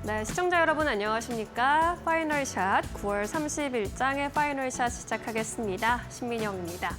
네, 시청자 여러분 안녕하십니까? 파이널샷 9월 30일장의 파이널샷 시작하겠습니다. 신민영입니다.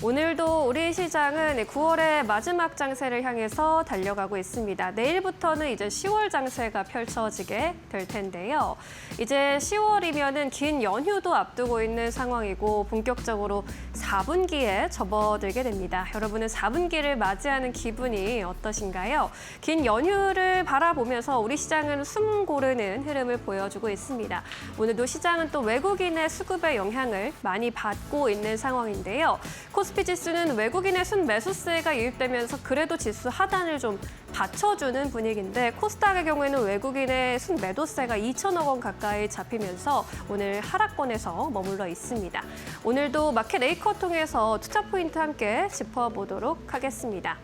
오늘도 우리 시장은 9월의 마지막 장세를 향해서 달려가고 있습니다. 내일부터는 이제 10월 장세가 펼쳐지게 될 텐데요. 이제 10월이면은 긴 연휴도 앞두고 있는 상황이고 본격적으로 4분기에 접어들게 됩니다. 여러분은 4분기를 맞이하는 기분이 어떠신가요? 긴 연휴를 바라보면서 우리 시장은 숨 고르는 흐름을 보여주고 있습니다. 오늘도 시장은 또 외국인의 수급의 영향을 많이 받고 있는 상황인데요. 코스피 지수는 외국인의 순매수세가 유입되면서 그래도 지수 하단을 좀 받쳐주는 분위기인데 코스닥의 경우에는 외국인의 순매도세가 2천억 원 가까이 잡히면서 오늘 하락권에서 머물러 있습니다. 오늘도 마켓 에이커 통해서 투자 포인트 함께 짚어보도록 하겠습니다.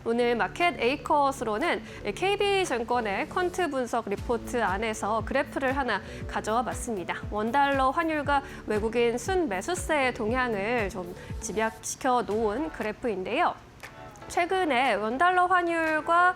오늘 마켓 에이컷으로는 KB증권의 퀀트 분석 리포트 안에서 그래프를 하나 가져와 봤습니다. 원달러 환율과 외국인 순매수세의 동향을 좀 집약시켜 놓은 그래프인데요. 최근에 원달러 환율과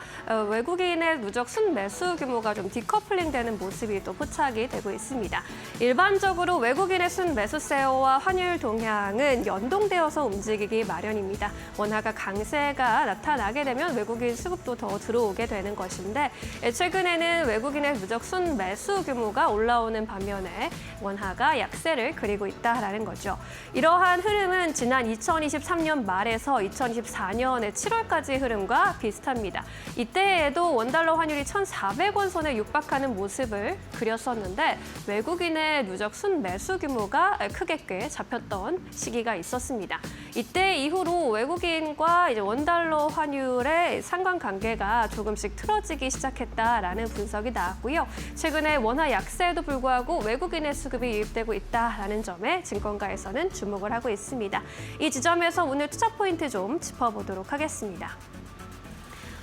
외국인의 누적 순매수 규모가 좀 디커플링되는 모습이 또 포착이 되고 있습니다. 일반적으로 외국인의 순매수세와 환율 동향은 연동되어서 움직이기 마련입니다. 원화가 강세가 나타나게 되면 외국인 수급도 더 들어오게 되는 것인데 최근에는 외국인의 누적 순매수 규모가 올라오는 반면에 원화가 약세를 그리고 있다라는 거죠. 이러한 흐름은 지난 2023년 말에서 2024년의 7월까지의 흐름과 비슷합니다. 이때에도 원달러 환율이 1,400원 선에 육박하는 모습을 그렸었는데 외국인의 누적 순매수 규모가 크게 꽤 잡혔던 시기가 있었습니다. 이때 이후로 외국인과 이제 원달러 환율의 상관관계가 조금씩 틀어지기 시작했다라는 분석이 나왔고요. 최근에 원화 약세에도 불구하고 외국인의 수급이 유입되고 있다라는 점에 증권가에서는 주목을 하고 있습니다. 이 지점에서 오늘 투자 포인트 좀 짚어보도록 하겠습니다.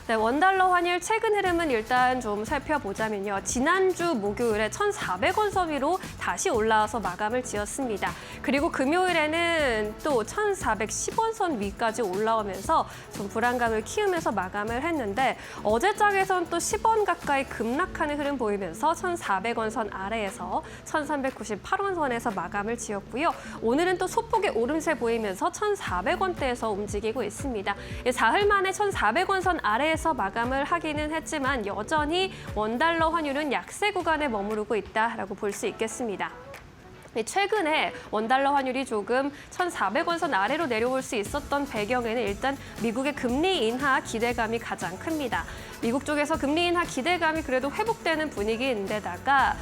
네, 원달러 환율 최근 흐름은 일단 좀 살펴보자면요. 지난주 목요일에 1,400원 선 위로 다시 올라와서 마감을 지었습니다. 그리고 금요일에는 또 1,410원 선 위까지 올라오면서 좀 불안감을 키우면서 마감을 했는데 어제장에선 또 10원 가까이 급락하는 흐름 보이면서 1,400원 선 아래에서 1,398원 선에서 마감을 지었고요. 오늘은 또 소폭의 오름세 보이면서 1,400원대에서 움직이고 있습니다. 사흘 만에 1,400원 선 아래에서 마감을 하기는 했지만 여전히 원달러 환율은 약세 구간에 머무르고 있다라고 볼 수 있겠습니다. 최근에 원달러 환율이 조금 1,400원 선 아래로 내려올 수 있었던 배경에는 일단 미국의 금리 인하 기대감이 가장 큽니다. 미국 쪽에서 금리 인하 기대감이 그래도 회복되는 분위기인데다가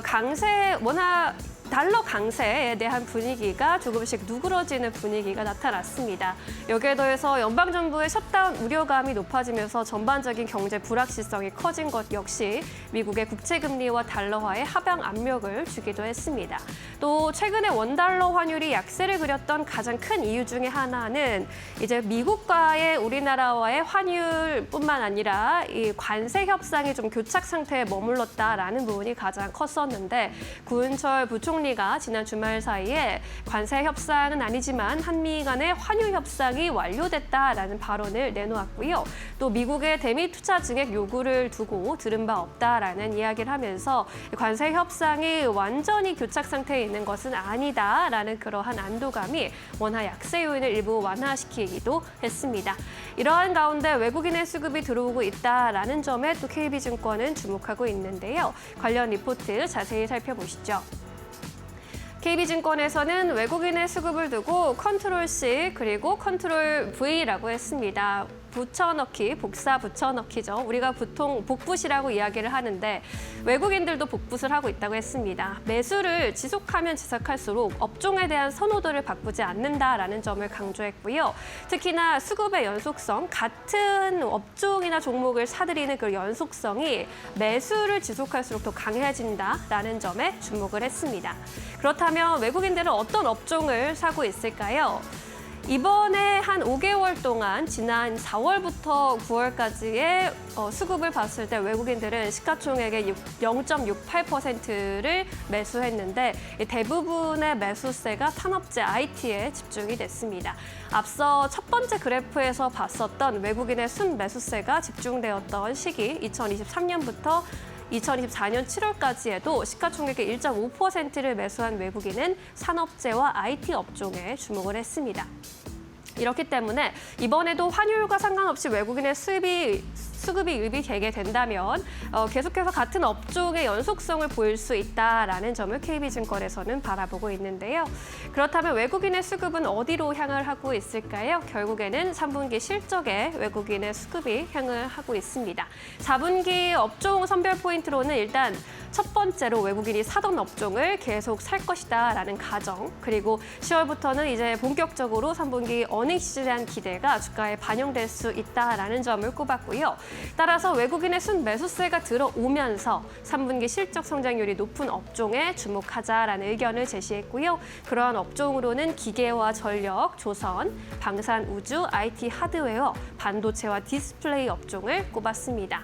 강세 원화 달러 강세에 대한 분위기가 조금씩 누그러지는 분위기가 나타났습니다. 여기에 더해서 연방정부의 셧다운 우려감이 높아지면서 전반적인 경제 불확실성이 커진 것 역시 미국의 국채금리와 달러화의 하방 압력을 주기도 했습니다. 또 최근에 원달러 환율이 약세를 그렸던 가장 큰 이유 중에 하나는 이제 미국과의 우리나라와의 환율뿐만 아니라 이 관세 협상이 좀 교착 상태에 머물렀다라는 부분이 가장 컸었는데 구은철 부총리가 지난 주말 사이에 관세 협상은 아니지만 한미 간의 환율 협상이 완료됐다라는 발언을 내놓았고요. 또 미국의 대미 투자 증액 요구를 두고 들은 바 없다라는 이야기를 하면서 관세 협상이 완전히 교착 상태에 있는 것은 아니다라는 그러한 안도감이 원화 약세 요인을 일부 완화시키기도 했습니다. 이러한 가운데 외국인의 수급이 들어오고 있다라는 점에 또 KB증권은 주목하고 있는데요. 관련 리포트 자세히 살펴보시죠. KB증권에서는 외국인의 수급을 두고 컨트롤 C 그리고 컨트롤 V라고 했습니다. 붙여넣기, 복사 붙여넣기죠. 우리가 보통 복붙이라고 이야기를 하는데 외국인들도 복붙을 하고 있다고 했습니다. 매수를 지속하면 지속할수록 업종에 대한 선호도를 바꾸지 않는다라는 점을 강조했고요. 특히나 수급의 연속성, 같은 업종이나 종목을 사들이는 그 연속성이 매수를 지속할수록 더 강해진다라는 점에 주목을 했습니다. 그렇다면 외국인들은 어떤 업종을 사고 있을까요? 이번에 한 5개월 동안 지난 4월부터 9월까지의 수급을 봤을 때 외국인들은 시가총액의 0.68%를 매수했는데 대부분의 매수세가 산업재 IT에 집중이 됐습니다. 앞서 첫 번째 그래프에서 봤었던 외국인의 순매수세가 집중되었던 시기 2023년부터 2024년 7월까지에도 시가총액의 1.5%를 매수한 외국인은 산업재와 IT 업종에 주목을 했습니다. 이렇기 때문에 이번에도 환율과 상관없이 외국인의 수급이 유입이 되게 된다면 계속해서 같은 업종의 연속성을 보일 수 있다라는 점을 KB증권에서는 바라보고 있는데요. 그렇다면 외국인의 수급은 어디로 향을 하고 있을까요? 결국에는 3분기 실적에 외국인의 수급이 향을 하고 있습니다. 4분기 업종 선별 포인트로는 일단 첫 번째로 외국인이 사던 업종을 계속 살 것이다라는 가정, 그리고 10월부터는 이제 본격적으로 3분기 어닝시즌에 대한 기대가 주가에 반영될 수 있다라는 점을 꼽았고요. 따라서 외국인의 순매수세가 들어오면서 3분기 실적 성장률이 높은 업종에 주목하자라는 의견을 제시했고요. 그러한 업종으로는 기계와 전력, 조선, 방산, 우주, IT 하드웨어, 반도체와 디스플레이 업종을 꼽았습니다.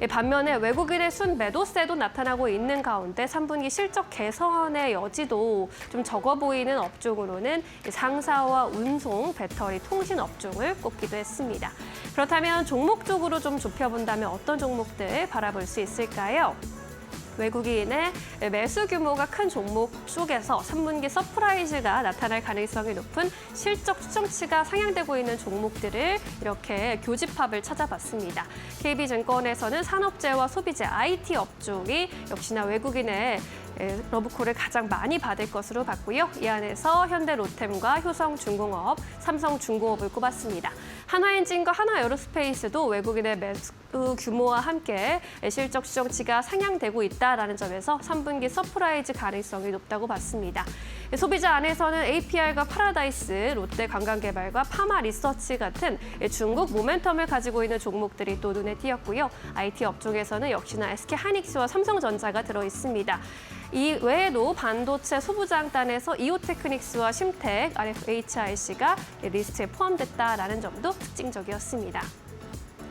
반면에 외국인의 순매도세도 나타나고 있는 가운데 3분기 실적 개선의 여지도 좀 적어 보이는 업종으로는 상사와 운송, 배터리, 통신 업종을 꼽기도 했습니다. 그렇다면 종목 쪽으로 좀 좁혀본다면 어떤 종목들 바라볼 수 있을까요? 외국인의 매수 규모가 큰 종목 쪽에서 3분기 서프라이즈가 나타날 가능성이 높은 실적 추정치가 상향되고 있는 종목들을 이렇게 교집합을 찾아봤습니다. KB증권에서는 산업재와 소비재, IT 업종이 역시나 외국인의 러브콜을 가장 많이 받을 것으로 봤고요. 이 안에서 현대로템과 효성중공업, 삼성중공업을 꼽았습니다. 한화엔진과 하나에어로스페이스도 외국인의 매수 규모와 함께 실적 추정치가 상향되고 있다는 점에서 3분기 서프라이즈 가능성이 높다고 봤습니다. 소비자 안에서는 APR과 파라다이스, 롯데관광개발과 파마리서치 같은 중국 모멘텀을 가지고 있는 종목들이 또 눈에 띄었고요. IT 업종에서는 역시나 SK하이닉스와 삼성전자가 들어있습니다. 이 외에도 반도체 소부장단에서 이오테크닉스와 심텍, RFHIC가 리스트에 포함됐다라는 점도 특징적이었습니다.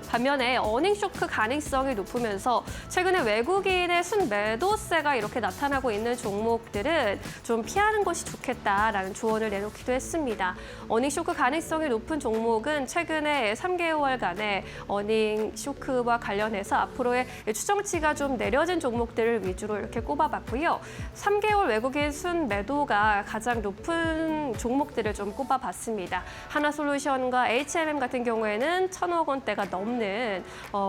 반면에 어닝쇼크 가능성이 높으면서 최근에 외국인의 순매도세가 이렇게 나타나고 있는 종목들은 좀 피하는 것이 좋겠다라는 조언을 내놓기도 했습니다. 어닝쇼크 가능성이 높은 종목은 최근에 3개월간의 어닝쇼크와 관련해서 앞으로의 추정치가 좀 내려진 종목들을 위주로 이렇게 꼽아봤고요. 3개월 외국인 순매도가 가장 높은 종목들을 좀 꼽아봤습니다. 하나솔루션과 H&M 같은 경우에는 1,000억 원대가 넘는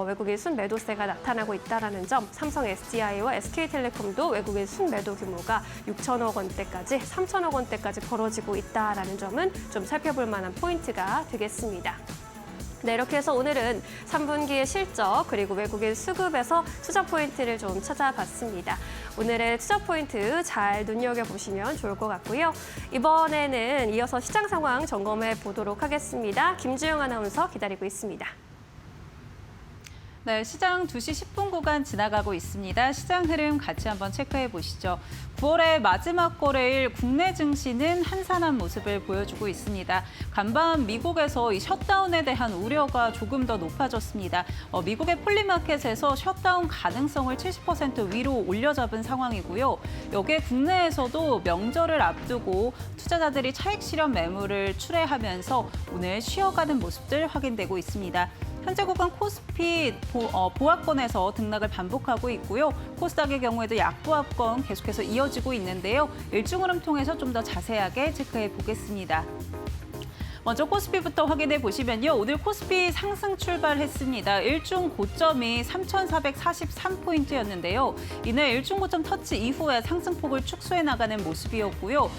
외국인 순매도세가 나타나고 있다는 점, 삼성 SDI와 SK텔레콤도 외국인 순매도 규모가 6천억 원대까지, 3천억 원대까지 벌어지고 있다는 점은 좀 살펴볼 만한 포인트가 되겠습니다. 네, 이렇게 해서 오늘은 3분기의 실적 그리고 외국인 수급에서 투자 포인트를 좀 찾아봤습니다. 오늘의 투자 포인트 잘 눈여겨보시면 좋을 것 같고요. 이번에는 이어서 시장 상황 점검해 보도록 하겠습니다. 김주영 아나운서 기다리고 있습니다. 네, 시장 2시 10분 구간 지나가고 있습니다. 시장 흐름 같이 한번 체크해 보시죠. 9월의 마지막 거래일 국내 증시는 한산한 모습을 보여주고 있습니다. 간밤 미국에서 이 셧다운에 대한 우려가 조금 더 높아졌습니다. 미국의 폴리마켓에서 셧다운 가능성을 70% 위로 올려잡은 상황이고요. 여기에 국내에서도 명절을 앞두고 투자자들이 차익 실현 매물을 출회하면서 오늘 쉬어가는 모습들 확인되고 있습니다. 현재 구간 코스피 보합권에서 등락을 반복하고 있고요. 코스닥의 경우에도 약보합권 계속해서 이어지고 있는데요. 일중 흐름 통해서 좀 더 자세하게 체크해 보겠습니다. 먼저 코스피부터 확인해 보시면요. 오늘 코스피 상승 출발했습니다. 일중 고점이 3,443포인트였는데요. 이내 일중 고점 터치 이후에 상승폭을 축소해 나가는 모습이었고요.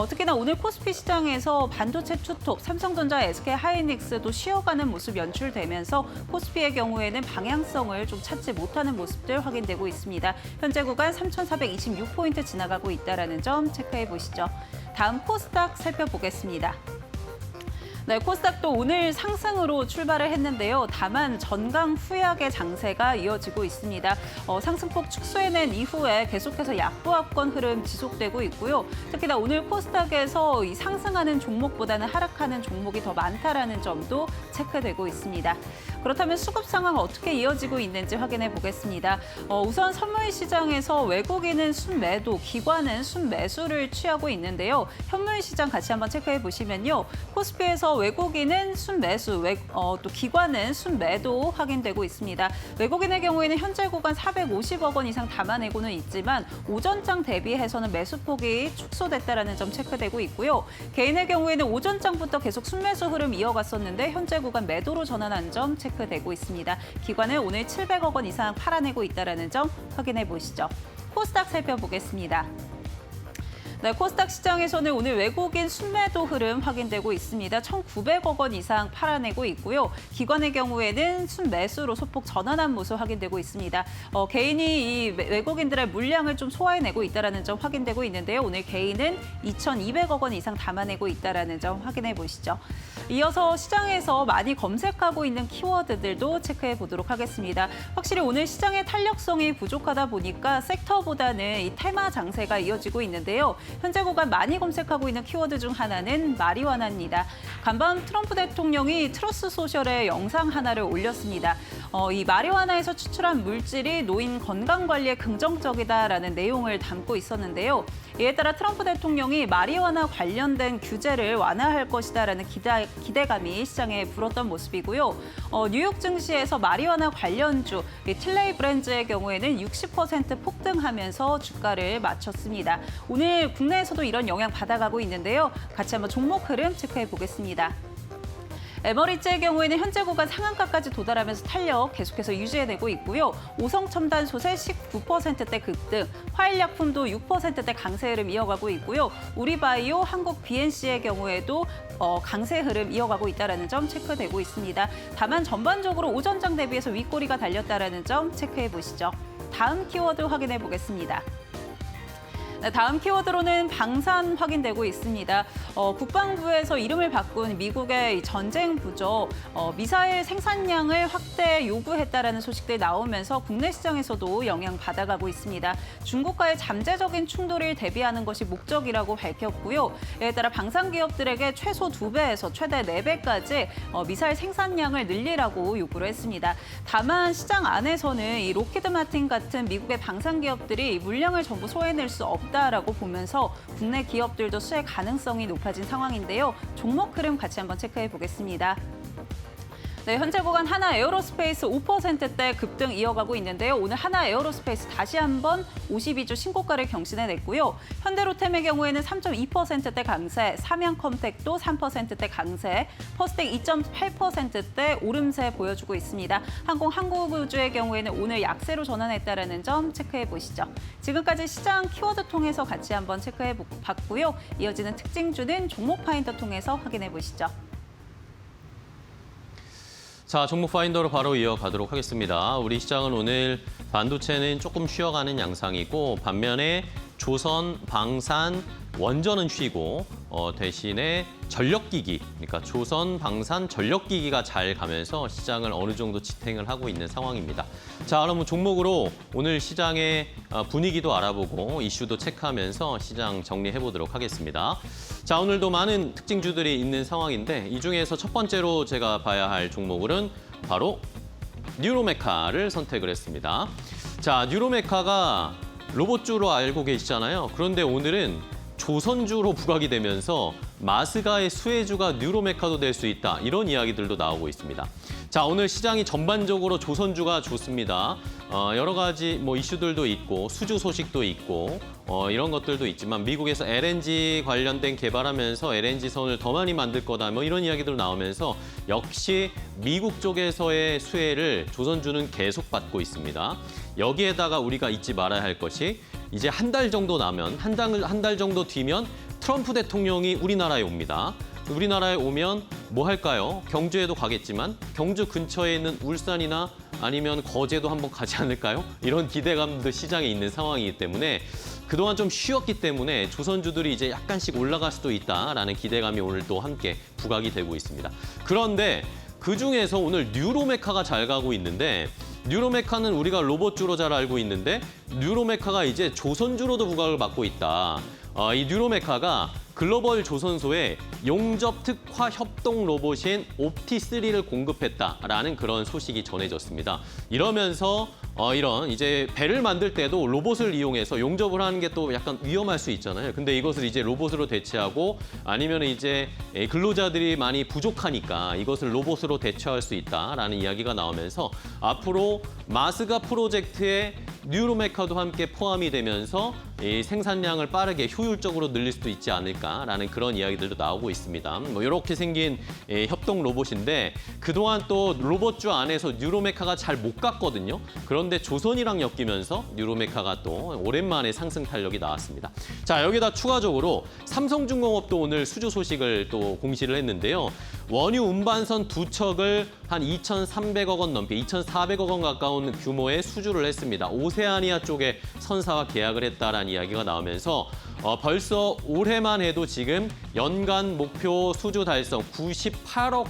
특히나 오늘 코스피 시장에서 반도체 투톱, 삼성전자, SK하이닉스도 쉬어가는 모습 연출되면서 코스피의 경우에는 방향성을 좀 찾지 못하는 모습들 확인되고 있습니다. 현재 구간 3,426포인트 지나가고 있다는 점 체크해 보시죠. 다음 코스닥 살펴보겠습니다. 네, 코스닥도 오늘 상승으로 출발을 했는데요. 다만 전강 후약의 장세가 이어지고 있습니다. 상승폭 축소해낸 이후에 계속해서 약보합권 흐름 지속되고 있고요. 특히나 오늘 코스닥에서 이 상승하는 종목보다는 하락하는 종목이 더 많다라는 점도 체크되고 있습니다. 그렇다면 수급 상황 어떻게 이어지고 있는지 확인해 보겠습니다. 우선 선물 시장에서 외국인은 순매도, 기관은 순매수를 취하고 있는데요. 현물 시장 같이 한번 체크해 보시면요. 코스피에서 이어서 외국인은 순매수, 또 기관은 순매도 확인되고 있습니다. 외국인의 경우에는 현재 구간 450억 원 이상 담아내고는 있지만 오전장 대비해서는 매수폭이 축소됐다는 점 체크되고 있고요. 개인의 경우에는 오전장부터 계속 순매수 흐름 이어갔었는데 현재 구간 매도로 전환한 점 체크되고 있습니다. 기관은 오늘 700억 원 이상 팔아내고 있다는 점 확인해 보시죠. 코스닥 살펴보겠습니다. 네, 코스닥 시장에서는 오늘 외국인 순매도 흐름 확인되고 있습니다. 1,900억 원 이상 팔아내고 있고요. 기관의 경우에는 순매수로 소폭 전환한 모습 확인되고 있습니다. 개인이 이 외국인들의 물량을 좀 소화해내고 있다는 점 확인되고 있는데요. 오늘 개인은 2,200억 원 이상 담아내고 있다는 점 확인해 보시죠. 이어서 시장에서 많이 검색하고 있는 키워드들도 체크해 보도록 하겠습니다. 확실히 오늘 시장의 탄력성이 부족하다 보니까 섹터보다는 이 테마 장세가 이어지고 있는데요. 현재 구간 많이 검색하고 있는 키워드 중 하나는 마리화나입니다. 간밤 트럼프 대통령이 트루스 소셜에 영상 하나를 올렸습니다. 이 마리화나에서 추출한 물질이 노인 건강 관리에 긍정적이다라는 내용을 담고 있었는데요. 이에 따라 트럼프 대통령이 마리화나 관련된 규제를 완화할 것이다라는 기대감이 시장에 불었던 모습이고요. 뉴욕 증시에서 마리화나 관련주 틸레이 브랜드의 경우에는 60% 폭등하면서 주가를 마쳤습니다. 오늘 국내에서도 이런 영향 받아가고 있는데요. 같이 한번 종목 흐름 체크해 보겠습니다. 에머리츠의 경우에는 현재 구간 상한가까지 도달하면서 탄력 계속해서 유지해내고 있고요. 오성첨단소재 19%대 급등, 화일약품도 6%대 강세 흐름 이어가고 있고요. 우리바이오, 한국 BNC의 경우에도 강세 흐름 이어가고 있다는 점 체크되고 있습니다. 다만 전반적으로 오전장 대비해서 윗꼬리가 달렸다는 점 체크해 보시죠. 다음 키워드 확인해 보겠습니다. 네, 다음 키워드로는 방산 확인되고 있습니다. 국방부에서 이름을 바꾼 미국의 전쟁 부죠. 미사일 생산량을 확대 요구했다라는 소식들이 나오면서 국내 시장에서도 영향 받아가고 있습니다. 중국과의 잠재적인 충돌을 대비하는 것이 목적이라고 밝혔고요. 이에 따라 방산 기업들에게 최소 2배에서 최대 4배까지 미사일 생산량을 늘리라고 요구를 했습니다. 다만 시장 안에서는 이 로키드 마틴 같은 미국의 방산 기업들이 물량을 전부 소화해낼 수 없다라고 보면서 국내 기업들도 수혜 가능성이 높아진 상황인데요. 종목 흐름 같이 한번 체크해 보겠습니다. 네, 현재 구간 하나 에어로스페이스 5%대 급등 이어가고 있는데요. 오늘 하나 에어로스페이스 다시 한번 52주 신고가를 경신해냈고요. 현대로템의 경우에는 3.2%대 강세, 삼양컴텍도 3%대 강세, 퍼스텍 2.8%대 오름세 보여주고 있습니다. 항공우주의 경우에는 오늘 약세로 전환했다는 점 체크해 보시죠. 지금까지 시장 키워드 통해서 같이 한번 체크해 봤고요. 이어지는 특징주는 종목 파인더 통해서 확인해 보시죠. 자, 종목 파인더로 바로 이어가도록 하겠습니다. 우리 시장은 오늘 반도체는 조금 쉬어가는 양상이고 반면에 조선, 방산, 원전은 쉬고 대신에 전력기기, 그러니까 조선, 방산, 전력기기가 잘 가면서 시장을 어느 정도 지탱을 하고 있는 상황입니다. 자, 그럼 종목으로 오늘 시장의 분위기도 알아보고 이슈도 체크하면서 시장 정리해보도록 하겠습니다. 자, 오늘도 많은 특징주들이 있는 상황인데 이 중에서 첫 번째로 제가 봐야 할 종목은 바로 뉴로메카를 선택을 했습니다. 자, 뉴로메카가 로봇주로 알고 계시잖아요. 그런데 오늘은 조선주로 부각이 되면서 마스가의 수혜주가 뉴로메카도 될 수 있다. 이런 이야기들도 나오고 있습니다. 자, 오늘 시장이 전반적으로 조선주가 좋습니다. 여러 가지 이슈들도 있고 수주 소식도 있고 이런 것들도 있지만 미국에서 LNG 관련된 개발하면서 LNG선을 더 많이 만들 거다. 이런 이야기들 나오면서 역시 미국 쪽에서의 수혜를 조선주는 계속 받고 있습니다. 여기에다가 우리가 잊지 말아야 할 것이 이제 한 달 정도 나면 한 달 정도 뒤면 트럼프 대통령이 우리나라에 옵니다. 우리나라에 오면 뭐 할까요? 경주에도 가겠지만 경주 근처에 있는 울산이나 아니면 거제도 한번 가지 않을까요? 이런 기대감도 시장에 있는 상황이기 때문에 그동안 좀 쉬었기 때문에 조선주들이 이제 약간씩 올라갈 수도 있다라는 기대감이 오늘 또 함께 부각이 되고 있습니다. 그런데 그중에서 오늘 뉴로메카가 잘 가고 있는데 뉴로메카는 우리가 로봇주로 잘 알고 있는데 뉴로메카가 이제 조선주로도 부각을 받고 있다. 이 뉴로메카가 글로벌 조선소에 용접 특화 협동 로봇인 옵티3를 공급했다라는 그런 소식이 전해졌습니다. 이러면서 이런 이제 배를 만들 때도 로봇을 이용해서 용접을 하는 게 또 약간 위험할 수 있잖아요. 근데 이것을 이제 로봇으로 대체하고 아니면 이제 근로자들이 많이 부족하니까 이것을 로봇으로 대체할 수 있다라는 이야기가 나오면서 앞으로 마스가 프로젝트에 뉴로메카도 함께 포함이 되면서 이 생산량을 빠르게 효율적으로 늘릴 수도 있지 않을까라는 그런 이야기들도 나오고 있습니다. 뭐 이렇게 생긴 협동 로봇인데 그동안 또 로봇주 안에서 뉴로메카가 잘 못 갔거든요. 그런데 조선이랑 엮이면서 뉴로메카가 또 오랜만에 상승 탄력이 나왔습니다. 자, 여기다 추가적으로 삼성중공업도 오늘 수주 소식을 또 공시를 했는데요. 원유 운반선 2척을 한 2,300억 원 넘게 2,400억 원 가까운 규모의 수주를 했습니다. 오세아니아 쪽에 선사와 계약을 했다라는 이야기가 나오면서 벌써 올해만 해도 지금 연간 목표 수주 달성 98억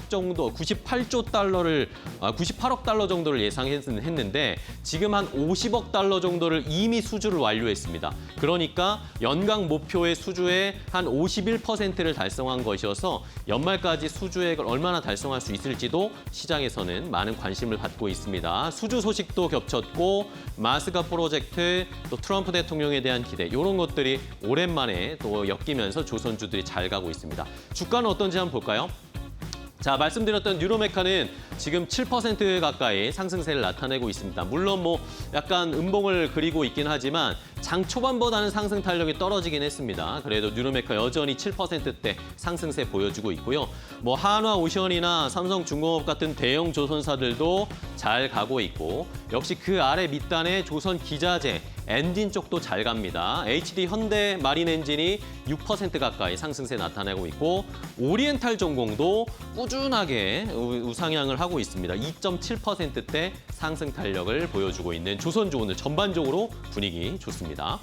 달러 정도를 예상했는데 지금 한 50억 달러 정도를 이미 수주를 완료했습니다. 그러니까 연간 목표의 수주의 한 51%를 달성한 것이어서 연말까지 수주액을 얼마나 달성할 수 있을지도 시장에서는 많은 관심을 받고 있습니다. 수주 소식도 겹쳤고 마스가 프로젝트, 또 트럼프 대통령에 대한 기대 이런 것들이 오랜만에 또 엮이면서 조선주들이 잘 가고 있습니다. 주가는 어떤지 한번 볼까요? 자, 말씀드렸던 뉴로메카는 지금 7% 가까이 상승세를 나타내고 있습니다. 물론 뭐 약간 음봉을 그리고 있긴 하지만 장 초반보다는 상승 탄력이 떨어지긴 했습니다. 그래도 뉴로메카 여전히 7%대 상승세 보여주고 있고요. 뭐 한화오션이나 삼성중공업 같은 대형 조선사들도 잘 가고 있고 역시 그 아래 밑단에 조선기자재, 엔진 쪽도 잘 갑니다. HD 현대 마린 엔진이 6% 가까이 상승세 나타내고 있고 오리엔탈 전공도 꾸준하게 우상향을 하고 있습니다. 2.7%대 상승 탄력을 보여주고 있는 조선주 오늘 전반적으로 분위기 좋습니다.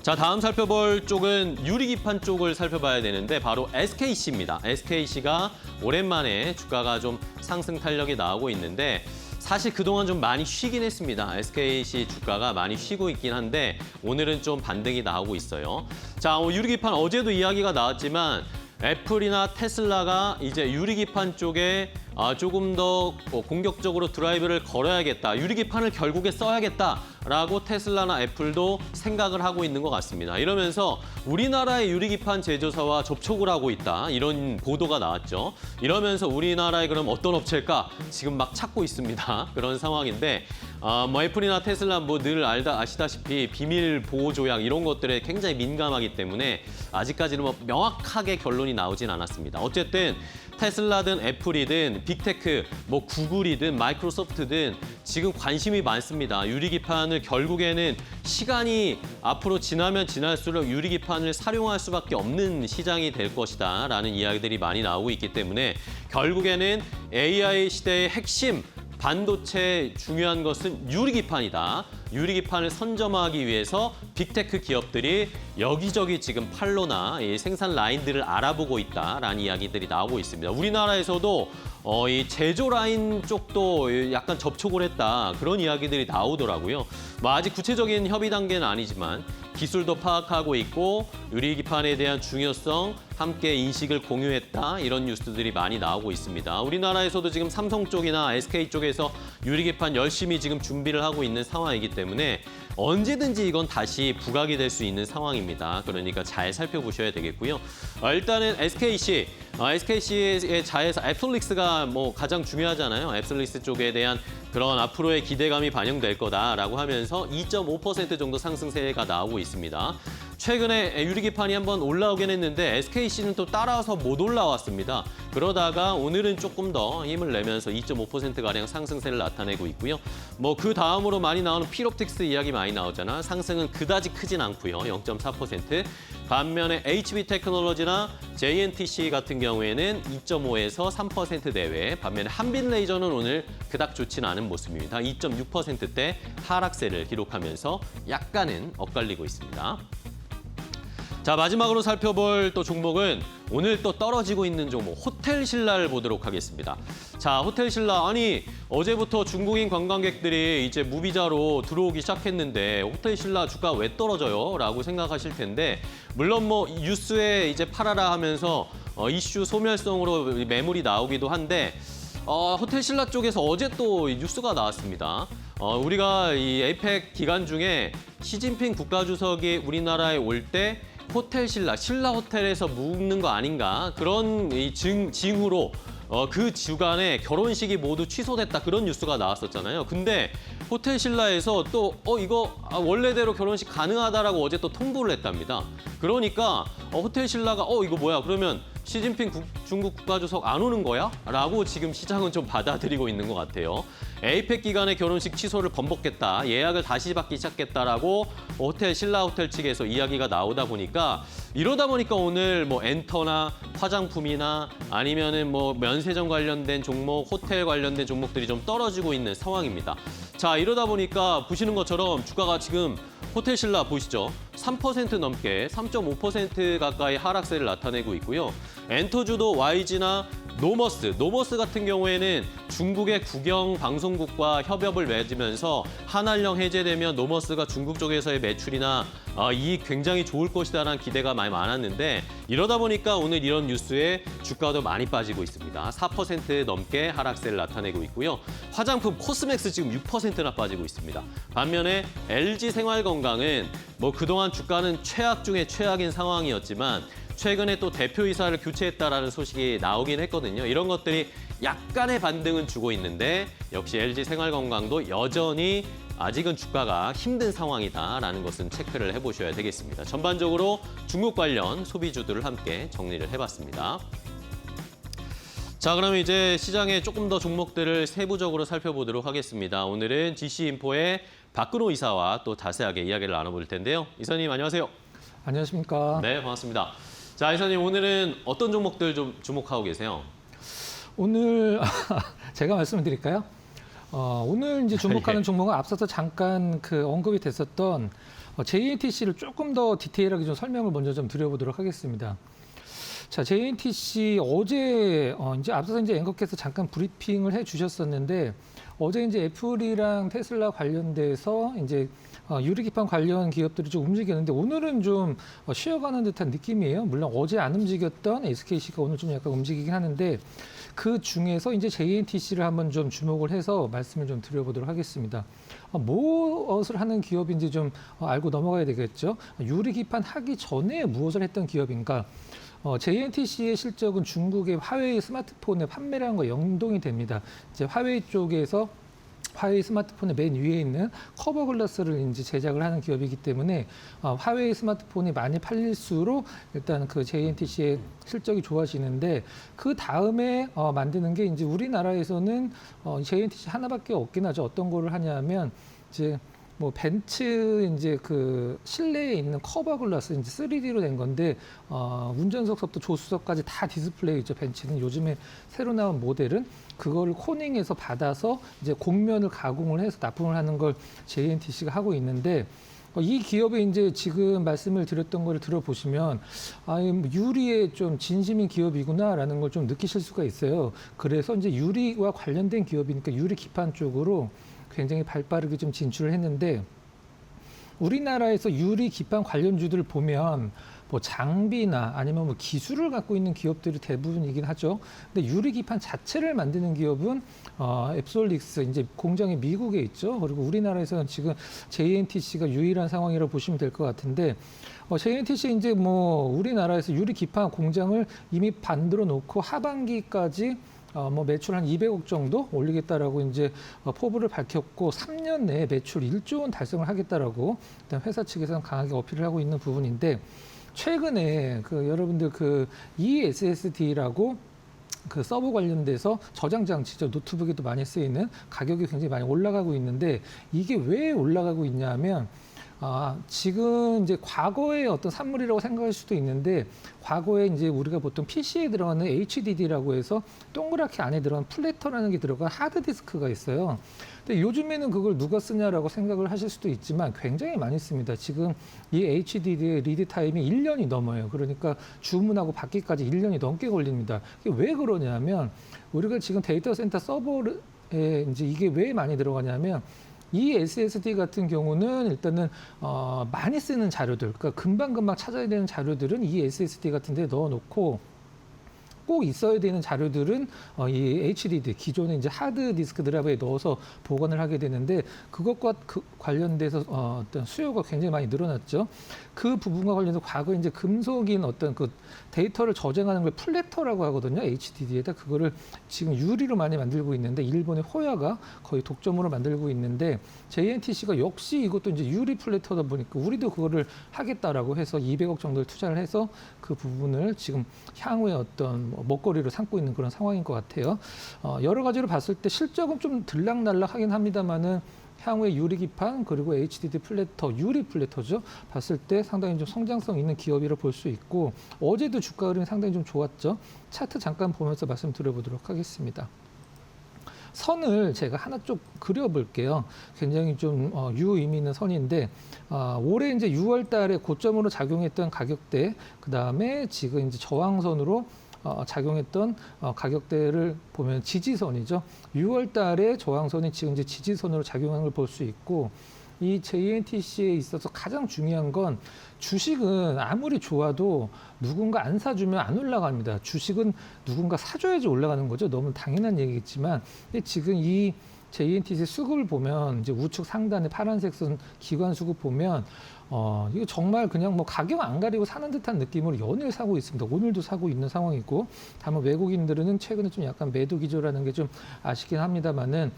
자, 다음 살펴볼 쪽은 유리기판 쪽을 살펴봐야 되는데 바로 SKC입니다. SKC가 오랜만에 주가가 좀 상승 탄력이 나오고 있는데 사실 그동안 좀 많이 쉬긴 했습니다. SKC 주가가 많이 쉬고 있긴 한데 오늘은 좀 반등이 나오고 있어요. 자, 유리기판 어제도 이야기가 나왔지만 애플이나 테슬라가 이제 유리기판 쪽에 조금 더 공격적으로 드라이브를 걸어야겠다. 유리기판을 결국에 써야겠다라고 테슬라나 애플도 생각을 하고 있는 것 같습니다. 이러면서 우리나라의 유리기판 제조사와 접촉을 하고 있다. 이런 보도가 나왔죠. 이러면서 우리나라에 그럼 어떤 업체일까? 지금 막 찾고 있습니다. 그런 상황인데 뭐 애플이나 테슬라 뭐 늘 아시다시피 비밀 보호 조약 이런 것들에 굉장히 민감하기 때문에 아직까지는 뭐 명확하게 결론이 나오진 않았습니다. 어쨌든 테슬라든 애플이든 빅테크, 뭐 구글이든 마이크로소프트든 지금 관심이 많습니다. 유리기판을 결국에는 시간이 앞으로 지나면 지날수록 유리기판을 사용할 수밖에 없는 시장이 될 것이다 라는 이야기들이 많이 나오고 있기 때문에 결국에는 AI 시대의 핵심 반도체 중요한 것은 유리기판이다. 유리기판을 선점하기 위해서 빅테크 기업들이 여기저기 지금 판로나 이 생산 라인들을 알아보고 있다라는 이야기들이 나오고 있습니다. 우리나라에서도 이 제조 라인 쪽도 약간 접촉을 했다. 그런 이야기들이 나오더라고요. 뭐 아직 구체적인 협의 단계는 아니지만 기술도 파악하고 있고 유리기판에 대한 중요성 함께 인식을 공유했다. 이런 뉴스들이 많이 나오고 있습니다. 우리나라에서도 지금 삼성 쪽이나 SK 쪽에서 유리기판 열심히 지금 준비를 하고 있는 상황이기 때문에 언제든지 이건 다시 부각이 될 수 있는 상황입니다. 그러니까 잘 살펴보셔야 되겠고요. 일단은 SKC의 자회사 앱솔릭스가 뭐 가장 중요하잖아요. 앱솔릭스 쪽에 대한 그런 앞으로의 기대감이 반영될 거다라고 하면서 2.5% 정도 상승세가 나오고 있습니다. 최근에 유리기판이 한번 올라오긴 했는데 SKC는 또 따라서 못 올라왔습니다. 그러다가 오늘은 조금 더 힘을 내면서 2.5%가량 상승세를 나타내고 있고요. 뭐 그 다음으로 많이 나오는 필옵틱스 이야기 많이 나오잖아. 상승은 그다지 크진 않고요. 0.4%. 반면에 HB테크놀로지나 JNTC 같은 경우에는 2.5에서 3% 내외. 반면에 한빛레이저는 오늘 그닥 좋진 않은 모습입니다. 2.6%대 하락세를 기록하면서 약간은 엇갈리고 있습니다. 자, 마지막으로 살펴볼 또 종목은 오늘 또 떨어지고 있는 종목 호텔신라를 보도록 하겠습니다. 자, 호텔신라 아니 어제부터 중국인 관광객들이 이제 무비자로 들어오기 시작했는데 호텔 신라 주가 왜 떨어져요? 라고 생각하실 텐데 물론 뭐 뉴스에 이제 팔아라 하면서 이슈 소멸성으로 매물이 나오기도 한데 호텔 신라 쪽에서 어제 또 뉴스가 나왔습니다. 우리가 이 에이펙 기간 중에 시진핑 국가주석이 우리나라에 올 때 호텔 신라 호텔에서 묵는 거 아닌가 그런 징후로 그 주간에 결혼식이 모두 취소됐다 그런 뉴스가 나왔었잖아요. 근데 호텔 신라에서 또 이거 원래대로 결혼식 가능하다라고 어제 또 통보를 했답니다. 그러니까 호텔 신라가 이거 뭐야 그러면 시진핑 중국 국가주석 안 오는 거야? 라고 지금 시장은 좀 받아들이고 있는 것 같아요. 에이펙 기간에 결혼식 취소를 번복했다. 예약을 다시 받기 시작했다라고 호텔 신라 호텔 측에서 이야기가 나오다 보니까 이러다 보니까 오늘 뭐 엔터나 화장품이나 아니면은 뭐 면세점 관련된 종목, 호텔 관련된 종목들이 좀 떨어지고 있는 상황입니다. 자, 이러다 보니까 보시는 것처럼 주가가 지금 호텔 신라 보시죠. 3% 넘게 3.5% 가까이 하락세를 나타내고 있고요. 엔터주도 YG나 노머스 같은 경우에는 중국의 국영 방송국과 협업을 맺으면서 한알령 해제되면 노머스가 중국 쪽에서의 매출이나 이익 굉장히 좋을 것이다라는 기대가 많이 많았는데 이러다 보니까 오늘 이런 뉴스에 주가도 많이 빠지고 있습니다. 4% 넘게 하락세를 나타내고 있고요. 화장품 코스맥스 지금 6%나 빠지고 있습니다. 반면에 LG 생활건강은 뭐 그동안 주가는 최악 중에 최악인 상황이었지만 최근에 또 대표이사를 교체했다라는 소식이 나오긴 했거든요. 이런 것들이 약간의 반등은 주고 있는데 역시 LG 생활건강도 여전히 아직은 주가가 힘든 상황이다라는 것은 체크를 해보셔야 되겠습니다. 전반적으로 중국 관련 소비주들을 함께 정리를 해봤습니다. 자, 그러면 이제 시장의 조금 더 종목들을 세부적으로 살펴보도록 하겠습니다. 오늘은 GC인포의 박근호 이사와 또 자세하게 이야기를 나눠볼 텐데요. 이사님 안녕하세요. 안녕하십니까. 네, 반갑습니다. 자, 이사님 오늘은 어떤 종목들 좀 주목하고 계세요? 오늘 제가 말씀을 드릴까요? 오늘 이제 주목하는 예. 종목은 앞서서 잠깐 언급이 됐었던 JNTC를 조금 더 디테일하게 좀 설명을 먼저 좀 드려보도록 하겠습니다. 자, JNTC 어제 이제 앞서서 이제 앵커께서 잠깐 브리핑을 해주셨었는데 어제 이제 애플이랑 테슬라 관련돼서 이제 유리기판 관련 기업들이 좀 움직였는데 오늘은 좀 쉬어가는 듯한 느낌이에요. 물론 어제 안 움직였던 SKC가 오늘 좀 약간 움직이긴 하는데 그 중에서 이제 JNTC를 한번 좀 주목을 해서 말씀을 좀 드려보도록 하겠습니다. 무엇을 하는 기업인지 좀 알고 넘어가야 되겠죠. 유리기판 하기 전에 무엇을 했던 기업인가? JNTC의 실적은 중국의 화웨이 스마트폰의 판매량과 연동이 됩니다. 이제 화웨이 쪽에서 화웨이 스마트폰의 맨 위에 있는 커버 글라스를 이제 제작을 하는 기업이기 때문에 화웨이 스마트폰이 많이 팔릴수록 일단 그 JNTC의 실적이 좋아지는데 그 다음에 만드는 게 이제 우리나라에서는 JNTC 하나밖에 없긴 하죠. 어떤 거를 하냐면 이제 뭐 벤츠 이제 그 실내에 있는 커버 글라스 이제 3D로 된 건데 운전석부터 조수석까지 다 디스플레이죠. 벤츠는 요즘에 새로 나온 모델은 그거를 코닝해서 받아서 이제 곡면을 가공을 해서 납품을 하는 걸 JNTC가 하고 있는데 이 기업에 이제 지금 말씀을 드렸던 걸 들어보시면 유리에 좀 진심인 기업이구나라는 걸 좀 느끼실 수가 있어요. 그래서 이제 유리와 관련된 기업이니까 유리 기판 쪽으로 굉장히 발빠르게 좀 진출을 했는데 우리나라에서 유리 기판 관련주들을 보면 뭐 장비나 아니면 뭐 기술을 갖고 있는 기업들이 대부분이긴 하죠. 근데 유리 기판 자체를 만드는 기업은 앱솔릭스 이제 공장이 미국에 있죠. 그리고 우리나라에서는 지금 JNTC가 유일한 상황이라고 보시면 될 것 같은데 JNTC 이제 뭐 우리나라에서 유리 기판 공장을 이미 만들어 놓고 하반기까지 뭐 매출 한 200억 정도 올리겠다라고 이제 포부를 밝혔고 3년 내에 매출 1조 원 달성을 하겠다라고 일단 회사 측에서는 강하게 어필을 하고 있는 부분인데 최근에 여러분들 ESSD라고 그 서버 관련돼서 저장 장치죠. 노트북에도 많이 쓰이는 가격이 굉장히 많이 올라가고 있는데 이게 왜 올라가고 있냐면 지금 이제 과거의 어떤 산물이라고 생각할 수도 있는데 과거에 이제 우리가 보통 PC에 들어가는 HDD라고 해서 동그랗게 안에 들어간 플래터라는 게 들어간 하드디스크가 있어요. 근데 요즘에는 그걸 누가 쓰냐라고 생각을 하실 수도 있지만 굉장히 많이 씁니다. 지금 이 HDD의 리드 타임이 1년이 넘어요. 그러니까 주문하고 받기까지 1년이 넘게 걸립니다. 이게 왜 그러냐면 우리가 지금 데이터 센터 서버를 이제 이게 왜 많이 들어가냐면 이 SSD 같은 경우는 일단은 많이 쓰는 자료들, 그러니까 금방금방 찾아야 되는 자료들은 이 SSD 같은 데 넣어놓고 꼭 있어야 되는 자료들은 이 HDD, 기존의 이제 하드 디스크 드라이브에 넣어서 보관을 하게 되는데 그것과 관련돼서 어떤 수요가 굉장히 많이 늘어났죠. 그 부분과 관련해서 과거 이제 금속인 어떤 그 데이터를 저장하는 걸 플래터라고 하거든요. HDD에다 그거를 지금 유리로 많이 만들고 있는데 일본의 호야가 거의 독점으로 만들고 있는데 JNTC가 역시 이것도 이제 유리 플래터다 보니까 우리도 그거를 하겠다라고 해서 200억 정도를 투자를 해서 그 부분을 지금 향후에 어떤 먹거리로 삼고 있는 그런 상황인 것 같아요. 여러 가지로 봤을 때 실적은 좀 들락날락하긴 합니다만은 향후에 유리기판 그리고 HDD 플래터, 유리 플래터죠. 봤을 때 상당히 좀 성장성 있는 기업이라 볼 수 있고 어제도 주가 흐름이 상당히 좀 좋았죠. 차트 잠깐 보면서 말씀드려보도록 하겠습니다. 선을 제가 하나 좀 그려볼게요. 굉장히 좀 유의미 있는 선인데 올해 이제 6월 달에 고점으로 작용했던 가격대, 그 다음에 지금 이제 저항선으로 작용했던 가격대를 보면 지지선이죠. 6월 달에 저항선이 지금 이제 지지선으로 작용하는 걸 볼 수 있고 이 JNTC에 있어서 가장 중요한 건 주식은 아무리 좋아도 누군가 안 사주면 안 올라갑니다. 주식은 누군가 사줘야지 올라가는 거죠. 너무 당연한 얘기겠지만 지금 이 JNTC 수급을 보면 이제 우측 상단에 파란색 선 기관 수급 보면 이거 정말 그냥 뭐 가격 안 가리고 사는 듯한 느낌으로 연일 사고 있습니다. 오늘도 사고 있는 상황이고 다만 외국인들은 최근에 좀 약간 매도 기조라는 게 좀 아쉽긴 합니다만은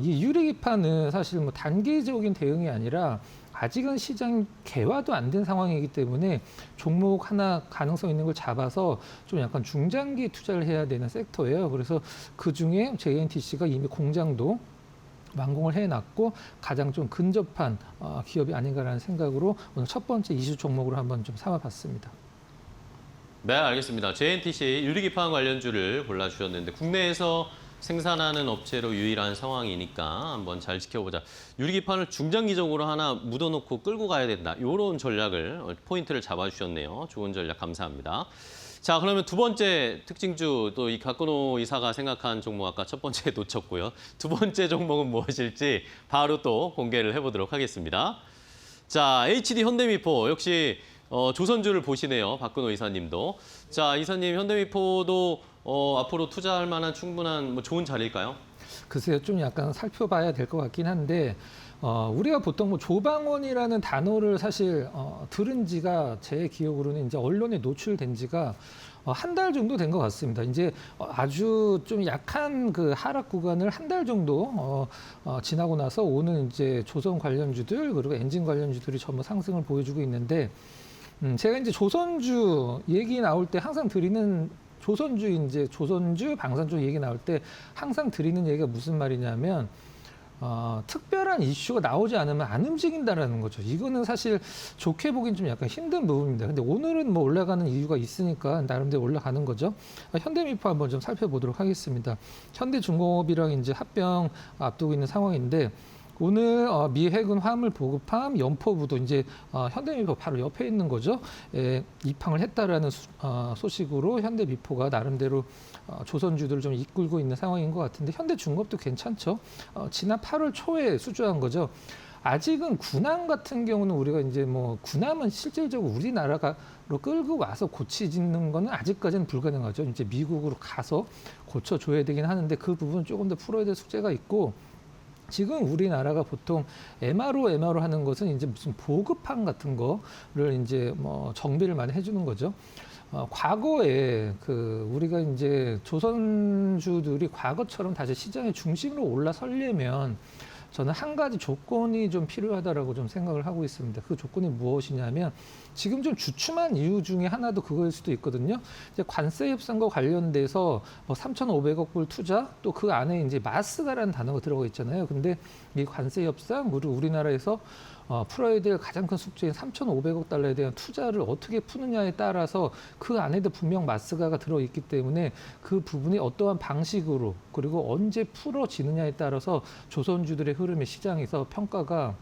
이 유리기판은 사실 뭐 단기적인 대응이 아니라 아직은 시장 개화도 안 된 상황이기 때문에 종목 하나 가능성 있는 걸 잡아서 좀 약간 중장기 투자를 해야 되는 섹터예요. 그래서 그 중에 JNTC가 이미 공장도 완공을 해놨고 가장 좀 근접한 기업이 아닌가라는 생각으로 오늘 첫 번째 이슈 종목으로 한번 좀 삼아봤습니다. 네, 알겠습니다. JNTC 유리기판 관련주를 골라주셨는데 국내에서 생산하는 업체로 유일한 상황이니까 한번 잘 지켜보자. 유리기판을 중장기적으로 하나 묻어놓고 끌고 가야 된다. 이런 전략을, 포인트를 잡아주셨네요. 좋은 전략 감사합니다. 자, 그러면 두 번째 특징주, 또 이 가꾸노 이사가 생각한 종목 아까 첫 번째 놓쳤고요. 두 번째 종목은 무엇일지 바로 또 공개를 해보도록 하겠습니다. 자, HD 현대미포 역시 조선주를 보시네요. 박근호 이사님도. 자, 이사님 현대미포도 앞으로 투자할 만한 충분한 뭐 좋은 자리일까요? 글쎄요, 좀 약간 살펴봐야 될 것 같긴 한데 우리가 보통 뭐 조방원이라는 단어를 사실 들은 지가 제 기억으로는 이제 언론에 노출된 지가 한 달 정도 된 것 같습니다. 이제 아주 좀 약한 그 하락 구간을 한 달 정도 지나고 나서 오는 이제 조선 관련주들 그리고 엔진 관련주들이 전부 상승을 보여주고 있는데 제가 이제 조선주 얘기 나올 때 항상 드리는 조선주, 방산주 얘기 나올 때 항상 드리는 얘기가 무슨 말이냐면 특별한 이슈가 나오지 않으면 안 움직인다라는 거죠. 이거는 사실 좋게 보긴 좀 약간 힘든 부분입니다. 근데 오늘은 뭐 올라가는 이유가 있으니까 나름대로 올라가는 거죠. 현대미포 한번 좀 살펴보도록 하겠습니다. 현대중공업이랑 이제 합병 앞두고 있는 상황인데 오늘 미 해군 화물 보급함 연포부도 이제 현대미포 바로 옆에 있는 거죠. 입항을 했다라는 소식으로 현대미포가 나름대로 조선주들을 좀 이끌고 있는 상황인 것 같은데 현대중공업도 괜찮죠. 지난 8월 초에 수주한 거죠. 아직은 군함 같은 경우는 우리가 이제 뭐 군함은 실질적으로 우리나라로 끌고 와서 고치짓는 거는 아직까지는 불가능하죠. 이제 미국으로 가서 고쳐줘야 되긴 하는데 그 부분은 조금 더 풀어야 될 숙제가 있고. 지금 우리나라가 보통 MRO 하는 것은 이제 무슨 보급함 같은 거를 이제 뭐 정비를 많이 해주는 거죠. 과거에 우리가 이제 조선주들이 과거처럼 다시 시장의 중심으로 올라서려면 저는 한 가지 조건이 좀 필요하다라고 좀 생각을 하고 있습니다. 그 조건이 무엇이냐면 지금 좀 주춤한 이유 중에 하나도 그거일 수도 있거든요. 이제 관세 협상과 관련돼서 뭐 3,500억 불 투자 또 그 안에 이제 마스가라는 단어가 들어가 있잖아요. 근데 이 관세 협상 그리고 우리나라에서 풀어야 될 가장 큰 숙제인 3,500억 달러에 대한 투자를 어떻게 푸느냐에 따라서 그 안에도 분명 마스가가 들어있기 때문에 그 부분이 어떠한 방식으로 그리고 언제 풀어지느냐에 따라서 조선주들의 흐름이 시장에서 평가가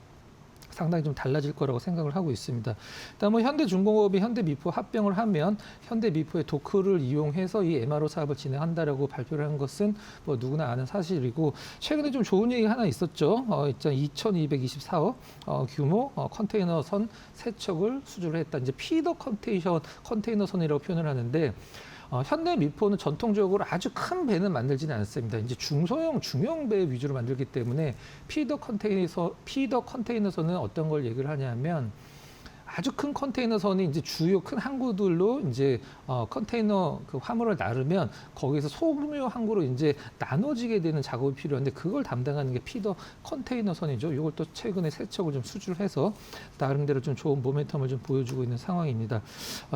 상당히 좀 달라질 거라고 생각을 하고 있습니다. 일단 뭐 현대중공업이 현대미포 합병을 하면 현대미포의 도크를 이용해서 이 MRO 사업을 진행한다라고 발표를 한 것은 뭐 누구나 아는 사실이고 최근에 좀 좋은 얘기가 하나 있었죠. 2,224억 규모 컨테이너선 3척을 수주를 했다. 이제 피더 컨테이너선이라고 표현을 하는데 현대미포는 전통적으로 아주 큰 배는 만들지는 않습니다. 이제 중소형, 중형 배 위주로 만들기 때문에 피더 컨테이너선은 어떤 걸 얘기를 하냐면 아주 큰 컨테이너선이 이제 주요 큰 항구들로 이제 컨테이너 그 화물을 나르면 거기서 소규모 항구로 이제 나눠지게 되는 작업이 필요한데 그걸 담당하는 게 피더 컨테이너선이죠. 이걸 또 최근에 3척을 좀 수주를 해서 나름대로 좀 좋은 모멘텀을 좀 보여주고 있는 상황입니다.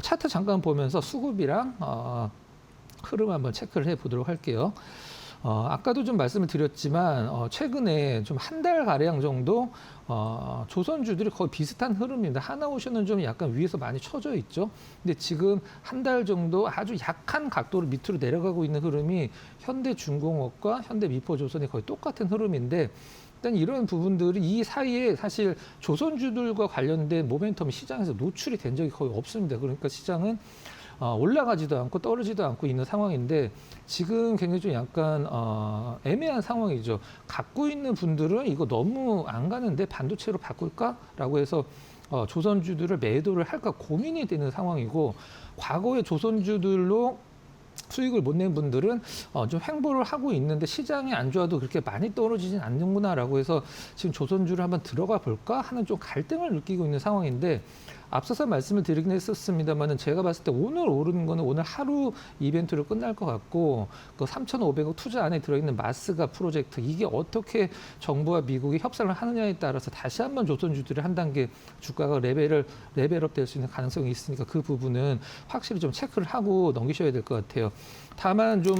차트 잠깐 보면서 수급이랑 흐름 한번 체크를 해 보도록 할게요. 아까도 좀 말씀을 드렸지만 최근에 좀 한 달 가량 정도 조선주들이 거의 비슷한 흐름입니다. 하나오션은 좀 약간 위에서 많이 쳐져 있죠. 근데 지금 한 달 정도 아주 약한 각도로 밑으로 내려가고 있는 흐름이 현대중공업과 현대미포조선이 거의 똑같은 흐름인데 일단 이런 부분들이 이 사이에 사실 조선주들과 관련된 모멘텀이 시장에서 노출이 된 적이 거의 없습니다. 그러니까 시장은 올라가지도 않고 떨어지도 않고 있는 상황인데 지금 굉장히 좀 약간 애매한 상황이죠. 갖고 있는 분들은 이거 너무 안 가는데 반도체로 바꿀까라고 해서 조선주들을 매도를 할까 고민이 되는 상황이고 과거에 조선주들로 수익을 못 낸 분들은 좀 횡보를 하고 있는데 시장이 안 좋아도 그렇게 많이 떨어지진 않는구나라고 해서 지금 조선주를 한번 들어가 볼까 하는 좀 갈등을 느끼고 있는 상황인데 앞서서 말씀을 드리긴 했었습니다만은 제가 봤을 때 오늘 오르는 거는 오늘 하루 이벤트로 끝날 것 같고 그 3,500억 투자 안에 들어있는 마스가 프로젝트 이게 어떻게 정부와 미국이 협상을 하느냐에 따라서 다시 한번 조선주들이 한 단계 주가가 레벨업 될 수 있는 가능성이 있으니까 그 부분은 확실히 좀 체크를 하고 넘기셔야 될 것 같아요. 다만 좀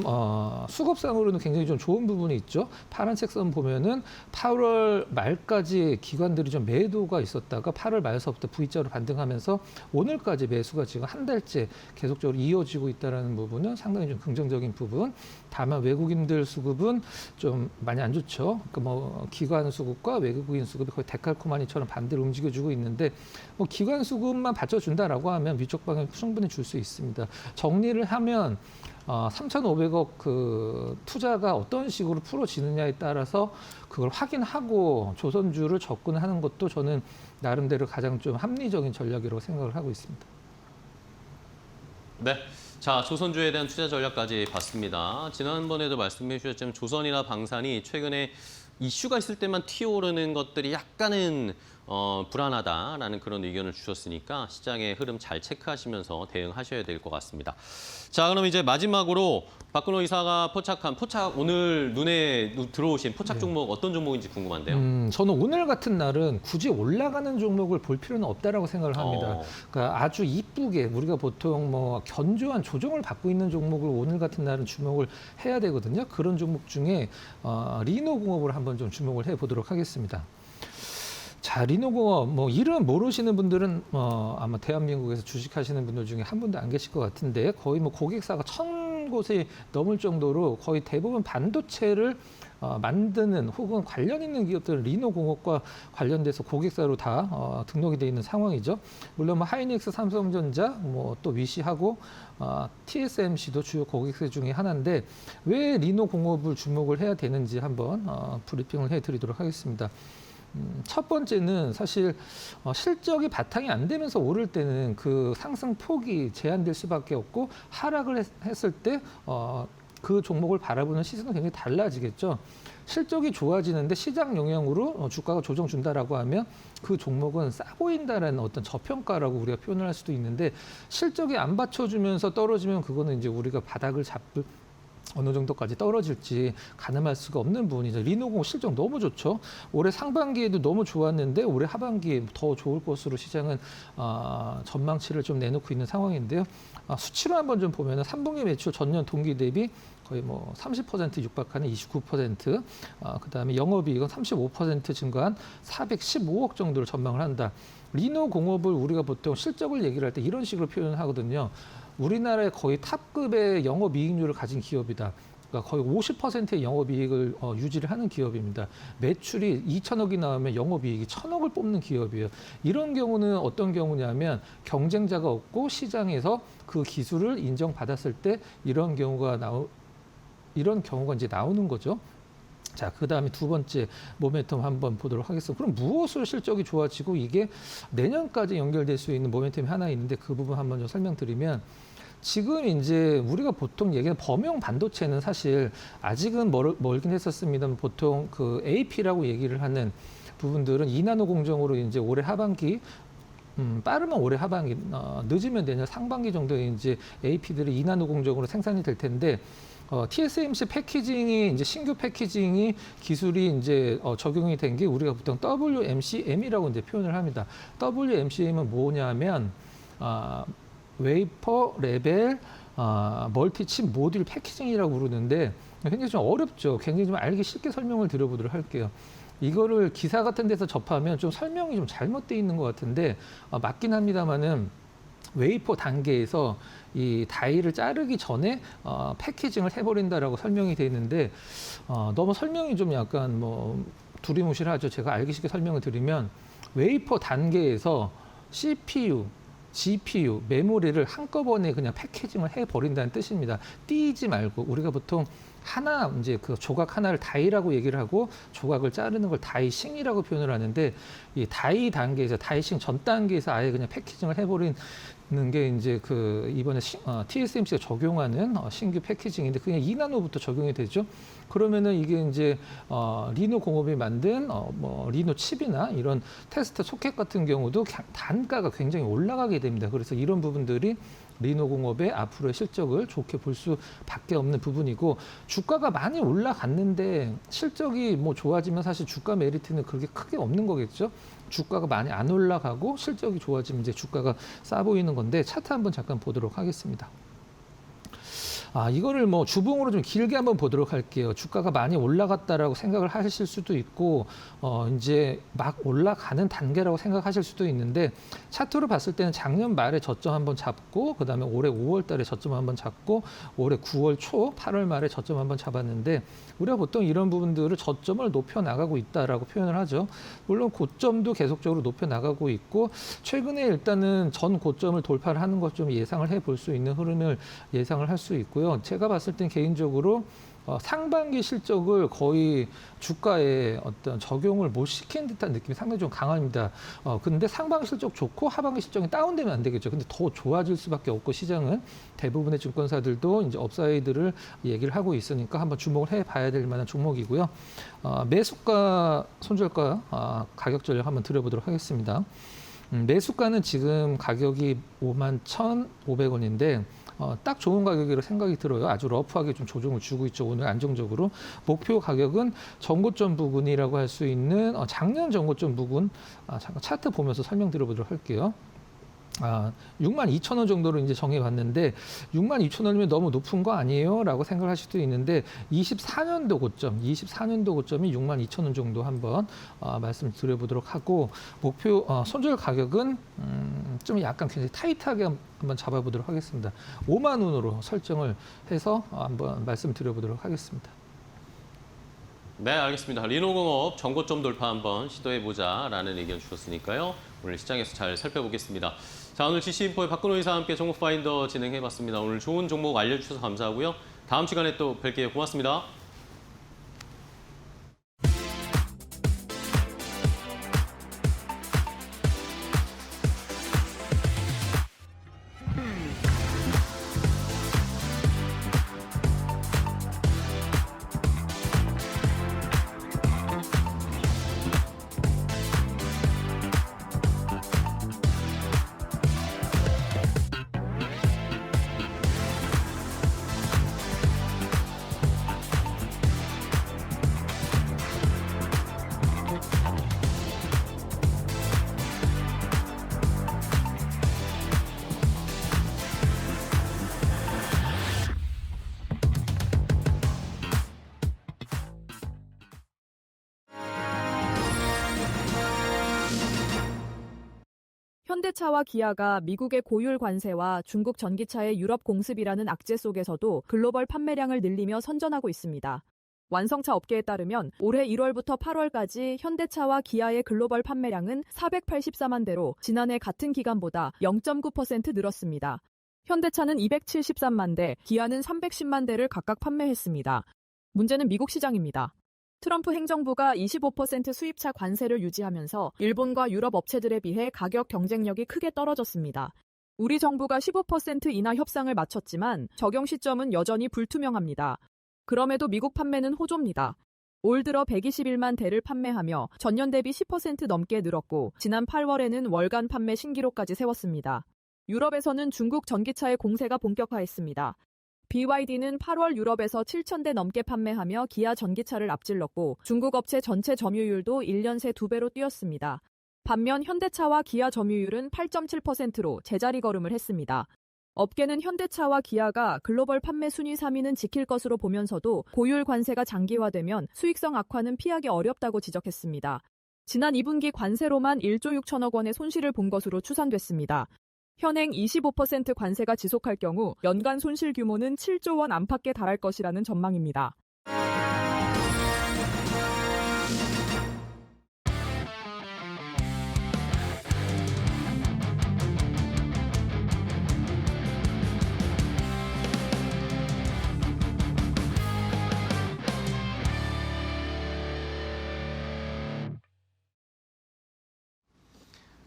수급상으로는 굉장히 좀 좋은 부분이 있죠. 파란색 선 보면은 8월 말까지 기관들이 좀 매도가 있었다가 8월 말서부터 V자로 반등하면서 오늘까지 매수가 지금 한 달째 계속적으로 이어지고 있다는 부분은 상당히 좀 긍정적인 부분. 다만 외국인들 수급은 좀 많이 안 좋죠. 그러니까 뭐 기관 수급과 외국인 수급이 거의 데칼코마니처럼 반대로 움직여주고 있는데 뭐 기관 수급만 받쳐준다라고 하면 위쪽 방향 충분히 줄 수 있습니다. 정리를 하면 3,500억 그 투자가 어떤 식으로 풀어지느냐에 따라서 그걸 확인하고 조선주를 접근하는 것도 저는 나름대로 가장 좀 합리적인 전략이라고 생각을 하고 있습니다. 네. 자, 조선주에 대한 투자 전략까지 봤습니다. 지난번에도 말씀해 주셨지만 조선이나 방산이 최근에 이슈가 있을 때만 튀어오르는 것들이 약간은 불안하다라는 그런 의견을 주셨으니까 시장의 흐름 잘 체크하시면서 대응하셔야 될 것 같습니다. 자, 그럼 이제 마지막으로 박근호 이사가 포착한 오늘 눈에 들어오신 포착 종목 어떤 종목인지 궁금한데요. 저는 오늘 같은 날은 굳이 올라가는 종목을 볼 필요는 없다라고 생각을 합니다. 그러니까 아주 이쁘게 우리가 보통 뭐 견조한 조정을 받고 있는 종목을 오늘 같은 날은 주목을 해야 되거든요. 그런 종목 중에 리노공업을 한번 좀 주목을 해보도록 하겠습니다. 자, 리노공업 뭐 이름 모르시는 분들은 아마 대한민국에서 주식하시는 분들 중에 한 분도 안 계실 것 같은데 거의 뭐 고객사가 1,000곳이 넘을 정도로 거의 대부분 반도체를 만드는 혹은 관련 있는 기업들은 리노공업과 관련돼서 고객사로 다 등록이 되어 있는 상황이죠. 물론 뭐 하이닉스, 삼성전자, 뭐 또 위시하고 TSMC도 주요 고객사 중에 하나인데 왜 리노공업을 주목을 해야 되는지 한번 브리핑을 해드리도록 하겠습니다. 첫 번째는 사실 실적이 바탕이 안 되면서 오를 때는 그 상승 폭이 제한될 수밖에 없고 하락을 했을 때 그 종목을 바라보는 시선은 굉장히 달라지겠죠. 실적이 좋아지는데 시장 영향으로 주가가 조정 준다라고 하면 그 종목은 싸 보인다라는 어떤 저평가라고 우리가 표현을 할 수도 있는데 실적이 안 받쳐주면서 떨어지면 그거는 이제 우리가 바닥을 잡을 어느 정도까지 떨어질지 가늠할 수가 없는 부분이죠. 리노공업 실적 너무 좋죠. 올해 상반기에도 너무 좋았는데 올해 하반기에 더 좋을 것으로 시장은 전망치를 좀 내놓고 있는 상황인데요. 수치로 한번 좀 보면 3분기 매출 전년 동기 대비 거의 뭐 30% 육박하는 29%, 그다음에 영업이익은 35% 증가한 415억 정도를 전망을 한다. 리노공업을 우리가 보통 실적을 얘기를 할 때 이런 식으로 표현하거든요. 우리나라의 거의 탑급의 영업이익률을 가진 기업이다. 그러니까 거의 50%의 영업이익을 유지를 하는 기업입니다. 매출이 2천억이 나오면 영업이익이 1,000억을 뽑는 기업이에요. 이런 경우는 어떤 경우냐면 경쟁자가 없고 시장에서 그 기술을 인정받았을 때 이런 경우가 이제 나오는 거죠. 자, 그다음에 두 번째 모멘텀 한번 보도록 하겠습니다. 그럼 무엇으로 실적이 좋아지고 이게 내년까지 연결될 수 있는 모멘텀이 하나 있는데 그 부분 한번 좀 설명드리면 지금 이제 우리가 보통 얘기하는 범용 반도체는 사실 아직은 멀긴 했었습니다만 보통 그 AP라고 얘기를 하는 부분들은 2나노 공정으로 이제 올해 하반기 빠르면 올해 하반기, 늦으면 내년 상반기 정도에 이제 AP들이 2나노 공정으로 생산이 될 텐데 TSMC 패키징이 이제 신규 패키징이 기술이 이제 적용이 된 게 우리가 보통 WMCM이라고 이제 표현을 합니다. WMCM은 뭐냐면 웨이퍼 레벨 멀티칩 모듈 패키징이라고 부르는데 굉장히 좀 어렵죠. 굉장히 좀 알기 쉽게 설명을 드려보도록 할게요. 이거를 기사 같은 데서 접하면 좀 설명이 좀 잘못되어 있는 것 같은데 맞긴 합니다만은 웨이퍼 단계에서 이 다이를 자르기 전에 패키징을 해버린다라고 설명이 되어 있는데 너무 설명이 좀 약간 뭐 두리뭉실하죠. 제가 알기 쉽게 설명을 드리면 웨이퍼 단계에서 CPU, GPU, 메모리를 한꺼번에 그냥 패키징을 해버린다는 뜻입니다. 띄지 말고 우리가 보통 하나 이제 그 조각 하나를 다이라고 얘기를 하고 조각을 자르는 걸 다이싱이라고 표현을 하는데 이 다이 단계에서 다이싱 전 단계에서 아예 그냥 패키징을 해버리는 게 이제 그 이번에 TSMC가 적용하는 신규 패키징인데 그냥 2나노부터 적용이 되죠. 그러면은 이게 이제 리노 공업이 만든 뭐 리노 칩이나 이런 테스트 소켓 같은 경우도 단가가 굉장히 올라가게 됩니다. 그래서 이런 부분들이 리노 공업의 앞으로의 실적을 좋게 볼 수밖에 없는 부분이고 주가가 많이 올라갔는데 실적이 뭐 좋아지면 사실 주가 메리트는 그렇게 크게 없는 거겠죠. 주가가 많이 안 올라가고 실적이 좋아지면 이제 주가가 싸 보이는 건데 차트 한번 잠깐 보도록 하겠습니다. 이거를 뭐 주봉으로 좀 길게 한번 보도록 할게요. 주가가 많이 올라갔다라고 생각을 하실 수도 있고, 이제 막 올라가는 단계라고 생각하실 수도 있는데, 차트로 봤을 때는 작년 말에 저점 한번 잡고, 그 다음에 올해 5월 달에 저점 한번 잡고, 올해 9월 초, 8월 말에 저점 한번 잡았는데, 우리가 보통 이런 부분들을 저점을 높여 나가고 있다라고 표현을 하죠. 물론 고점도 계속적으로 높여 나가고 있고, 최근에 일단은 전 고점을 돌파를 하는 것 좀 예상을 해볼 수 있는 흐름을 예상을 할 수 있고요. 제가 봤을 땐 개인적으로 상반기 실적을 거의 주가에 어떤 적용을 못 시킨 듯한 느낌이 상당히 좀 강합니다. 근데 상반기 실적 좋고 하반기 실적이 다운되면 안 되겠죠. 근데 더 좋아질 수밖에 없고 시장은 대부분의 증권사들도 이제 업사이드를 얘기를 하고 있으니까 한번 주목을 해봐야 될 만한 종목이고요. 매수가, 손절가, 가격 전략 한번 드려보도록 하겠습니다. 매수가는 지금 가격이 51,500원인데 딱 좋은 가격이라고 생각이 들어요. 아주 러프하게 좀 조정을 주고 있죠. 오늘 안정적으로. 목표 가격은 전고점 부근이라고 할 수 있는 작년 전고점 부근. 잠깐 차트 보면서 설명드려보도록 할게요. 62,000원 정도로 이제 정해봤는데 62,000원이면 너무 높은 거 아니에요? 라고 생각을 하실 수도 있는데 24년도 고점이 62,000원 정도 한번 말씀드려보도록 하고 목표 손절 가격은 좀 약간 굉장히 타이트하게 한번 잡아보도록 하겠습니다. 5만 원으로 설정을 해서 한번 말씀드려보도록 하겠습니다. 네, 알겠습니다. 리노공업 전고점 돌파 한번 시도해보자라는 의견 주셨으니까요. 오늘 시장에서 잘 살펴보겠습니다. 자, 오늘 GC인포의 박근호 이사와 함께 종목 파인더 진행해봤습니다. 오늘 좋은 종목 알려주셔서 감사하고요. 다음 시간에 또 뵐게요. 고맙습니다. 현대차와 기아가 미국의 고율 관세와 중국 전기차의 유럽 공습이라는 악재 속에서도 글로벌 판매량을 늘리며 선전하고 있습니다. 완성차 업계에 따르면 올해 1월부터 8월까지 현대차와 기아의 글로벌 판매량은 484만 대로 지난해 같은 기간보다 0.9% 늘었습니다. 현대차는 273만 대, 기아는 310만 대를 각각 판매했습니다. 문제는 미국 시장입니다. 트럼프 행정부가 25% 수입차 관세를 유지하면서 일본과 유럽 업체들에 비해 가격 경쟁력이 크게 떨어졌습니다. 우리 정부가 15% 인하 협상을 마쳤지만 적용 시점은 여전히 불투명합니다. 그럼에도 미국 판매는 호조입니다. 올 들어 121만 대를 판매하며 전년 대비 10% 넘게 늘었고 지난 8월에는 월간 판매 신기록까지 세웠습니다. 유럽에서는 중국 전기차의 공세가 본격화했습니다. BYD는 8월 유럽에서 7,000대 넘게 판매하며 기아 전기차를 앞질렀고 중국 업체 전체 점유율도 1년 새 2배로 뛰었습니다. 반면 현대차와 기아 점유율은 8.7%로 제자리 걸음을 했습니다. 업계는 현대차와 기아가 글로벌 판매 순위 3위는 지킬 것으로 보면서도 고율 관세가 장기화되면 수익성 악화는 피하기 어렵다고 지적했습니다. 지난 2분기 관세로만 1조 6천억 원의 손실을 본 것으로 추산됐습니다. 현행 25% 관세가 지속할 경우 연간 손실 규모는 7조 원 안팎에 달할 것이라는 전망입니다.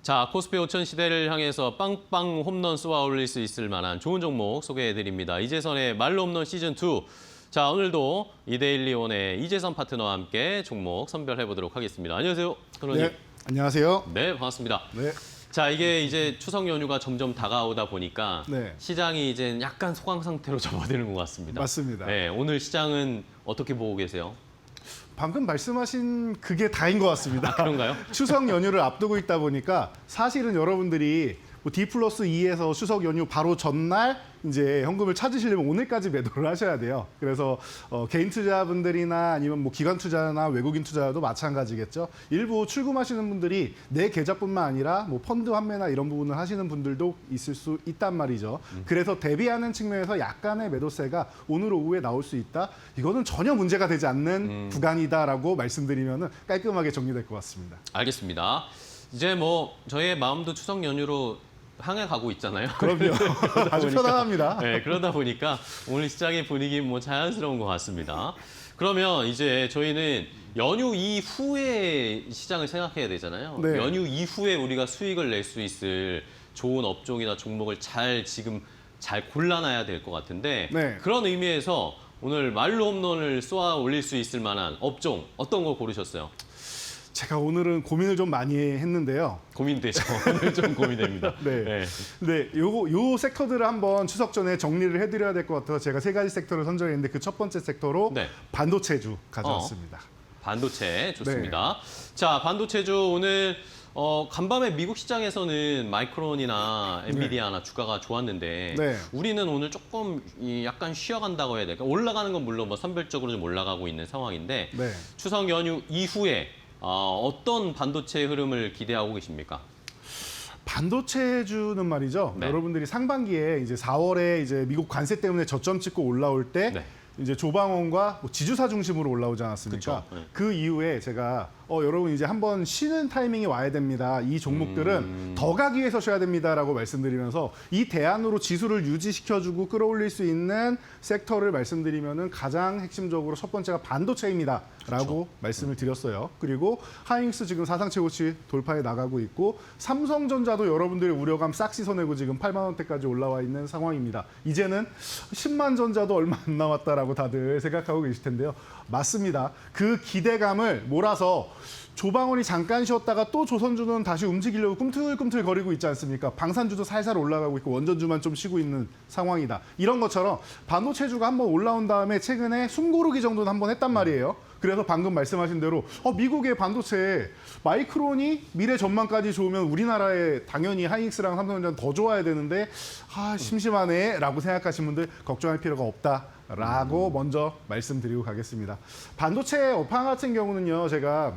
자, 코스피 5천 시대를 향해서 빵빵 홈런 쏘아 올릴 수 있을 만한 좋은 종목 소개해드립니다. 이재선의 말로 홈런 시즌2. 자, 오늘도 이데일리온의 이재선 파트너와 함께 종목 선별해보도록 하겠습니다. 안녕하세요, 프로님. 네, 안녕하세요. 네, 반갑습니다. 네. 자, 이게 이제 추석 연휴가 점점 다가오다 보니까 네. 시장이 이제 약간 소강 상태로 접어드는 것 같습니다. 맞습니다. 네, 오늘 시장은 어떻게 보고 계세요? 방금 말씀하신 그게 다인 것 같습니다. 그런가요? 추석 연휴를 앞두고 있다 보니까 사실은 여러분들이 뭐 D+2에서 추석 연휴 바로 전날 이제 현금을 찾으시려면 오늘까지 매도를 하셔야 돼요. 그래서 개인 투자분들이나 아니면 뭐 기관 투자나 외국인 투자도 마찬가지겠죠. 일부 출금하시는 분들이 내 계좌뿐만 아니라 뭐 펀드 환매나 이런 부분을 하시는 분들도 있을 수 있단 말이죠. 그래서 대비하는 측면에서 약간의 매도세가 오늘 오후에 나올 수 있다. 이거는 전혀 문제가 되지 않는 구간이다라고 말씀드리면 깔끔하게 정리될 것 같습니다. 알겠습니다. 이제 뭐 저희의 마음도 추석 연휴로 향해 가고 있잖아요. 그럼요. 아주 편안합니다. 네, 그러다 보니까 오늘 시장의 분위기 뭐 자연스러운 것 같습니다. 그러면 이제 저희는 연휴 이후에 시장을 생각해야 되잖아요. 네. 연휴 이후에 우리가 수익을 낼 수 있을 좋은 업종이나 종목을 지금 잘 골라놔야 될 것 같은데 네. 그런 의미에서 오늘 말로 홈런을 쏘아 올릴 수 있을 만한 업종 어떤 거 고르셨어요? 제가 오늘은 고민을 좀 많이 했는데요. 고민되죠. 오늘 좀 고민됩니다. 네. 네, 요 섹터들을 한번 추석 전에 정리를 해드려야 될 것 같아서 제가 세 가지 섹터를 선정했는데 그 첫 번째 섹터로 네. 반도체주 가져왔습니다. 반도체 좋습니다. 자, 반도체주 오늘 간밤에 미국 시장에서는 마이크론이나 엔비디아나 주가가 좋았는데 네. 우리는 오늘 조금 약간 쉬어간다고 해야 될까? 올라가는 건 물론 뭐 선별적으로 좀 올라가고 있는 상황인데 네. 추석 연휴 이후에 어떤 반도체 흐름을 기대하고 계십니까? 반도체주는 말이죠. 네. 여러분들이 상반기에 이제 4월에 이제 미국 관세 때문에 저점 찍고 올라올 때 네. 이제 조방원과 뭐 지주사 중심으로 올라오지 않았습니까? 그쵸. 네. 그 이후에 제가 여러분 이제 한번 쉬는 타이밍이 와야 됩니다. 이 종목들은 더 가기 위해서 쉬어야 됩니다라고 말씀드리면서 이 대안으로 지수를 유지시켜주고 끌어올릴 수 있는 섹터를 말씀드리면은 가장 핵심적으로 첫 번째가 반도체입니다라고 말씀을 드렸어요. 그리고 하이닉스 지금 사상 최고치 돌파해 나가고 있고 삼성전자도 여러분들의 우려감 싹 씻어내고 지금 8만 원대까지 올라와 있는 상황입니다. 이제는 10만 전자도 얼마 안 남았다라고 다들 생각하고 계실 텐데요. 맞습니다. 그 기대감을 몰아서 조방원이 잠깐 쉬었다가 또 조선주는 다시 움직이려고 꿈틀꿈틀 거리고 있지 않습니까? 방산주도 살살 올라가고 있고 원전주만 좀 쉬고 있는 상황이다. 이런 것처럼 반도체주가 한번 올라온 다음에 최근에 숨고르기 정도는 한번 했단 말이에요. 그래서 방금 말씀하신 대로 미국의 반도체 마이크론이 미래 전망까지 좋으면 우리나라에 당연히 하이닉스랑 삼성전자는 더 좋아야 되는데 심심하네 라고 생각하시는 분들 걱정할 필요가 없다라고 먼저 말씀드리고 가겠습니다. 반도체 업황 같은 경우는요. 제가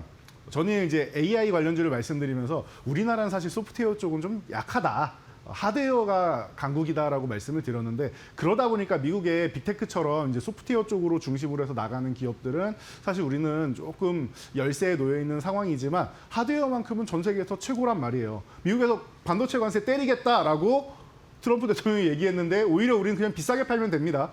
저는 이제 AI 관련주를 말씀드리면서 우리나라는 사실 소프트웨어 쪽은 좀 약하다. 하드웨어가 강국이다라고 말씀을 드렸는데 그러다 보니까 미국의 빅테크처럼 이제 소프트웨어 쪽으로 중심으로 해서 나가는 기업들은 사실 우리는 조금 열세에 놓여 있는 상황이지만 하드웨어만큼은 전 세계에서 최고란 말이에요. 미국에서 반도체 관세 때리겠다라고 트럼프 대통령이 얘기했는데 오히려 우리는 그냥 비싸게 팔면 됩니다.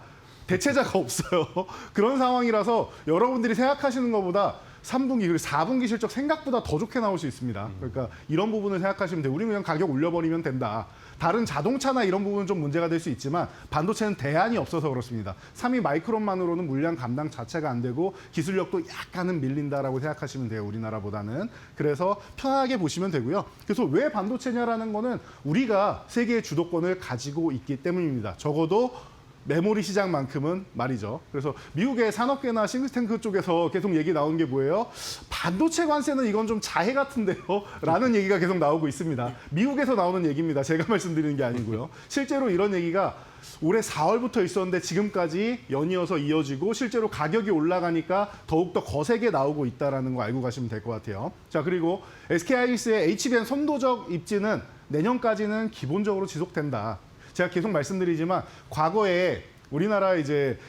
대체자가 없어요. 그런 상황이라서 여러분들이 생각하시는 것보다 3분기 그리고 4분기 실적 생각보다 더 좋게 나올 수 있습니다. 그러니까 이런 부분을 생각하시면 돼요. 우리는 그냥 가격 올려버리면 된다. 다른 자동차나 이런 부분은 좀 문제가 될 수 있지만 반도체는 대안이 없어서 그렇습니다. 3위 마이크론만으로는 물량 감당 자체가 안 되고 기술력도 약간은 밀린다라고 생각하시면 돼요. 우리나라보다는. 그래서 편하게 보시면 되고요. 그래서 왜 반도체냐라는 거는 우리가 세계의 주도권을 가지고 있기 때문입니다. 적어도 메모리 시장만큼은 말이죠. 그래서 미국의 산업계나 싱크탱크 쪽에서 계속 얘기 나온 게 뭐예요? 반도체 관세는 이건 좀 자해 같은데요? 라는 얘기가 계속 나오고 있습니다. 미국에서 나오는 얘기입니다. 제가 말씀드리는 게 아니고요. 실제로 이런 얘기가 올해 4월부터 있었는데 지금까지 연이어서 이어지고 실제로 가격이 올라가니까 더욱더 거세게 나오고 있다는 거 알고 가시면 될 것 같아요. 자, 그리고 SK하이닉스의 HBM 선도적 입지는 내년까지는 기본적으로 지속된다. 제가 계속 말씀드리지만 과거에 우리나라 이제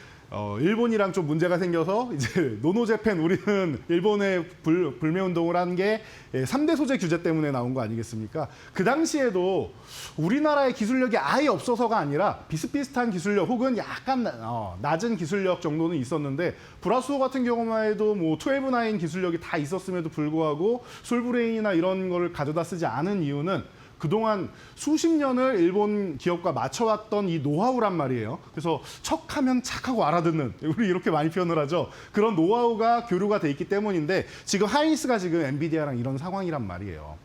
일본이랑 좀 문제가 생겨서 이제 노노재팬 우리는 일본의 불매 운동을 한 게 3대 소재 규제 때문에 나온 거 아니겠습니까? 그 당시에도 우리나라의 기술력이 아예 없어서가 아니라 비슷비슷한 기술력 혹은 약간 낮은 기술력 정도는 있었는데 브라스오 같은 경우만 해도 뭐 12-9 기술력이 다 있었음에도 불구하고 솔브레인이나 이런 거를 가져다 쓰지 않은 이유는 그동안 수십 년을 일본 기업과 맞춰왔던 이 노하우란 말이에요. 그래서 척하면 착하고 알아듣는, 우리 이렇게 많이 표현을 하죠. 그런 노하우가 교류가 돼 있기 때문인데 지금 하이닉스가 지금 엔비디아랑 이런 상황이란 말이에요.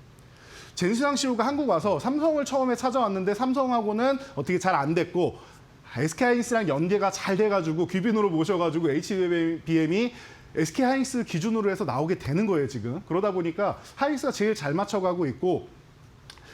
젠스양 CEO가 한국 와서 삼성을 처음에 찾아왔는데 삼성하고는 어떻게 잘 안 됐고 SK하이닉스랑 연계가 잘 돼가지고 귀빈으로 모셔가지고 HBM이 SK하이닉스 기준으로 해서 나오게 되는 거예요, 지금. 그러다 보니까 하이닉스가 제일 잘 맞춰가고 있고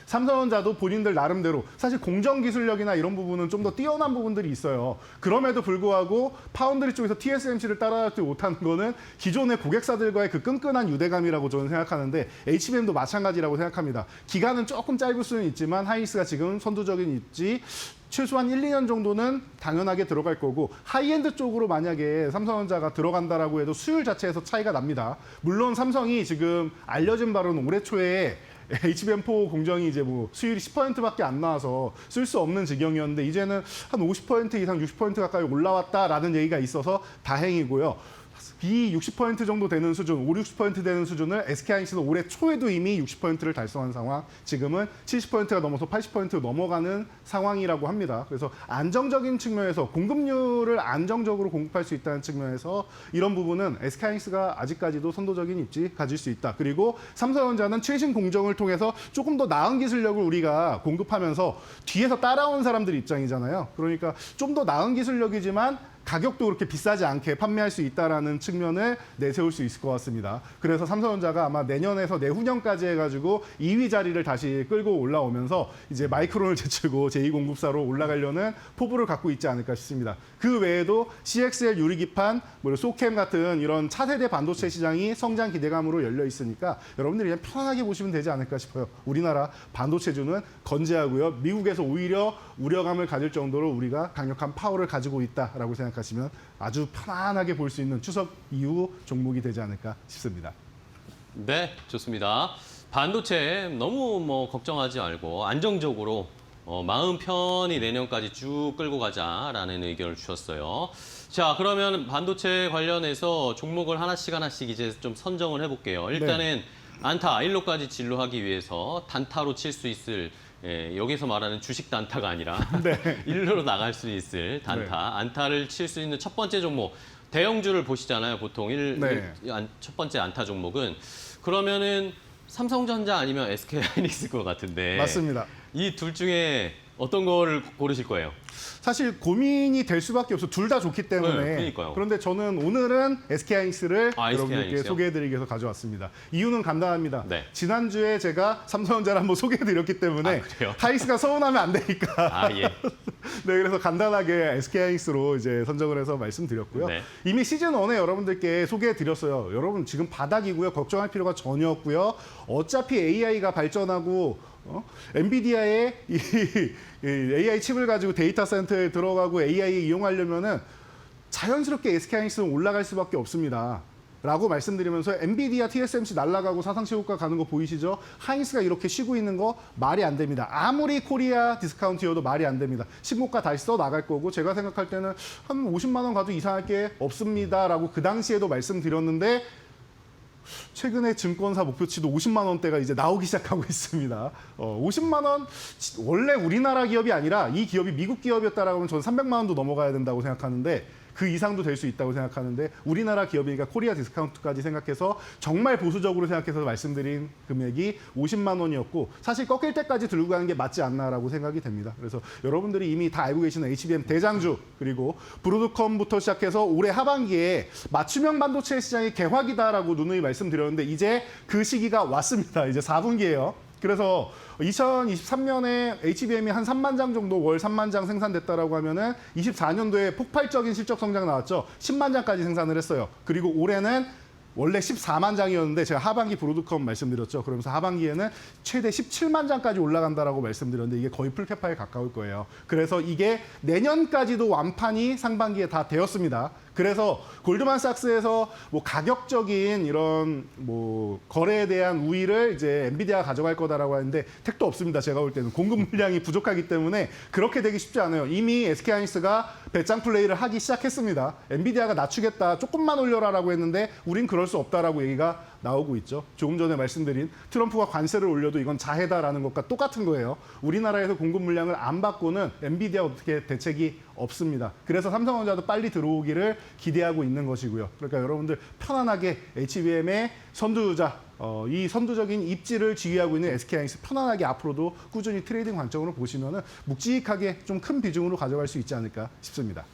삼성전자도 본인들 나름대로 사실 공정 기술력이나 이런 부분은 좀 더 뛰어난 부분들이 있어요. 그럼에도 불구하고 파운드리 쪽에서 TSMC를 따라잡지 못하는 거는 기존의 고객사들과의 그 끈끈한 유대감이라고 저는 생각하는데 HBM도 마찬가지라고 생각합니다. 기간은 조금 짧을 수는 있지만 하이닉스가 지금 선두적인 입지 최소한 1, 2년 정도는 당연하게 들어갈 거고 하이엔드 쪽으로 만약에 삼성전자가 들어간다라고 해도 수율 자체에서 차이가 납니다. 물론 삼성이 지금 알려진 바로는 올해 초에 HBM4 공정이 이제 뭐 수율이 10%밖에 안 나와서 쓸 수 없는 지경이었는데 이제는 한 50% 이상 60% 가까이 올라왔다라는 얘기가 있어서 다행이고요. 이 60% 정도 되는 수준, 50, 60% 되는 수준을 SK하이닉스는 올해 초에도 이미 60%를 달성한 상황, 지금은 70%가 넘어서 80% 넘어가는 상황이라고 합니다. 그래서 안정적인 측면에서 공급률을 안정적으로 공급할 수 있다는 측면에서 이런 부분은 SK하이닉스가 아직까지도 선도적인 입지 가질 수 있다. 그리고 삼성전자는 최신 공정을 통해서 조금 더 나은 기술력을 우리가 공급하면서 뒤에서 따라온 사람들 입장이잖아요. 그러니까 좀 더 나은 기술력이지만 가격도 그렇게 비싸지 않게 판매할 수 있다는 측면을 내세울 수 있을 것 같습니다. 그래서 삼성전자가 아마 내년에서 내후년까지 해가지고 2위 자리를 다시 끌고 올라오면서 이제 마이크론을 제치고 제2공급사로 올라가려는 포부를 갖고 있지 않을까 싶습니다. 그 외에도 CXL 유리기판, 소캠 같은 이런 차세대 반도체 시장이 성장 기대감으로 열려 있으니까 여러분들이 그냥 편하게 보시면 되지 않을까 싶어요. 우리나라 반도체주는 건재하고요. 미국에서 오히려 우려감을 가질 정도로 우리가 강력한 파워를 가지고 있다라고 생각하시면 아주 편안하게 볼 수 있는 추석 이후 종목이 되지 않을까 싶습니다. 네, 좋습니다. 반도체 너무 뭐 걱정하지 말고 안정적으로 마음 편히 내년까지 쭉 끌고 가자라는 의견을 주셨어요. 자, 그러면 반도체 관련해서 종목을 하나씩 이제 좀 선정을 해볼게요. 일단은 안타 1로까지 진로하기 위해서 단타로 칠 수 있을 여기서 말하는 주식 단타가 아니라 일로로 나갈 수 있을 단타, 안타를 칠 수 있는 첫 번째 종목 대형주를 보시잖아요. 보통 첫 번째 안타 종목은 그러면은 삼성전자 아니면 SK하이닉스일 것 같은데 맞습니다. 이 둘 중에 어떤 거를 고르실 거예요? 사실 고민이 될 수밖에 없어. 둘 다 좋기 때문에. 네, 그러니까요. 그런데 저는 오늘은 SK하이닉스를 여러분들께 SK하이닉스요? 소개해드리기 위해서 가져왔습니다. 이유는 간단합니다. 네. 지난주에 제가 삼성전자를 한번 소개해드렸기 때문에 그래요? 하이닉스가 서운하면 안 되니까. 예. 네, 그래서 간단하게 SK하이닉스로 이제 선정을 해서 말씀드렸고요. 네. 이미 시즌 1에 여러분들께 소개해드렸어요. 여러분 지금 바닥이고요. 걱정할 필요가 전혀 없고요. 어차피 AI가 발전하고 엔비디아의 이 AI 칩을 가지고 데이터 센터에 들어가고 AI 이용하려면은 자연스럽게 SK하이닉스는 올라갈 수밖에 없습니다. 라고 말씀드리면서 엔비디아 TSMC 날아가고 사상치 효과 가는 거 보이시죠? 하이닉스가 이렇게 쉬고 있는 거 말이 안 됩니다. 아무리 코리아 디스카운트여도 말이 안 됩니다. 신고가 다시 써 나갈 거고 제가 생각할 때는 한 50만 원 가도 이상할 게 없습니다라고 그 당시에도 말씀드렸는데 최근에 증권사 목표치도 50만 원대가 이제 나오기 시작하고 있습니다. 50만 원 원래 우리나라 기업이 아니라 이 기업이 미국 기업이었다라고 하면 저는 300만 원도 넘어가야 된다고 생각하는데 그 이상도 될 수 있다고 생각하는데 우리나라 기업이니까 코리아 디스카운트까지 생각해서 정말 보수적으로 생각해서 말씀드린 금액이 50만 원이었고 사실 꺾일 때까지 들고 가는 게 맞지 않나라고 생각이 됩니다. 그래서 여러분들이 이미 다 알고 계시는 HBM 대장주 그리고 브로드컴부터 시작해서 올해 하반기에 맞춤형 반도체 시장이 개화기다라고 누누이 말씀드렸는데 이제 그 시기가 왔습니다. 이제 4분기예요. 그래서 2023년에 HBM이 한 3만 장 정도 월 3만 장 생산됐다라고 하면은 24년도에 폭발적인 실적 성장 나왔죠. 10만 장까지 생산을 했어요. 그리고 올해는 원래 14만 장이었는데 제가 하반기 브로드컴 말씀드렸죠. 그러면서 하반기에는 최대 17만 장까지 올라간다라고 말씀드렸는데 이게 거의 풀캐파에 가까울 거예요. 그래서 이게 내년까지도 완판이 상반기에 다 되었습니다. 그래서 골드만삭스에서 뭐 가격적인 이런 뭐 거래에 대한 우위를 이제 엔비디아가 가져갈 거다라고 하는데 택도 없습니다. 제가 볼 때는 공급 물량이 부족하기 때문에 그렇게 되기 쉽지 않아요. 이미 SK하이닉스가 배짱 플레이를 하기 시작했습니다. 엔비디아가 낮추겠다, 조금만 올려라라고 했는데 우린 그럴 수 없다라고 얘기가 나오고 있죠. 조금 전에 말씀드린 트럼프가 관세를 올려도 이건 자해다라는 것과 똑같은 거예요. 우리나라에서 공급 물량을 안 받고는 엔비디아 어떻게 대책이 없습니다. 그래서 삼성전자도 빨리 들어오기를 기대하고 있는 것이고요. 그러니까 여러분들 편안하게 HBM의 선두주자, 이 선두적인 입지를 지휘하고 있는 SK하이닉스 편안하게 앞으로도 꾸준히 트레이딩 관점으로 보시면은 묵직하게 좀 큰 비중으로 가져갈 수 있지 않을까 싶습니다.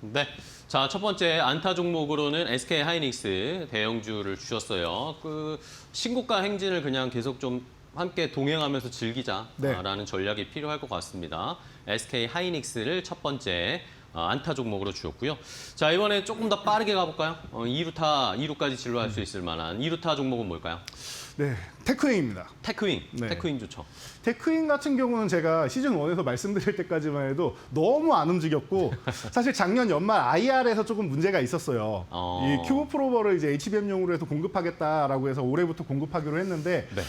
네. 자, 첫 번째 안타 종목으로는 SK 하이닉스 대형주를 주셨어요. 그 신고가 행진을 그냥 계속 좀 함께 동행하면서 즐기자라는 전략이 필요할 것 같습니다. SK 하이닉스를 첫 번째 안타 종목으로 주었고요. 자, 이번에 조금 더 빠르게 가볼까요? 2루까지 진로할 수 있을 만한 2루타 종목은 뭘까요? 네, 테크웨이입니다. 테크윙. 네. 테크윙 좋죠. 테크인 같은 경우는 제가 시즌 1에서 말씀드릴 때까지만 해도 너무 안 움직였고 사실 작년 연말 IR에서 조금 문제가 있었어요. 이 큐브 프로버를 이제 HBM용으로 해서 공급하겠다라고 해서 올해부터 공급하기로 했는데 네.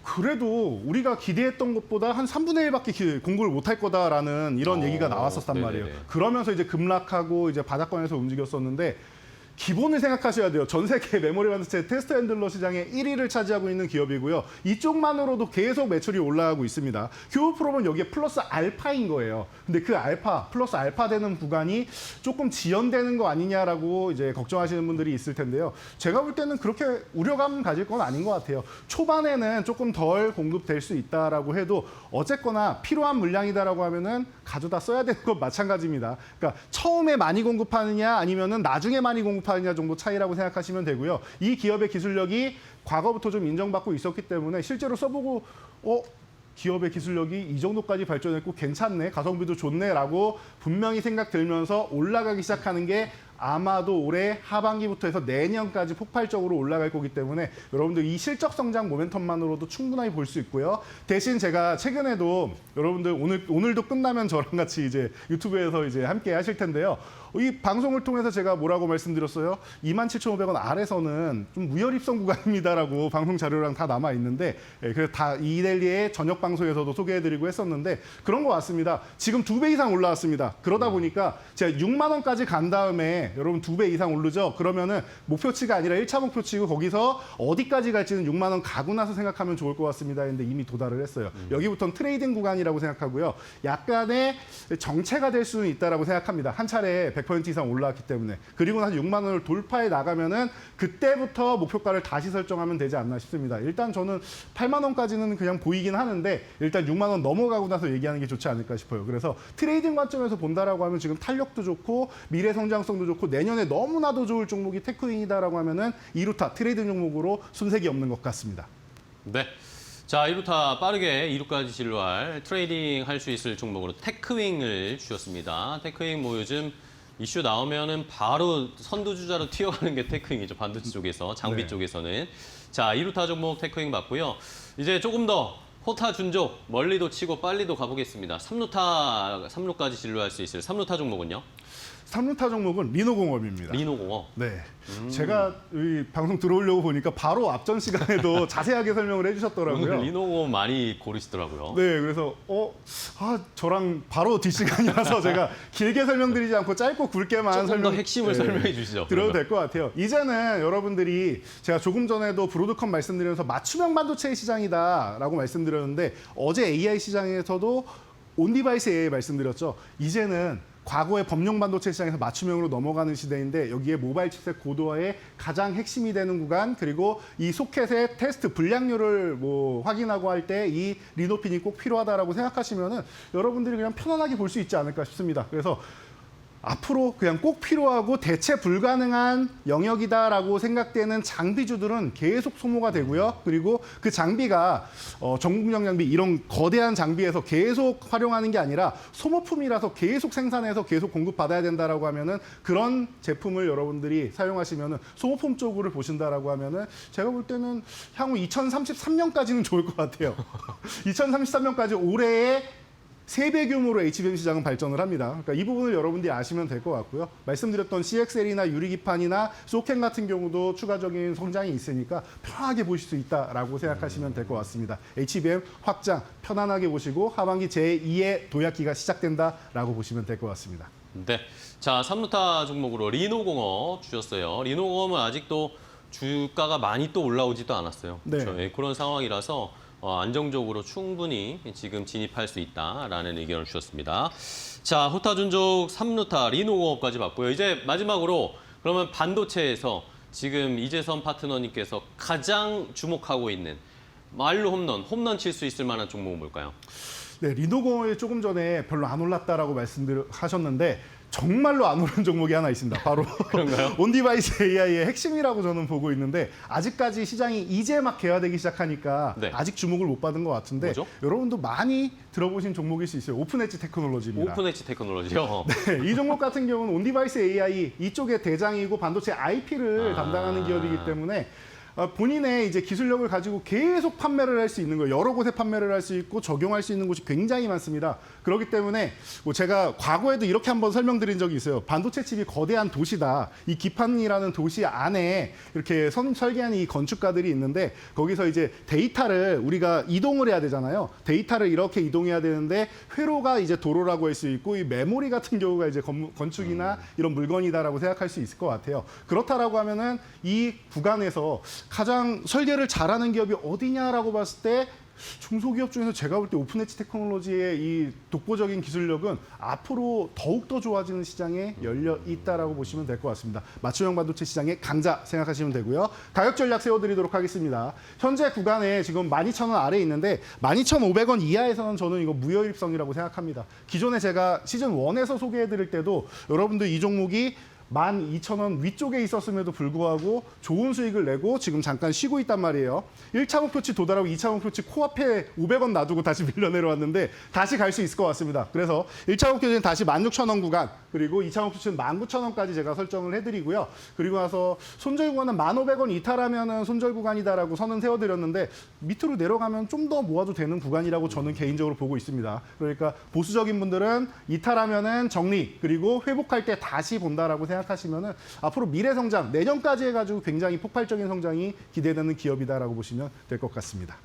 그래도 우리가 기대했던 것보다 한 3분의 1밖에 공급을 못할 거다라는 이런 얘기가 나왔었단 네네네. 말이에요. 그러면서 이제 급락하고 이제 바닥권에서 움직였었는데 기본을 생각하셔야 돼요. 전 세계 메모리 반도체 테스트 핸들러 시장의 1위를 차지하고 있는 기업이고요. 이쪽만으로도 계속 매출이 올라가고 있습니다. 큐브 프로는 여기에 플러스 알파인 거예요. 근데 그 알파, 플러스 알파 되는 구간이 조금 지연되는 거 아니냐라고 이제 걱정하시는 분들이 있을 텐데요. 제가 볼 때는 그렇게 우려감 가질 건 아닌 것 같아요. 초반에는 조금 덜 공급될 수 있다라고 해도 어쨌거나 필요한 물량이다라고 하면은 가져다 써야 되는 건 마찬가지입니다. 그러니까 처음에 많이 공급하느냐 아니면은 나중에 많이 공급하느냐 정도 차이라고 생각하시면 되고요. 이 기업의 기술력이 과거부터 좀 인정받고 있었기 때문에 실제로 써보고 기업의 기술력이 이 정도까지 발전했고 괜찮네, 가성비도 좋네라고 분명히 생각 들면서 올라가기 시작하는 게 아마도 올해 하반기부터 해서 내년까지 폭발적으로 올라갈 거기 때문에 여러분들 이 실적 성장 모멘텀만으로도 충분히 볼 수 있고요. 대신 제가 최근에도 여러분들 오늘도 끝나면 저랑 같이 이제 유튜브에서 이제 함께 하실 텐데요. 이 방송을 통해서 제가 뭐라고 말씀드렸어요? 27,500원 아래서는 좀 무혈입성 구간입니다라고 방송 자료랑 다 남아 있는데 그래서 다 이데일리의 저녁 방송에서도 소개해드리고 했었는데 그런 것 같습니다. 지금 2배 이상 올라왔습니다. 그러다 보니까 제가 6만 원까지 간 다음에 여러분 2배 이상 오르죠? 그러면은 목표치가 아니라 1차 목표치고 거기서 어디까지 갈지는 6만 원 가고 나서 생각하면 좋을 것 같습니다. 근데 이미 도달을 했어요. 여기부터는 트레이딩 구간이라고 생각하고요. 약간의 정체가 될 수는 있다라고 생각합니다. 한 차례 100% 이상 올라왔기 때문에. 그리고 나서 6만 원을 돌파해 나가면은 그때부터 목표가를 다시 설정하면 되지 않나 싶습니다. 일단 저는 8만 원까지는 그냥 보이긴 하는데 일단 6만 원 넘어가고 나서 얘기하는 게 좋지 않을까 싶어요. 그래서 트레이딩 관점에서 본다라고 하면 지금 탄력도 좋고 미래 성장성도 좋고 내년에 너무나도 좋을 종목이 테크윙이다라고 하면은 2루타 트레이딩 종목으로 손색이 없는 것 같습니다. 네. 자, 1루타 빠르게 2루까지 진루할 트레이딩 할 수 있을 종목으로 테크윙을 주셨습니다. 테크윙 뭐 요즘 이슈 나오면은 바로 선두주자로 튀어가는 게 테크윙이죠. 반도체 쪽에서, 장비 네. 쪽에서는. 자, 2루타 종목 테크윙 맞고요. 이제 조금 더 호타 준족 멀리도 치고 빨리도 가보겠습니다. 3루까지 진루할 수 있을 3루타 종목은요? 3루타 종목은 리노공업입니다. 리노공업. 네. 제가 이 방송 들어오려고 보니까 바로 앞전 시간에도 자세하게 설명을 해주셨더라고요. 오늘 리노공업 많이 고르시더라고요. 네, 그래서 저랑 바로 뒷시간이라서 제가 길게 설명드리지 않고 짧고 굵게만 조금 더 핵심을 설명해 주시죠. 들어도 그러면. 될 것 같아요. 이제는 여러분들이 제가 조금 전에도 브로드컴 말씀드리면서 맞춤형 반도체 시장이다라고 말씀드렸는데 어제 AI 시장에서도 온디바이스 AI 말씀드렸죠. 이제는 과거의 범용 반도체 시장에서 맞춤형으로 넘어가는 시대인데 여기에 모바일 칩셋 고도화의 가장 핵심이 되는 구간 그리고 이 소켓의 테스트 불량률을 뭐 확인하고 할 때 이 리노핀이 꼭 필요하다라고 생각하시면은 여러분들이 그냥 편안하게 볼 수 있지 않을까 싶습니다. 그래서 앞으로 그냥 꼭 필요하고 대체 불가능한 영역이다라고 생각되는 장비주들은 계속 소모가 되고요. 그리고 그 장비가 전국령 장비 이런 거대한 장비에서 계속 활용하는 게 아니라 소모품이라서 계속 생산해서 계속 공급받아야 된다라고 하면은 그런 제품을 여러분들이 사용하시면은 소모품 쪽으로 보신다라고 하면은 제가 볼 때는 향후 2033년까지는 좋을 것 같아요. 2033년까지 올해의 3배 규모로 HBM 시장은 발전을 합니다. 그러니까 이 부분을 여러분들이 아시면 될 것 같고요. 말씀드렸던 CXL이나 유리기판이나 소켓 같은 경우도 추가적인 성장이 있으니까 편하게 보실 수 있다라고 생각하시면 될 것 같습니다. HBM 확장 편안하게 보시고 하반기 제2의 도약기가 시작된다라고 보시면 될 것 같습니다. 네. 자, 3루타 종목으로 리노공업 주셨어요. 리노공업은 아직도 주가가 많이 또 올라오지도 않았어요. 네. 그렇죠? 예, 그런 상황이라서 안정적으로 충분히 지금 진입할 수 있다라는 의견을 주셨습니다. 자, 호타준족 3루타 리노공업까지 봤고요. 이제 마지막으로 그러면 반도체에서 지금 이재선 파트너님께서 가장 주목하고 있는 말로 홈런 칠 수 있을 만한 종목은 뭘까요? 네, 리노공업이 조금 전에 별로 안 올랐다라고 말씀하셨는데 정말로 안 오른 종목이 하나 있습니다. 바로 그런가요? 온디바이스 AI의 핵심이라고 저는 보고 있는데 아직까지 시장이 이제 막 개화되기 시작하니까 네. 아직 주목을 못 받은 것 같은데 뭐죠? 여러분도 많이 들어보신 종목일 수 있어요. 오픈 엣지 테크놀로지입니다. 오픈 엣지 테크놀로지요. 네, 이 종목 같은 경우는 온디바이스 AI 이쪽의 대장이고 반도체 IP를 담당하는 기업이기 때문에 본인의 이제 기술력을 가지고 계속 판매를 할 수 있는 거예요. 여러 곳에 판매를 할 수 있고 적용할 수 있는 곳이 굉장히 많습니다. 그렇기 때문에 뭐 제가 과거에도 이렇게 한번 설명드린 적이 있어요. 반도체 칩이 거대한 도시다. 이 기판이라는 도시 안에 이렇게 설계한 이 건축가들이 있는데 거기서 이제 데이터를 우리가 이동을 해야 되잖아요. 데이터를 이렇게 이동해야 되는데 회로가 이제 도로라고 할 수 있고 이 메모리 같은 경우가 이제 건축이나 이런 물건이다라고 생각할 수 있을 것 같아요. 그렇다라고 하면은 이 구간에서 가장 설계를 잘하는 기업이 어디냐라고 봤을 때 중소기업 중에서 제가 볼 때 오픈 엣지 테크놀로지의 이 독보적인 기술력은 앞으로 더욱더 좋아지는 시장에 열려 있다라고 보시면 될 것 같습니다. 맞춤형 반도체 시장의 강자 생각하시면 되고요. 가격 전략 세워드리도록 하겠습니다. 현재 구간에 지금 12,000원 아래에 있는데 12,500원 이하에서는 저는 이거 무효일성이라고 생각합니다. 기존에 제가 시즌 1에서 소개해드릴 때도 여러분들 이 종목이 12,000원 위쪽에 있었음에도 불구하고 좋은 수익을 내고 지금 잠깐 쉬고 있단 말이에요. 1차 목표치 도달하고 2차 목표치 코앞에 500원 놔두고 다시 밀려 내려왔는데 다시 갈 수 있을 것 같습니다. 그래서 1차 목표치는 다시 16,000원 구간 그리고 2차 목표치는 19,000원까지 제가 설정을 해드리고요. 그리고 나서 손절 구간은 1,500원 이탈하면은 손절 구간이다라고 선은 세워드렸는데 밑으로 내려가면 좀 더 모아도 되는 구간이라고 저는 개인적으로 보고 있습니다. 그러니까 보수적인 분들은 이탈하면은 정리 그리고 회복할 때 다시 본다라고 생각하시면은 앞으로 미래 성장 내년까지 해가지고 굉장히 폭발적인 성장이 기대되는 기업이다라고 보시면 될 것 같습니다.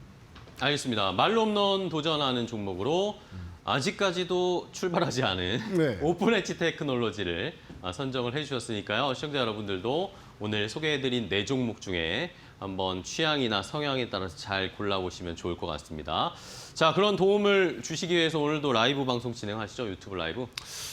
알겠습니다. 말로 홈런 도전하는 종목으로 아직까지도 출발하지 않은 네. 오픈 엣지 테크놀로지를 선정을 해주셨으니까요. 시청자 여러분들도 오늘 소개해드린 4종목 중에 한번 취향이나 성향에 따라서 잘 골라보시면 좋을 것 같습니다. 자, 그런 도움을 주시기 위해서 오늘도 라이브 방송 진행하시죠? 유튜브 라이브?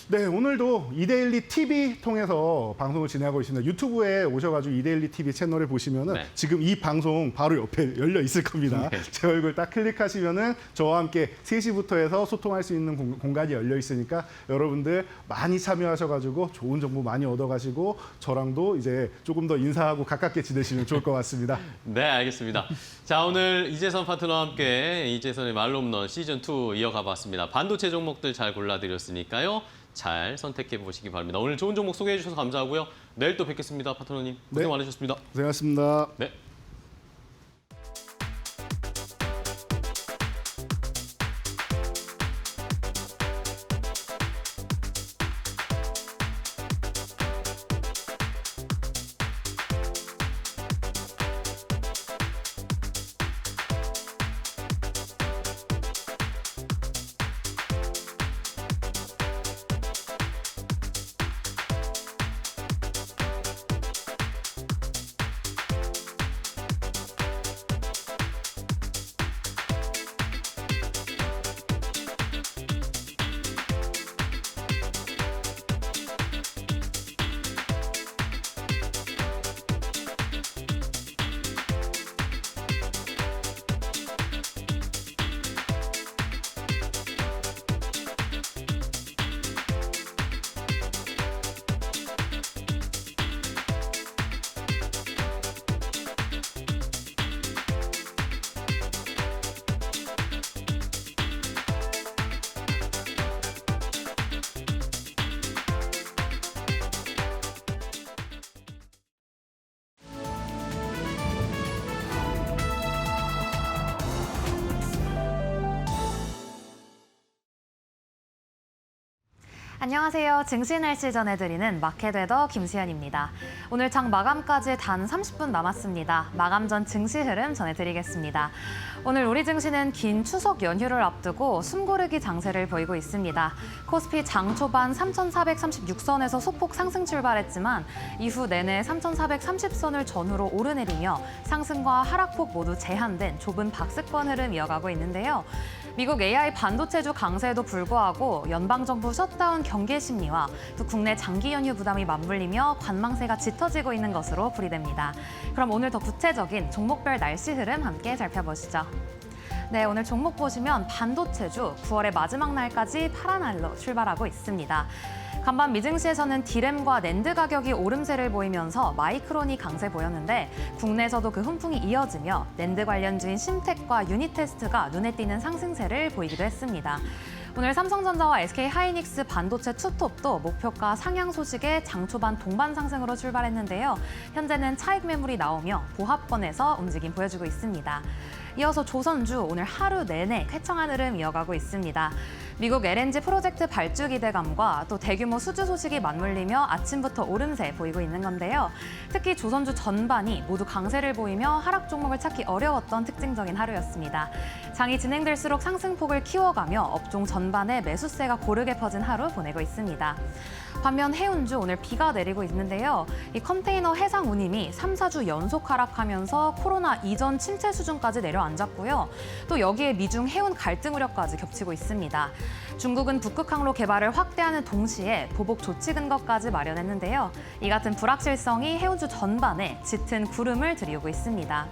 네, 오늘도 이데일리 TV 통해서 방송을 진행하고 있습니다. 유튜브에 오셔가지고 이데일리 TV 채널을 보시면은 네. 지금 이 방송 바로 옆에 열려 있을 겁니다. 네. 제 얼굴 딱 클릭하시면은 저와 함께 3시부터 해서 소통할 수 있는 공간이 열려 있으니까 여러분들 많이 참여하셔가지고 좋은 정보 많이 얻어가시고 저랑도 이제 조금 더 인사하고 가깝게 지내시면 좋을 것 같습니다. 하겠습니다. 네, 알겠습니다. 자, 오늘 이재선 파트너와 함께 이재선의 말홈런 시즌2 이어가 봤습니다. 반도체 종목들 잘 골라드렸으니까요. 잘 선택해 보시기 바랍니다. 오늘 좋은 종목 소개해 주셔서 감사하고요. 내일 또 뵙겠습니다. 파트너님. 고생 네. 많으셨습니다. 고생하셨습니다. 네. 안녕하세요. 증시 날씨 전해드리는 마켓웨더 김수현입니다. 오늘 장 마감까지 단 30분 남았습니다. 마감 전 증시 흐름 전해드리겠습니다. 오늘 우리 증시는 긴 추석 연휴를 앞두고 숨고르기 장세를 보이고 있습니다. 코스피 장 초반 3,436선에서 소폭 상승 출발했지만 이후 내내 3,430선을 전후로 오르내리며 상승과 하락폭 모두 제한된 좁은 박스권 흐름 이어가고 있는데요. 미국 AI 반도체주 강세에도 불구하고 연방정부 셧다운 경계 심리와 또 국내 장기 연휴 부담이 맞물리며 관망세가 짙어지고 있는 것으로 풀이됩니다. 그럼 오늘 더 구체적인 종목별 날씨 흐름 함께 살펴보시죠. 네, 오늘 종목 보시면 반도체주 9월의 마지막 날까지 파란 알로 출발하고 있습니다. 간밤 미증시에서는 디램과 낸드 가격이 오름세를 보이면서 마이크론이 강세 보였는데 국내에서도 그 훈풍이 이어지며 낸드 관련주인 심텍과 유니테스트가 눈에 띄는 상승세를 보이기도 했습니다. 오늘 삼성전자와 SK하이닉스 반도체 투톱도 목표가 상향 소식에 장 초반 동반 상승으로 출발했는데요. 현재는 차익 매물이 나오며 보합권에서 움직임 보여주고 있습니다. 이어서 조선주 오늘 하루 내내 쾌청한 흐름 이어가고 있습니다. 미국 LNG 프로젝트 발주 기대감과 또 대규모 수주 소식이 맞물리며 아침부터 오름세 보이고 있는 건데요. 특히 조선주 전반이 모두 강세를 보이며 하락 종목을 찾기 어려웠던 특징적인 하루였습니다. 장이 진행될수록 상승폭을 키워가며 업종 전반에 매수세가 고르게 퍼진 하루 보내고 있습니다. 반면 해운주 오늘 비가 내리고 있는데요. 이 컨테이너 해상 운임이 3, 4주 연속 하락하면서 코로나 이전 침체 수준까지 내려앉았고요. 또 여기에 미중 해운 갈등 우려까지 겹치고 있습니다. 중국은 북극 항로 개발을 확대하는 동시에 보복 조치 근거까지 마련했는데요. 이 같은 불확실성이 해운주 전반에 짙은 구름을 들이우고 있습니다.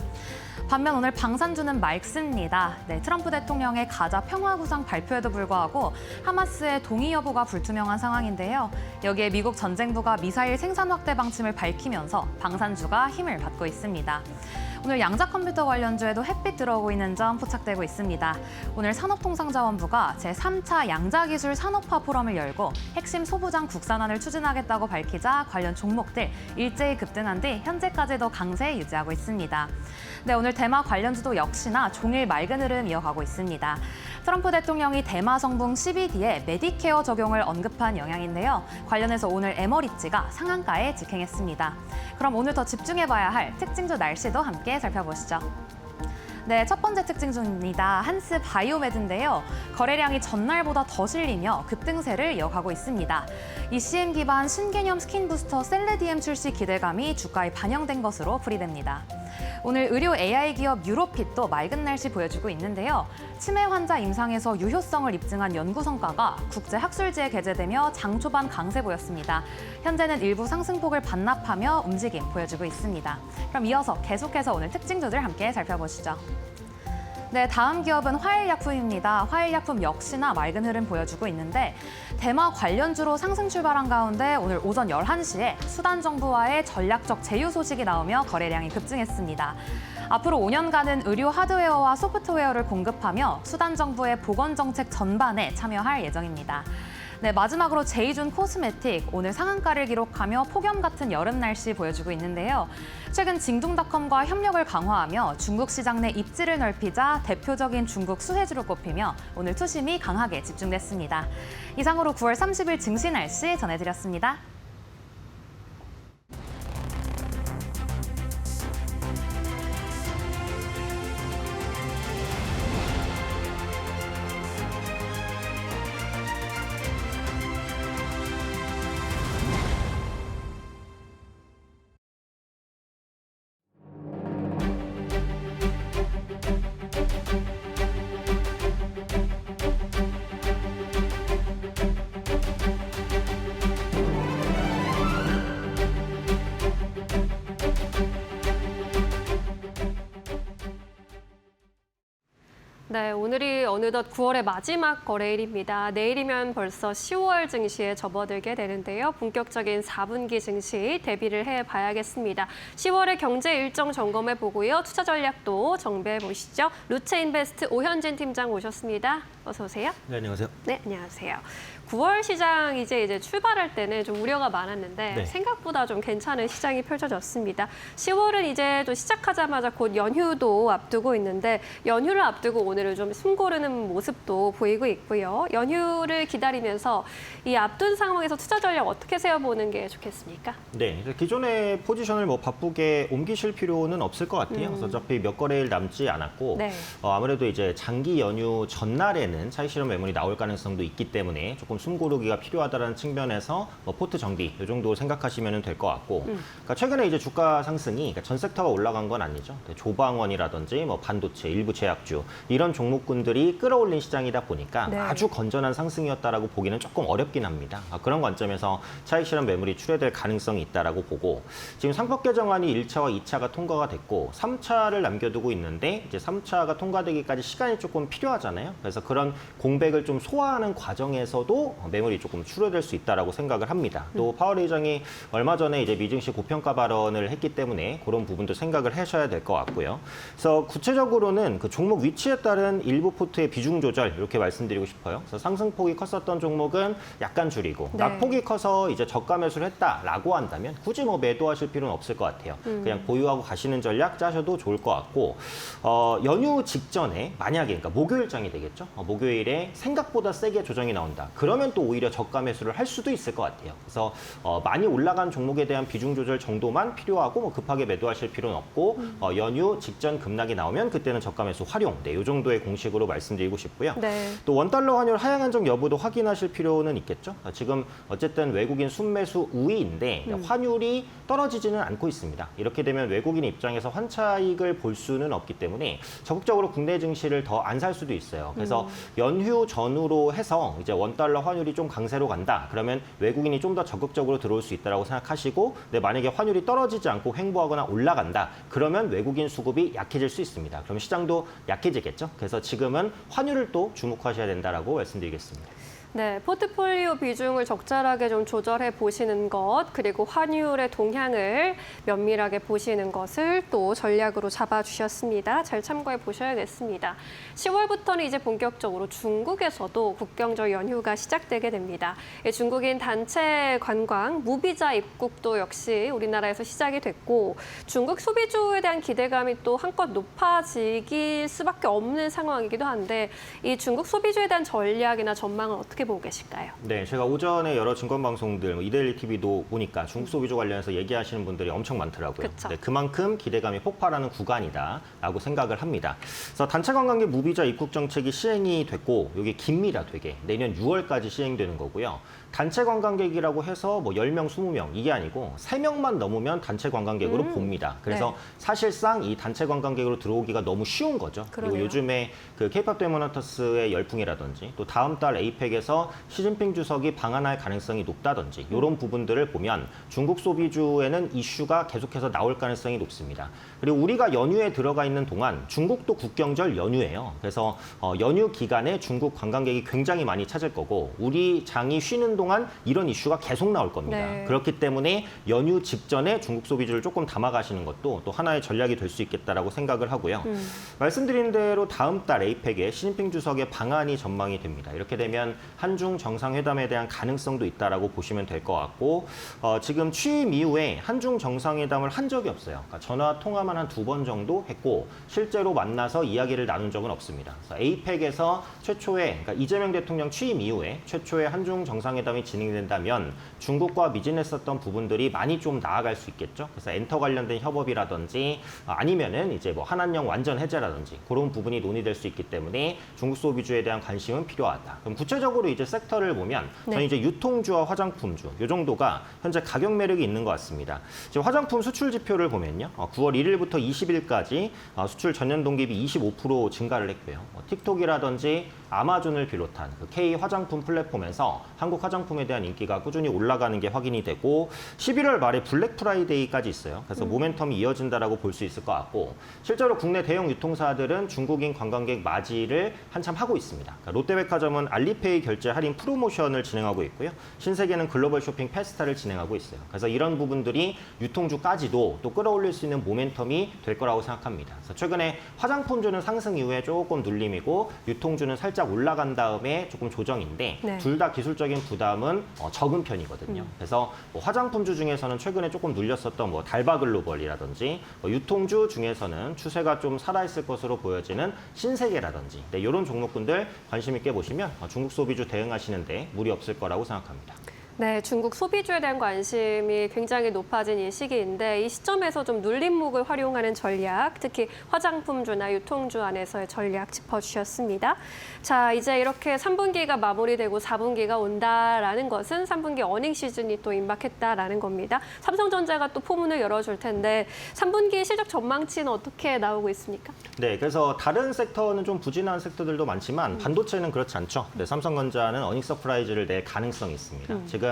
반면 오늘 방산주는 맑습니다. 네, 트럼프 대통령의 가자 평화 구상 발표에도 불구하고 하마스의 동의 여부가 불투명한 상황인데요. 여기에 미국 전쟁부가 미사일 생산 확대 방침을 밝히면서 방산주가 힘을 받고 있습니다. 오늘 양자 컴퓨터 관련주에도 햇빛 들어오고 있는 점 포착되고 있습니다. 오늘 산업통상자원부가 제3차 양자기술 산업화 포럼을 열고 핵심 소부장 국산화를 추진하겠다고 밝히자 관련 종목들 일제히 급등한 뒤 현재까지도 강세 유지하고 있습니다. 네, 오늘 대마 관련주도 역시나 종일 맑은 흐름 이어가고 있습니다. 트럼프 대통령이 대마 성분 CBD에 메디케어 적용을 언급한 영향인데요. 관련해서 오늘 에머리지가 상한가에 직행했습니다. 그럼 오늘 더 집중해봐야 할 특징주 날씨도 함께 살펴보시죠. 네, 첫 번째 특징주입니다. 한스 바이오메드인데요. 거래량이 전날보다 더 실리며 급등세를 이어가고 있습니다. ECM 기반 신개념 스킨 부스터 셀레디엠 출시 기대감이 주가에 반영된 것으로 풀이됩니다. 오늘 의료 AI 기업 유로핏도 맑은 날씨 보여주고 있는데요. 치매 환자 임상에서 유효성을 입증한 연구 성과가 국제 학술지에 게재되며 장 초반 강세 보였습니다. 현재는 일부 상승폭을 반납하며 움직임 보여주고 있습니다. 그럼 이어서 계속해서 오늘 특징주들 함께 살펴보시죠. 네, 다음 기업은 화일약품입니다. 화일약품 역시나 맑은 흐름 보여주고 있는데 대마 관련주로 상승 출발한 가운데 오늘 오전 11시에 수단 정부와의 전략적 제휴 소식이 나오며 거래량이 급증했습니다. 앞으로 5년간은 의료 하드웨어와 소프트웨어를 공급하며 수단 정부의 보건 정책 전반에 참여할 예정입니다. 네, 마지막으로 제이준 코스메틱 오늘 상한가를 기록하며 폭염 같은 여름 날씨 보여주고 있는데요. 최근 징둥닷컴과 협력을 강화하며 중국 시장 내 입지를 넓히자 대표적인 중국 수혜주로 꼽히며 오늘 투심이 강하게 집중됐습니다. 이상으로 9월 30일 증시 날씨 전해드렸습니다. 네, 오늘이 어느덧 9월의 마지막 거래일입니다. 내일이면 벌써 10월 증시에 접어들게 되는데요. 본격적인 4분기 증시 대비를 해봐야겠습니다. 10월의 경제 일정 점검해 보고요. 투자 전략도 정비해 보시죠. 루체인베스트 오현진 팀장 모셨습니다. 어서 오세요. 네, 안녕하세요. 네, 안녕하세요. 9월 시장 이제 출발할 때는 좀 우려가 많았는데 네. 생각보다 좀 괜찮은 시장이 펼쳐졌습니다. 10월은 이제 또 시작하자마자 곧 연휴도 앞두고 있는데 연휴를 앞두고 오늘은 좀 숨고르는 모습도 보이고 있고요. 연휴를 기다리면서 이 앞둔 상황에서 투자 전략 어떻게 세워보는 게 좋겠습니까? 네, 기존의 포지션을 뭐 바쁘게 옮기실 필요는 없을 것 같아요. 그래서 어차피 몇 거래일 남지 않았고 네. 아무래도 이제 장기 연휴 전날에는 차익 실현 매물이 나올 가능성도 있기 때문에 조금 숨고르기가 필요하다는 측면에서 뭐 포트 정비 이 정도 생각하시면 될 것 같고, 그러니까 최근에 이제 주가 상승이 그러니까 전 섹터가 올라간 건 아니죠. 조방원이라든지 뭐 반도체, 일부 제약주 이런 종목군들이 끌어올린 시장이다 보니까 네. 아주 건전한 상승이었다라고 보기는 조금 어렵긴 합니다. 그런 관점에서 차익 실현 매물이 출회될 가능성이 있다라고 보고 지금 상법 개정안이 1차와 2차가 통과가 됐고 3차를 남겨두고 있는데 이제 3차가 통과되기까지 시간이 조금 필요하잖아요. 그래서 그런 공백을 좀 소화하는 과정에서도 매물이 조금 출회될 수 있다라고 생각을 합니다. 또 파월 의장이 얼마 전에 이제 미증시 고평가 발언을 했기 때문에 그런 부분도 생각을 하셔야 될 것 같고요. 그래서 구체적으로는 그 종목 위치에 따른 일부 포트의 비중 조절 이렇게 말씀드리고 싶어요. 그래서 상승폭이 컸었던 종목은 약간 줄이고 네. 낙폭이 커서 이제 저가 매수를 했다라고 한다면 굳이 뭐 매도하실 필요는 없을 것 같아요. 그냥 보유하고 가시는 전략 짜셔도 좋을 것 같고 연휴 직전에 만약에 그러니까 목요일장이 되겠죠. 목요일에 생각보다 세게 조정이 나온다. 그러면 또 오히려 저가 매수를 할 수도 있을 것 같아요. 그래서 많이 올라간 종목에 대한 비중 조절 정도만 필요하고 뭐 급하게 매도하실 필요는 없고 연휴 직전 급락이 나오면 그때는 저가 매수 활용. 네, 이 정도의 공식으로 말씀드리고 싶고요. 네. 또 원달러 환율 하향 안정 여부도 확인하실 필요는 있겠죠. 지금 어쨌든 외국인 순매수 우위인데 환율이 떨어지지는 않고 있습니다. 이렇게 되면 외국인 입장에서 환차익을 볼 수는 없기 때문에 적극적으로 국내 증시를 더 안 살 수도 있어요. 그래서 연휴 전후로 해서 이제 원달러 환율이 좀 강세로 간다. 그러면 외국인이 좀 더 적극적으로 들어올 수 있다고 생각하시고, 근데 만약에 환율이 떨어지지 않고 횡보하거나 올라간다. 그러면 외국인 수급이 약해질 수 있습니다. 그럼 시장도 약해지겠죠. 그래서 지금은 환율을 또 주목하셔야 된다라고 말씀드리겠습니다. 네, 포트폴리오 비중을 적절하게 좀 조절해 보시는 것, 그리고 환율의 동향을 면밀하게 보시는 것을 또 전략으로 잡아주셨습니다. 잘 참고해 보셔야겠습니다. 10월부터는 이제 본격적으로 중국에서도 국경적 연휴가 시작되게 됩니다. 중국인 단체 관광, 무비자 입국도 역시 우리나라에서 시작이 됐고 중국 소비주에 대한 기대감이 또 한껏 높아지길 수밖에 없는 상황이기도 한데 이 중국 소비주에 대한 전략이나 전망은 어떻게 보고 계실까요? 네, 제가 오전에 여러 증권 방송들, 뭐 이데일리 TV도 보니까 중국 소비주 관련해서 얘기하시는 분들이 엄청 많더라고요. 그쵸. 네, 그만큼 기대감이 폭발하는 구간이다라고 생각을 합니다. 그래서 단체 관광객 무비자 입국 정책이 시행이 됐고, 이게 깁니다, 되게. 내년 6월까지 시행되는 거고요. 단체 관광객이라고 해서 뭐 10명, 20명 이게 아니고 3명만 넘으면 단체 관광객으로 봅니다. 그래서 네. 사실상 이 단체 관광객으로 들어오기가 너무 쉬운 거죠. 그리고 그러네요. 요즘에 그 K-팝 데모너터스의 열풍이라든지 또 다음 달 에이펙에서 시진핑 주석이 방한할 가능성이 높다든지 이런 부분들을 보면 중국 소비주에는 이슈가 계속해서 나올 가능성이 높습니다. 그리고 우리가 연휴에 들어가 있는 동안 중국도 국경절 연휴예요. 그래서 연휴 기간에 중국 관광객이 굉장히 많이 찾을 거고 우리 장이 쉬는 동안 이런 이슈가 계속 나올 겁니다. 네. 그렇기 때문에 연휴 직전에 중국 소비주를 조금 담아가시는 것도 또 하나의 전략이 될 수 있겠다라고 생각을 하고요. 말씀드린 대로 다음 달 에이펙에 시진핑 주석의 방한이 전망이 됩니다. 이렇게 되면 한중 정상회담에 대한 가능성도 있다라고 보시면 될 것 같고 지금 취임 이후에 한중 정상회담을 한 적이 없어요. 그러니까 전화 통화만 한 2번 정도 했고 실제로 만나서 이야기를 나눈 적은 없습니다. 그래서 에이펙에서 최초의 그러니까 이재명 대통령 취임 이후에 최초의 한중 정상회담이 진행된다면 중국과 미진했었던 부분들이 많이 좀 나아갈 수 있겠죠. 그래서 엔터 관련된 협업이라든지 아니면은 이제 뭐 한한령 완전 해제라든지 그런 부분이 논의될 수 있기 때문에 중국 소비주에 대한 관심은 필요하다. 그럼 구체적으로 이제 섹터를 보면 저는 이제 유통주와 화장품주 이 정도가 현재 가격 매력이 있는 것 같습니다. 지금 화장품 수출 지표를 보면요, 9월 1일부터 20일까지 수출 전년 동기비 25% 증가를 했고요. 틱톡이라든지 아마존을 비롯한 그 K 화장품 플랫폼에서 한국 화장품에 대한 인기가 꾸준히 올라가는 게 확인이 되고 11월 말에 블랙 프라이데이까지 있어요. 그래서 모멘텀이 이어진다라고 볼 수 있을 것 같고 실제로 국내 대형 유통사들은 중국인 관광객 맞이를 한참 하고 있습니다. 그러니까 롯데백화점은 알리페이 결제 할인 프로모션을 진행하고 있고요. 신세계는 글로벌 쇼핑 페스타를 진행하고 있어요. 그래서 이런 부분들이 유통주까지도 또 끌어올릴 수 있는 모멘텀이 될 거라고 생각합니다. 그래서 최근에 화장품주는 상승 이후에 조금 눌림이고 유통주는 살짝 올라간 다음에 조금 조정인데 네. 둘 다 기술적인 부담은 적은 편이거든요. 그래서 뭐 화장품주 중에서는 최근에 조금 눌렸었던 뭐 달바글로벌이라든지 유통주 중에서는 추세가 좀 살아있을 것으로 보여지는 신세계라든지 이런 종목군들 관심 있게 보시면 중국 소비주 대응하시는데 무리 없을 거라고 생각합니다. 네, 중국 소비주에 대한 관심이 굉장히 높아진 이 시기인데 이 시점에서 좀 눌림목을 활용하는 전략, 특히 화장품주나 유통주 안에서의 전략 짚어주셨습니다. 자, 이제 이렇게 3분기가 마무리되고 4분기가 온다라는 것은 3분기 어닝 시즌이 또 임박했다라는 겁니다. 삼성전자가 또 포문을 열어줄 텐데 3분기 실적 전망치는 어떻게 나오고 있습니까? 네, 그래서 다른 섹터는 좀 부진한 섹터들도 많지만 반도체는 그렇지 않죠. 네, 삼성전자는 어닝 서프라이즈를 낼 가능성이 있습니다. 지금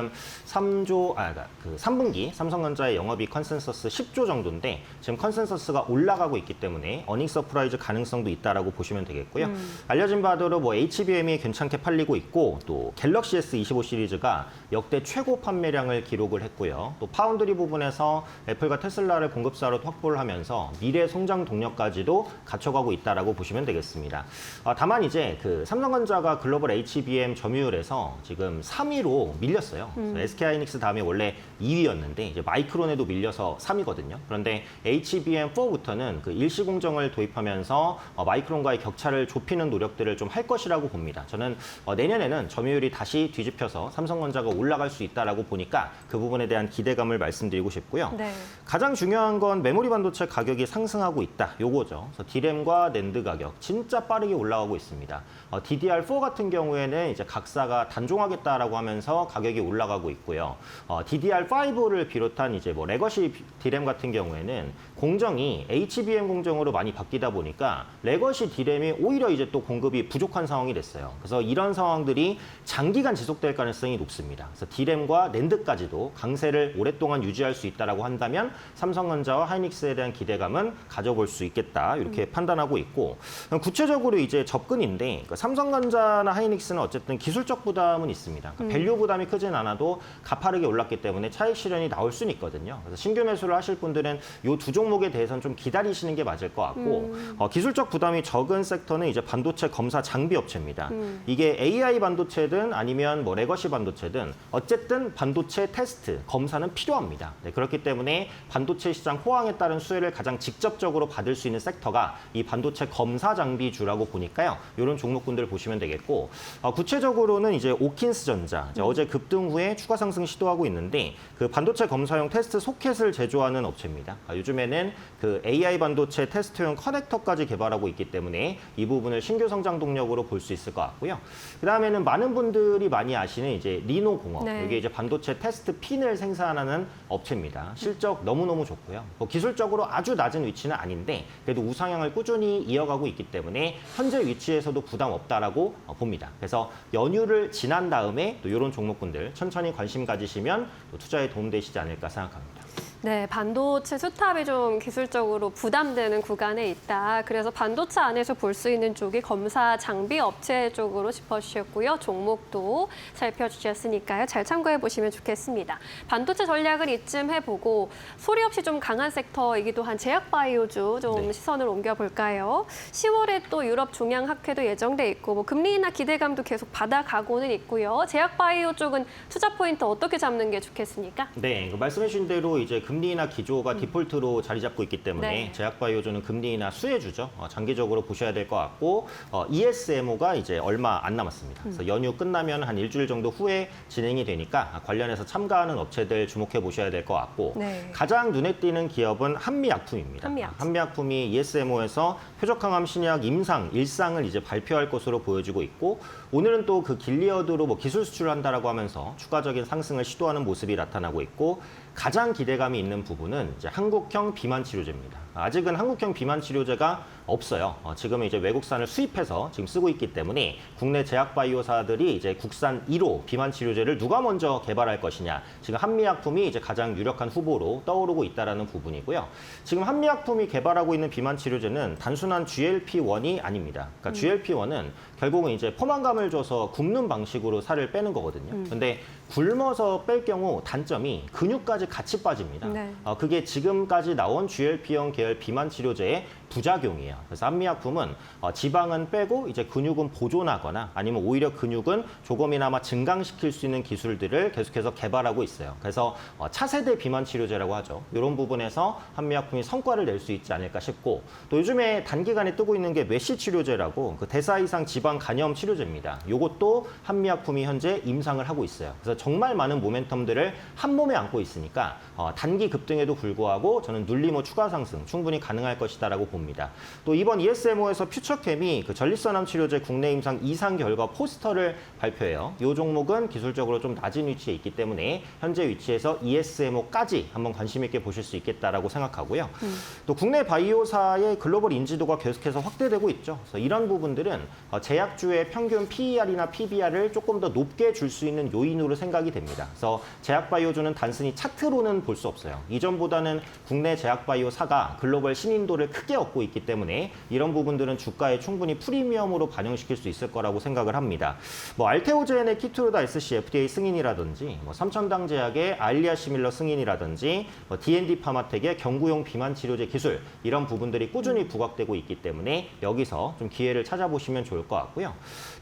3분기 삼성전자의 영업이익 컨센서스 10조 정도인데 지금 컨센서스가 올라가고 있기 때문에 어닝 서프라이즈 가능성도 있다라고 보시면 되겠고요. 알려진 바대로 뭐 HBM이 괜찮게 팔리고 있고 또 갤럭시 S25 시리즈가 역대 최고 판매량을 기록을 했고요. 또 파운드리 부분에서 애플과 테슬라를 공급사로 확보를 하면서 미래 성장 동력까지도 갖춰가고 있다라고 보시면 되겠습니다. 다만 이제 그 삼성전자가 글로벌 HBM 점유율에서 지금 3위로 밀렸어요. SK하이닉스 다음에 원래 2위였는데 이제 마이크론에도 밀려서 3위거든요. 그런데 HBM4부터는 그 일시 공정을 도입하면서 마이크론과의 격차를 좁히는 노력들을 좀 할 것이라고 봅니다. 저는 내년에는 점유율이 다시 뒤집혀서 삼성전자가 올라갈 수 있다라고 보니까 그 부분에 대한 기대감을 말씀드리고 싶고요. 네. 가장 중요한 건 메모리 반도체 가격이 상승하고 있다. 요거죠. 그래서 D램과 낸드 가격 진짜 빠르게 올라가고 있습니다. DDR4 같은 경우에는 이제 각사가 단종하겠다라고 하면서 가격이 올라가고 있고요. DDR5를 비롯한 이제 뭐 레거시 D램 같은 경우에는 공정이 HBM 공정으로 많이 바뀌다 보니까 레거시 D램이 오히려 이제 또 공급이 부족한 상황이 됐어요. 그래서 이런 상황들이 장기간 지속될 가능성이 높습니다. 그래서 D램과 낸드까지도 강세를 오랫동안 유지할 수 있다라고 한다면 삼성전자와 하이닉스에 대한 기대감은 가져볼 수 있겠다. 이렇게 판단하고 있고 구체적으로 이제 접근인데 그러니까 삼성전자나 하이닉스는 어쨌든 기술적 부담은 있습니다. 그러니까 밸류 부담이 크진 않아도 가파르게 올랐기 때문에 차익 실현이 나올 수는 있거든요. 그래서 신규 매수를 하실 분들은 이 두 종목에 대해서는 좀 기다리시는 게 맞을 것 같고 기술적 부담이 적은 섹터는 이제 반도체 검사 장비 업체입니다. 이게 AI 반도체든 아니면 뭐 레거시 반도체든 어쨌든 반도체 테스트 검사는 필요합니다. 네, 그렇기 때문에 반도체 시장 호황에 따른 수혜를 가장 직접적으로 받을 수 있는 섹터가 이 반도체 검사 장비주라고 보니까요. 이런 종목군들 보시면 되겠고 구체적으로는 이제 오킨스 전자 어제 급등 후에 추가 상승 시도하고 있는데 그 반도체 검사용 테스트 소켓을 제조하는 업체입니다. 요즘에는 경우에는 그 AI 반도체 테스트용 커넥터까지 개발하고 있기 때문에 이 부분을 신규 성장 동력으로 볼 수 있을 것 같고요. 그다음에는 많은 분들이 많이 아시는 이제 리노공업. 네. 이게 이제 반도체 테스트 핀을 생산하는 업체입니다. 실적 너무너무 좋고요. 뭐 기술적으로 아주 낮은 위치는 아닌데 그래도 우상향을 꾸준히 이어가고 있기 때문에 현재 위치에서도 부담 없다라고 봅니다. 그래서 연휴를 지난 다음에 또 이런 종목군들 천천히 관심 가지시면 또 투자에 도움되시지 않을까 생각합니다. 네, 반도체 수탑이 좀 기술적으로 부담되는 구간에 있다. 그래서 반도체 안에서 볼 수 있는 쪽이 검사 장비 업체 쪽으로 짚어주셨고요. 종목도 살펴주셨으니까요. 잘 참고해 보시면 좋겠습니다. 반도체 전략을 이쯤 해보고 소리 없이 좀 강한 섹터이기도 한 제약바이오주 좀 네. 시선을 옮겨볼까요? 10월에 또 유럽 종양학회도 예정돼 있고 뭐 금리 인하 기대감도 계속 받아가고는 있고요. 제약바이오 쪽은 투자 포인트 어떻게 잡는 게 좋겠습니까? 네, 말씀해 주신 대로 이제 금리 인하 기조가 디폴트로 자리 잡고 있기 때문에 네. 제약바이오주는 금리 인하 수혜주죠. 장기적으로 보셔야 될 것 같고 ESMO가 이제 얼마 안 남았습니다. 그래서 연휴 끝나면 한 일주일 정도 후에 진행이 되니까 관련해서 참가하는 업체들 주목해 보셔야 될 것 같고 네. 가장 눈에 띄는 기업은 한미약품입니다. 한미약품. 한미약품이 ESMO에서 표적항암 신약 임상 1상을 이제 발표할 것으로 보여지고 있고 오늘은 또 그 길리어드로 뭐 기술 수출을 한다라고 하면서 추가적인 상승을 시도하는 모습이 나타나고 있고 가장 기대감이 있는 부분은 이제 한국형 비만 치료제입니다. 아직은 한국형 비만 치료제가 없어요. 지금은 이제 외국산을 수입해서 지금 쓰고 있기 때문에 국내 제약바이오사들이 이제 국산 1호 비만 치료제를 누가 먼저 개발할 것이냐. 지금 한미약품이 이제 가장 유력한 후보로 떠오르고 있다라는 부분이고요. 지금 한미약품이 개발하고 있는 비만 치료제는 단순한 GLP-1이 아닙니다. 그러니까 GLP-1은 결국은 이제 포만감을 줘서 굽는 방식으로 살을 빼는 거거든요. 근데 굶어서 뺄 경우 단점이 근육까지 같이 빠집니다. 네. 그게 지금까지 나온 GLP-1 계열 비만 치료제의 부작용이에요. 그래서 한미약품은 지방은 빼고 이제 근육은 보존하거나 아니면 오히려 근육은 조금이나마 증강시킬 수 있는 기술들을 계속해서 개발하고 있어요. 그래서 차세대 비만 치료제라고 하죠. 이런 부분에서 한미약품이 성과를 낼 수 있지 않을까 싶고 또 요즘에 단기간에 뜨고 있는 게 메시 치료제라고 그 대사 이상 지방 간염 치료제입니다. 이것도 한미약품이 현재 임상을 하고 있어요. 그래서 정말 많은 모멘텀들을 한 몸에 안고 있으니까 단기 급등에도 불구하고 저는 눌림 후 추가 상승 충분히 가능할 것이다라고 봅니다. 또 이번 ESMO에서 퓨처캠이 그 전립선암 치료제 국내 임상 2상 결과 포스터를 발표해요. 이 종목은 기술적으로 좀 낮은 위치에 있기 때문에 현재 위치에서 ESMO까지 한번 관심 있게 보실 수 있겠다라고 생각하고요. 또 국내 바이오사의 글로벌 인지도가 계속해서 확대되고 있죠. 그래서 이런 부분들은 제약주의 평균 PER이나 PBR을 조금 더 높게 줄 수 있는 요인으로 생각이 됩니다. 그래서 제약바이오주는 단순히 차트로는 볼 수 없어요. 이전보다는 국내 제약바이오사가 글로벌 신인도를 크게 얻고 있기 때문에 이런 부분들은 주가에 충분히 프리미엄으로 반영시킬 수 있을 거라고 생각을 합니다. 뭐 알테오젠의 키투르다 SC FDA 승인이라든지 뭐 삼천당 제약의 알리아 시밀러 승인이라든지 뭐 D&D 파마텍의 경구용 비만 치료제 기술 이런 부분들이 꾸준히 부각되고 있기 때문에 여기서 좀 기회를 찾아보시면 좋을 것 같고요.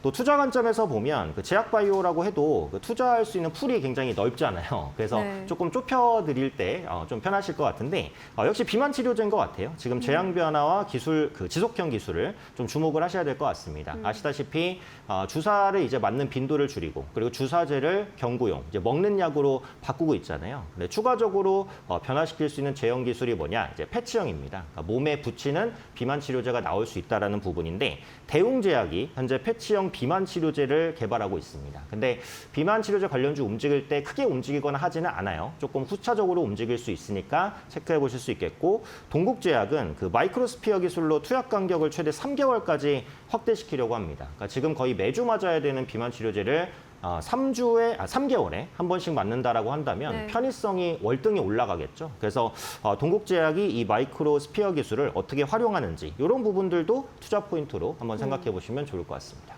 또 투자 관점에서 보면 그 제약바이오라고 해도 그 투자할 수 있는 풀이 굉장히 넓잖아요. 그래서 네. 조금 좁혀드릴 때 좀 편하실 것 같은데 역시 비만 치료제인 것 같아요. 지금 제약 변화와 기술 그 지속형 기술을 좀 주목을 하셔야 될 것 같습니다. 아시다시피 주사를 이제 맞는 빈도를 줄이고 그리고 주사제를 경구용 이제 먹는 약으로 바꾸고 있잖아요. 근데 추가적으로 변화시킬 수 있는 제형 기술이 뭐냐? 이제 패치형입니다. 그러니까 몸에 붙이는 비만 치료제가 나올 수 있다라는 부분인데 대웅제약이 현재 패치형 비만 치료제를 개발하고 있습니다. 근데 비만 치료제 관련주 움직일 때 크게 움직이거나 하지는 않아요. 조금 후차적으로 움직일 수 있으니까 체크해 보실 수 있겠고 동국제약은 그 마이크로스피어 기술로 투약 간격을 최대 3개월까지 확대시키려고 합니다. 그러니까 지금 거의 매주 맞아야 되는 비만 치료제를 3개월에 한 번씩 맞는다라고 한다면 네. 편의성이 월등히 올라가겠죠. 그래서 동국제약이 이 마이크로 스피어 기술을 어떻게 활용하는지 이런 부분들도 투자 포인트로 한번 생각해 보시면 좋을 것 같습니다.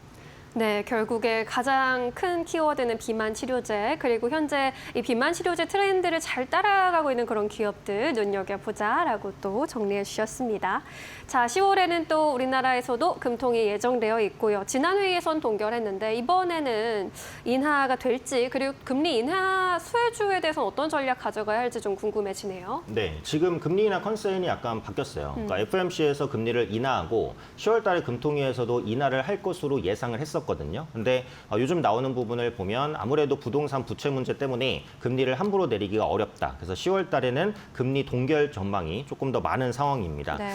네, 결국에 가장 큰 키워드는 비만 치료제, 그리고 현재 이 비만 치료제 트렌드를 잘 따라가고 있는 그런 기업들 눈여겨보자라고 또 정리해 주셨습니다. 자, 10월에는 또 우리나라에서도 금통이 예정되어 있고요. 지난 회의에선 동결했는데 이번에는 인하가 될지, 그리고 금리 인하 수혜주에 대해서는 어떤 전략 가져가야 할지 좀 궁금해지네요. 네, 지금 금리 인하 컨센이 약간 바뀌었어요. 그러니까 FOMC에서 금리를 인하하고 10월 달에 금통위에서도 인하를 할 것으로 예상을 했었거든요. 했었거든요. 근데 요즘 나오는 부분을 보면 아무래도 부동산 부채 문제 때문에 금리를 함부로 내리기가 어렵다. 그래서 10월 달에는 금리 동결 전망이 조금 더 많은 상황입니다. 네.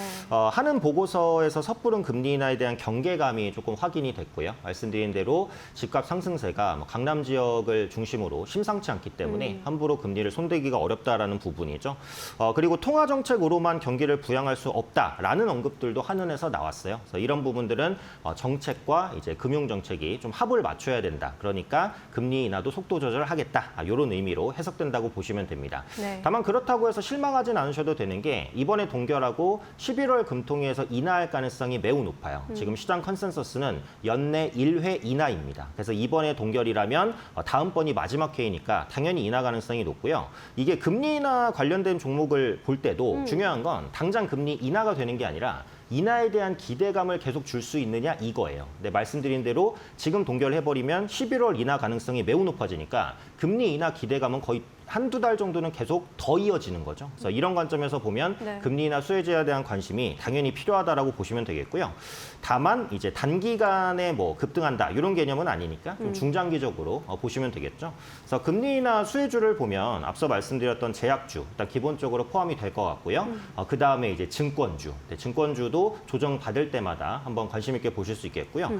하는 보고서에서 섣부른 금리 인하에 대한 경계감이 조금 확인이 됐고요. 말씀드린 대로 집값 상승세가 강남 지역을 중심으로 심상치 않기 때문에 함부로 금리를 손대기가 어렵다라는 부분이죠. 그리고 통화 정책으로만 경기를 부양할 수 없다라는 언급들도 한은에서 나왔어요. 그래서 이런 부분들은 정책과 이제 금융 정책이 좀 합을 맞춰야 된다. 그러니까 금리 인하도 속도 조절하겠다. 이런 의미로 해석된다고 보시면 됩니다. 네. 다만 그렇다고 해서 실망하진 않으셔도 되는 게 이번에 동결하고 11월 금통위에서 인하할 가능성이 매우 높아요. 지금 시장 컨센서스는 연내 1회 인하입니다. 그래서 이번에 동결이라면 다음번이 마지막 회의니까 당연히 인하 가능성이 높고요. 이게 금리 인하 관련된 종목을 볼 때도 중요한 건 당장 금리 인하가 되는 게 아니라 인하에 대한 기대감을 계속 줄 수 있느냐 이거예요. 근데 말씀드린 대로 지금 동결해버리면 11월 인하 가능성이 매우 높아지니까 금리 인하 기대감은 거의 한두 달 정도는 계속 더 이어지는 거죠. 그래서 이런 관점에서 보면 네. 금리 인하 수혜제에 대한 관심이 당연히 필요하다라고 보시면 되겠고요. 다만 이제 단기간에 뭐 급등한다 이런 개념은 아니니까 좀 중장기적으로 보시면 되겠죠. 그래서 금리 인하 수혜주를 보면 앞서 말씀드렸던 제약주 일단 기본적으로 포함이 될 것 같고요. 그 다음에 이제 증권주, 증권주도 조정 받을 때마다 한번 관심 있게 보실 수 있겠고요.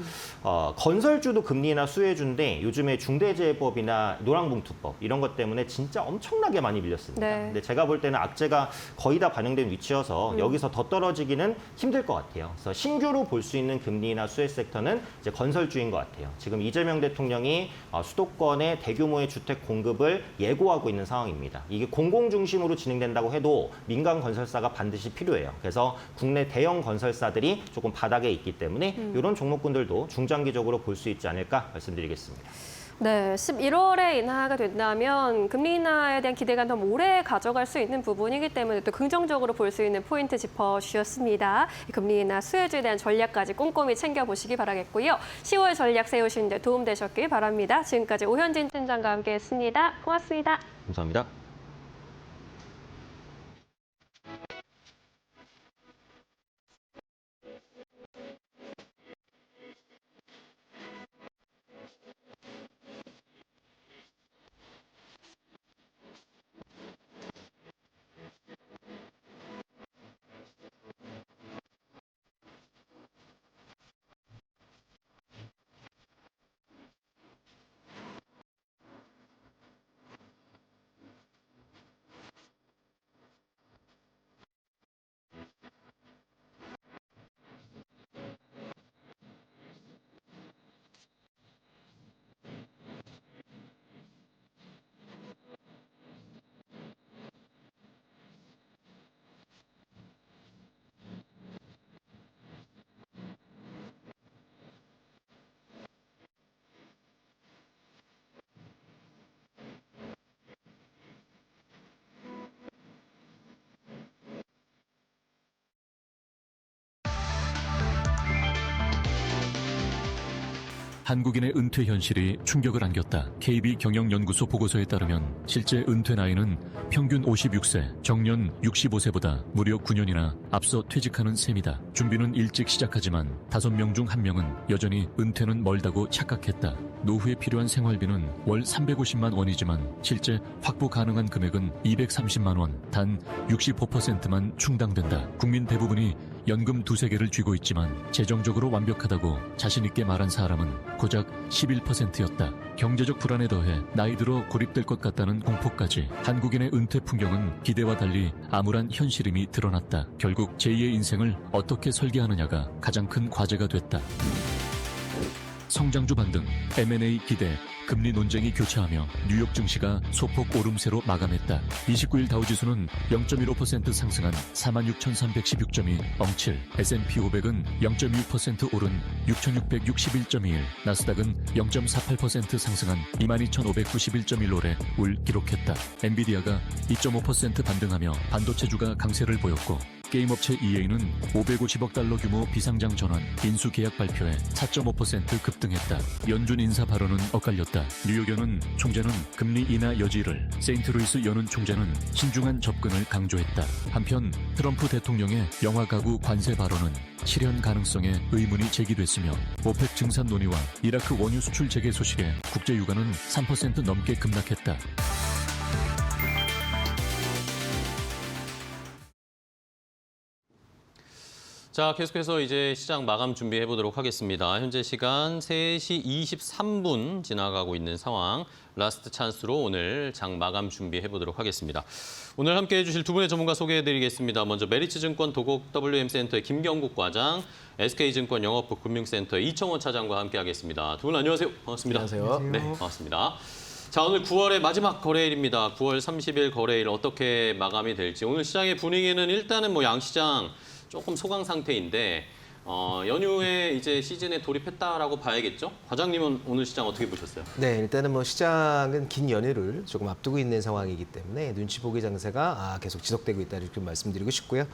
건설주도 금리 인하 수혜주인데 요즘에 중대재해법이나 노랑봉투법 이런 것 때문에 진짜 엄청나게 많이 밀렸습니다. 네. 근데 제가 볼 때는 악재가 거의 다 반영된 위치여서 여기서 더 떨어지기는 힘들 것 같아요. 그래서 신규로 볼 수 있는 금리 인하 수혜 섹터는 이제 건설주인 것 같아요. 지금 이재명 대통령이 수도권의 대규모의 주택 공급을 예고하고 있는 상황입니다. 이게 공공 중심으로 진행된다고 해도 민간 건설사가 반드시 필요해요. 그래서 국내 대형 건설사들이 조금 바닥에 있기 때문에 이런 종목군들도 중장기적으로 볼 수 있지 않을까 말씀드리겠습니다. 네, 11월에 인하가 된다면 금리 인하에 대한 기대가 더 오래 가져갈 수 있는 부분이기 때문에 또 긍정적으로 볼 수 있는 포인트 짚어주셨습니다. 금리 인하 수혜주에 대한 전략까지 꼼꼼히 챙겨보시기 바라겠고요. 10월 전략 세우신 데 도움되셨길 바랍니다. 지금까지 오현진 팀장과 함께했습니다. 고맙습니다. 감사합니다. 한국인의 은퇴 현실이 충격을 안겼다. KB경영연구소 보고서에 따르면 실제 은퇴 나이는 평균 56세, 정년 65세보다 무려 9년이나 앞서 퇴직하는 셈이다. 준비는 일찍 시작하지만 5명 중 1명은 여전히 은퇴는 멀다고 착각했다. 노후에 필요한 생활비는 월 350만 원이지만 실제 확보 가능한 금액은 230만 원, 단 65%만 충당된다. 국민 대부분이 연금 2-3개를 쥐고 있지만 재정적으로 완벽하다고 자신 있게 말한 사람은 고작 11%였다. 경제적 불안에 더해 나이 들어 고립될 것 같다는 공포까지 한국인의 은퇴 풍경은 기대와 달리 암울한 현실임이 드러났다. 결국 제2의 인생을 어떻게 설계하느냐가 가장 큰 과제가 됐다. 성장주 반등, M&A 기대, 금리 논쟁이 교차하며 뉴욕 증시가 소폭 오름세로 마감했다. 29일 다우지수는 0.15% 상승한 46,316.2 엉칠, S&P 500은 0.6% 오른 6,661.21, 나스닥은 0.48% 상승한 22,591.15래 울 기록했다. 엔비디아가 2.5% 반등하며 반도체주가 강세를 보였고 게임업체 EA는 550억 달러 규모 비상장 전환, 인수 계약 발표에 4.5% 급등했다. 연준 인사 발언은 엇갈렸다. 뉴욕연은 총재는 금리 인하 여지를, 세인트루이스 연은 총재는 신중한 접근을 강조했다. 한편 트럼프 대통령의 영화 가구 관세 발언은 실현 가능성에 의문이 제기됐으며 오펙 증산 논의와 이라크 원유 수출 재개 소식에 국제 유가는 3% 넘게 급락했다. 자, 계속해서 이제 시장 마감 준비해 보도록 하겠습니다. 현재 시간 3시 23분 지나가고 있는 상황. 라스트 찬스로 오늘 장 마감 준비해 보도록 하겠습니다. 오늘 함께해 주실 두 분의 전문가 소개해 드리겠습니다. 먼저 메리츠증권 도곡 WM센터의 김경국 과장, SK증권 영업부 금융센터의 이청원 차장과 함께하겠습니다. 두 분 안녕하세요. 반갑습니다. 안녕하세요. 네, 반갑습니다. 자, 오늘 9월의 마지막 거래일입니다. 9월 30일 거래일 어떻게 마감이 될지. 오늘 시장의 분위기는 일단은 뭐 양시장 조금 소강 상태인데 연휴에 이제 시즌에 돌입했다라고 봐야겠죠? 과장님은 오늘 시장 어떻게 보셨어요? 네, 일단은 뭐 시장은 긴 연휴를 조금 앞두고 있는 상황이기 때문에 눈치 보기 장세가 계속 지속되고 있다 이렇게 말씀드리고 싶고요.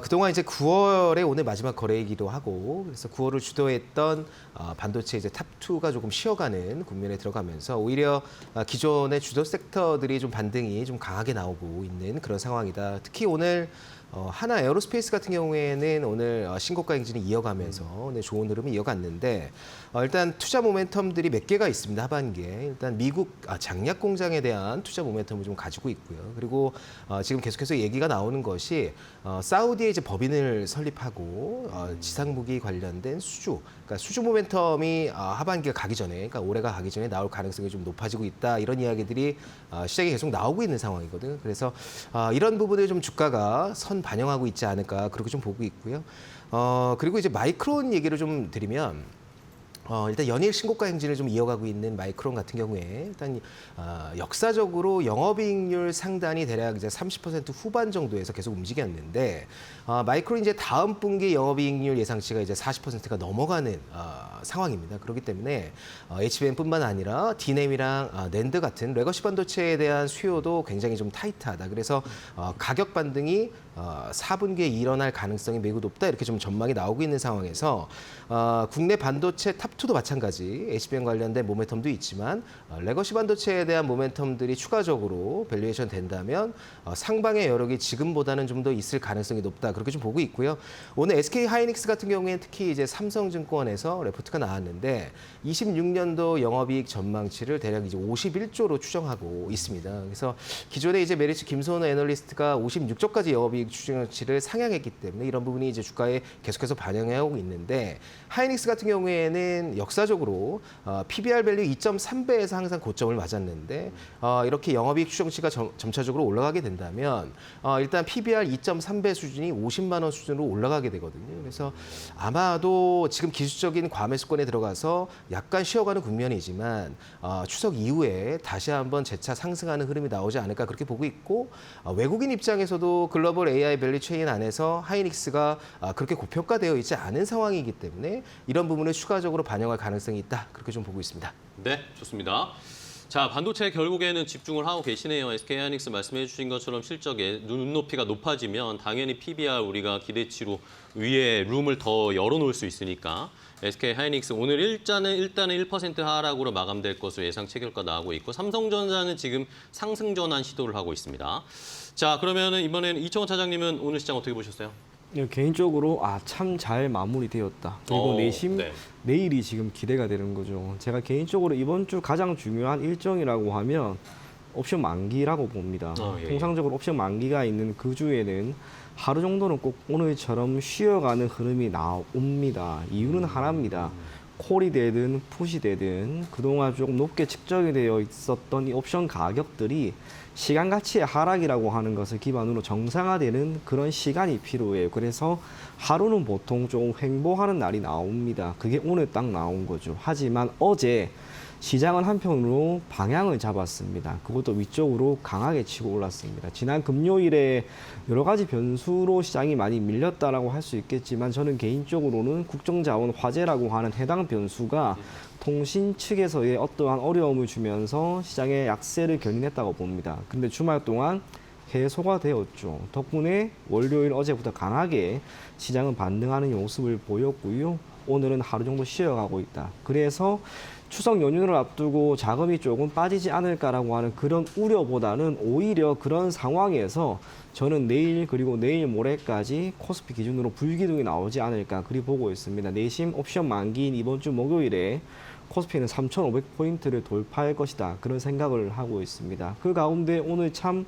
그동안 이제 9월에 오늘 마지막 거래이기도 하고 그래서 9월을 주도했던 반도체 이제 탑2가 조금 쉬어가는 국면에 들어가면서 오히려 기존의 주도 섹터들이 좀 반등이 좀 강하게 나오고 있는 그런 상황이다. 특히 오늘 하나 에어로스페이스 같은 경우에는 오늘 신고가 행진을 이어가면서 좋은 흐름을 이어갔는데 일단 투자 모멘텀들이 몇 개가 있습니다. 하반기에 일단 미국 장약 공장에 대한 투자 모멘텀을 좀 가지고 있고요. 그리고 지금 계속해서 얘기가 나오는 것이 사우디에 이제 법인을 설립하고 지상무기 관련된 수주, 그러니까 수주 모멘텀이 하반기가 가기 전에, 그러니까 올해가 가기 전에 나올 가능성이 좀 높아지고 있다 이런 이야기들이 시장에 계속 나오고 있는 상황이거든요. 그래서 이런 부분을 좀 주가가 선 반영하고 있지 않을까 그렇게 좀 보고 있고요. 그리고 이제 마이크론 얘기를 좀 드리면 일단 연일 신고가 행진을 좀 이어가고 있는 마이크론 같은 경우에 일단 역사적으로 영업이익률 상단이 대략 이제 30% 후반 정도에서 계속 움직였는데 마이크론 이제 다음 분기 영업이익률 예상치가 이제 40%가 넘어가는 상황입니다. 그렇기 때문에 HBM뿐만 아니라 디램이랑 낸드 같은 레거시 반도체에 대한 수요도 굉장히 좀 타이트하다. 그래서 가격 반등이 4분기에 일어날 가능성이 매우 높다 이렇게 좀 전망이 나오고 있는 상황에서 국내 반도체 탑2도 마찬가지 HBM 관련된 모멘텀도 있지만 레거시 반도체에 대한 모멘텀들이 추가적으로 밸류에이션 된다면 상방의 여력이 지금보다는 좀 더 있을 가능성이 높다 그렇게 좀 보고 있고요. 오늘 SK 하이닉스 같은 경우에는 특히 이제 삼성증권에서 레포트가 나왔는데 26년도 영업이익 전망치를 대략 이제 51조로 추정하고 있습니다. 그래서 기존에 이제 메리츠 김선호 애널리스트가 56조까지 영업이익 추정치를 상향했기 때문에 이런 부분이 이제 주가에 계속해서 반영하고 있는데 하이닉스 같은 경우에는 역사적으로 PBR 밸류 2.3배에서 항상 고점을 맞았는데 이렇게 영업이익 추정치가 점차적으로 올라가게 된다면 일단 PBR 2.3배 수준이 50만 원 수준으로 올라가게 되거든요. 그래서 아마도 지금 기술적인 과매수권에 들어가서 약간 쉬어가는 국면이지만 추석 이후에 다시 한번 재차 상승하는 흐름이 나오지 않을까 그렇게 보고 있고 외국인 입장에서도 글로벌 AI 밸류 체인 안에서 하이닉스가 그렇게 고평가되어 있지 않은 상황이기 때문에 이런 부분을 추가적으로 반영할 가능성이 있다 그렇게 좀 보고 있습니다. 네, 좋습니다. 자, 반도체 결국에는 집중을 하고 계시네요. SK하이닉스 말씀해 주신 것처럼 실적에 눈높이가 높아지면 당연히 PBR 우리가 기대치로 위에 룸을 더 열어놓을 수 있으니까 SK하이닉스 오늘 일단은 1% 하락으로 마감될 것으로 예상 체결가 나오고 있고 삼성전자는 지금 상승 전환 시도를 하고 있습니다. 자, 그러면은 이번에는 이청원 차장님은 오늘 시장 어떻게 보셨어요? 개인적으로 참 잘 마무리되었다. 그리고 내심 네. 내일이 지금 기대가 되는 거죠. 제가 개인적으로 이번 주 가장 중요한 일정이라고 하면 옵션 만기라고 봅니다. 예. 통상적으로 옵션 만기가 있는 그 주에는 하루 정도는 꼭 오늘처럼 쉬어가는 흐름이 나옵니다. 이유는 하나입니다. 콜이 되든 풋이 되든 그동안 조금 높게 측정이 되어 있었던 이 옵션 가격들이 시간 가치의 하락이라고 하는 것을 기반으로 정상화되는 그런 시간이 필요해요. 그래서 하루는 보통 좀 횡보하는 날이 나옵니다. 그게 오늘 딱 나온 거죠. 하지만 어제 시장은 한편으로 방향을 잡았습니다. 그것도 위쪽으로 강하게 치고 올랐습니다. 지난 금요일에 여러 가지 변수로 시장이 많이 밀렸다라고 할 수 있겠지만 저는 개인적으로는 국정자원 화재라고 하는 해당 변수가 통신 측에서의 어떠한 어려움을 주면서 시장의 약세를 견인했다고 봅니다. 근데 주말 동안 해소가 되었죠. 덕분에 월요일 어제부터 강하게 시장은 반등하는 모습을 보였고요. 오늘은 하루 정도 쉬어가고 있다. 그래서 추석 연휴를 앞두고 자금이 조금 빠지지 않을까라고 하는 그런 우려보다는 오히려 그런 상황에서 저는 내일 그리고 내일 모레까지 코스피 기준으로 불기둥이 나오지 않을까 그리 보고 있습니다. 내심 옵션 만기인 이번 주 목요일에 코스피는 3,500포인트를 돌파할 것이다. 그런 생각을 하고 있습니다. 그 가운데 오늘 참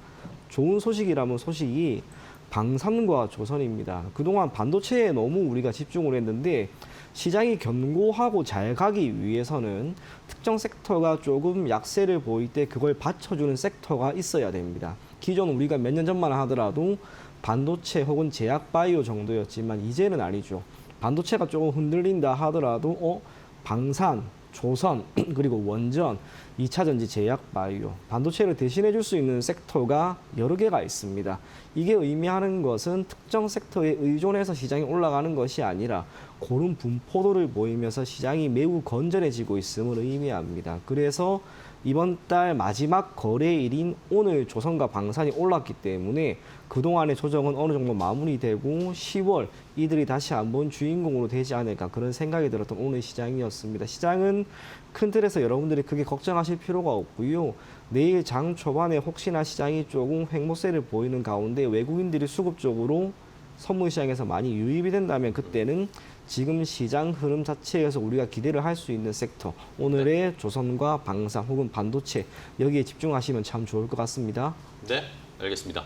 좋은 소식이라면 소식이 방산과 조선입니다. 그동안 반도체에 너무 우리가 집중을 했는데 시장이 견고하고 잘 가기 위해서는 특정 섹터가 조금 약세를 보일 때 그걸 받쳐주는 섹터가 있어야 됩니다. 기존 우리가 몇 년 전만 하더라도 반도체 혹은 제약 바이오 정도였지만 이제는 아니죠. 반도체가 조금 흔들린다 하더라도 방산, 조선, 그리고 원전, 2차 전지, 제약, 바이오, 반도체를 대신해 줄 수 있는 섹터가 여러 개가 있습니다. 이게 의미하는 것은 특정 섹터에 의존해서 시장이 올라가는 것이 아니라 고른 분포도를 보이면서 시장이 매우 건전해지고 있음을 의미합니다. 그래서 이번 달 마지막 거래일인 오늘 조선과 방산이 올랐기 때문에 그동안의 조정은 어느 정도 마무리되고 10월 이들이 다시 한번 주인공으로 되지 않을까 그런 생각이 들었던 오늘 시장이었습니다. 시장은 큰 틀에서 여러분들이 크게 걱정하실 필요가 없고요. 내일 장 초반에 혹시나 시장이 조금 횡보세를 보이는 가운데 외국인들이 수급적으로 선물 시장에서 많이 유입이 된다면 그때는 지금 시장 흐름 자체에서 우리가 기대를 할 수 있는 섹터, 오늘의 조선과 방산 혹은 반도체 여기에 집중하시면 참 좋을 것 같습니다. 네, 알겠습니다.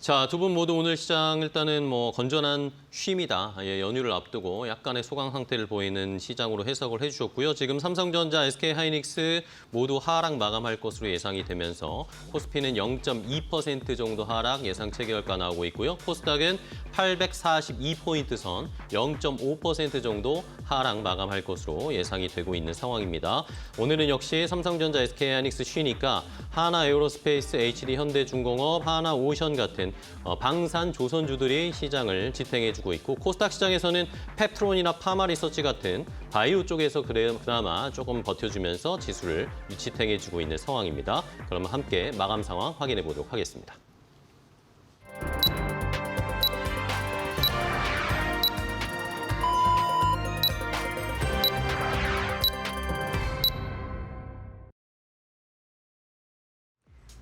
자, 두 분 모두 오늘 시장 일단은 뭐 건전한 쉼이다. 연휴를 앞두고 약간의 소강 상태를 보이는 시장으로 해석을 해주셨고요. 지금 삼성전자, SK하이닉스 모두 하락 마감할 것으로 예상이 되면서 코스피는 0.2% 정도 하락 예상 체결가 나오고 있고요. 코스닥은 842포인트 선 0.5% 정도 하락 마감할 것으로 예상이 되고 있는 상황입니다. 오늘은 역시 삼성전자, SK하이닉스 쉬니까 하나에어로스페이스, HD현대중공업, 하나오션 같은 방산 조선주들이 시장을 지탱해주고 있고 코스닥 시장에서는 펩트론이나 파마리서치 같은 바이오 쪽에서 그나마 조금 버텨주면서 지수를 지탱해주고 있는 상황입니다. 그러면 함께 마감 상황 확인해 보도록 하겠습니다.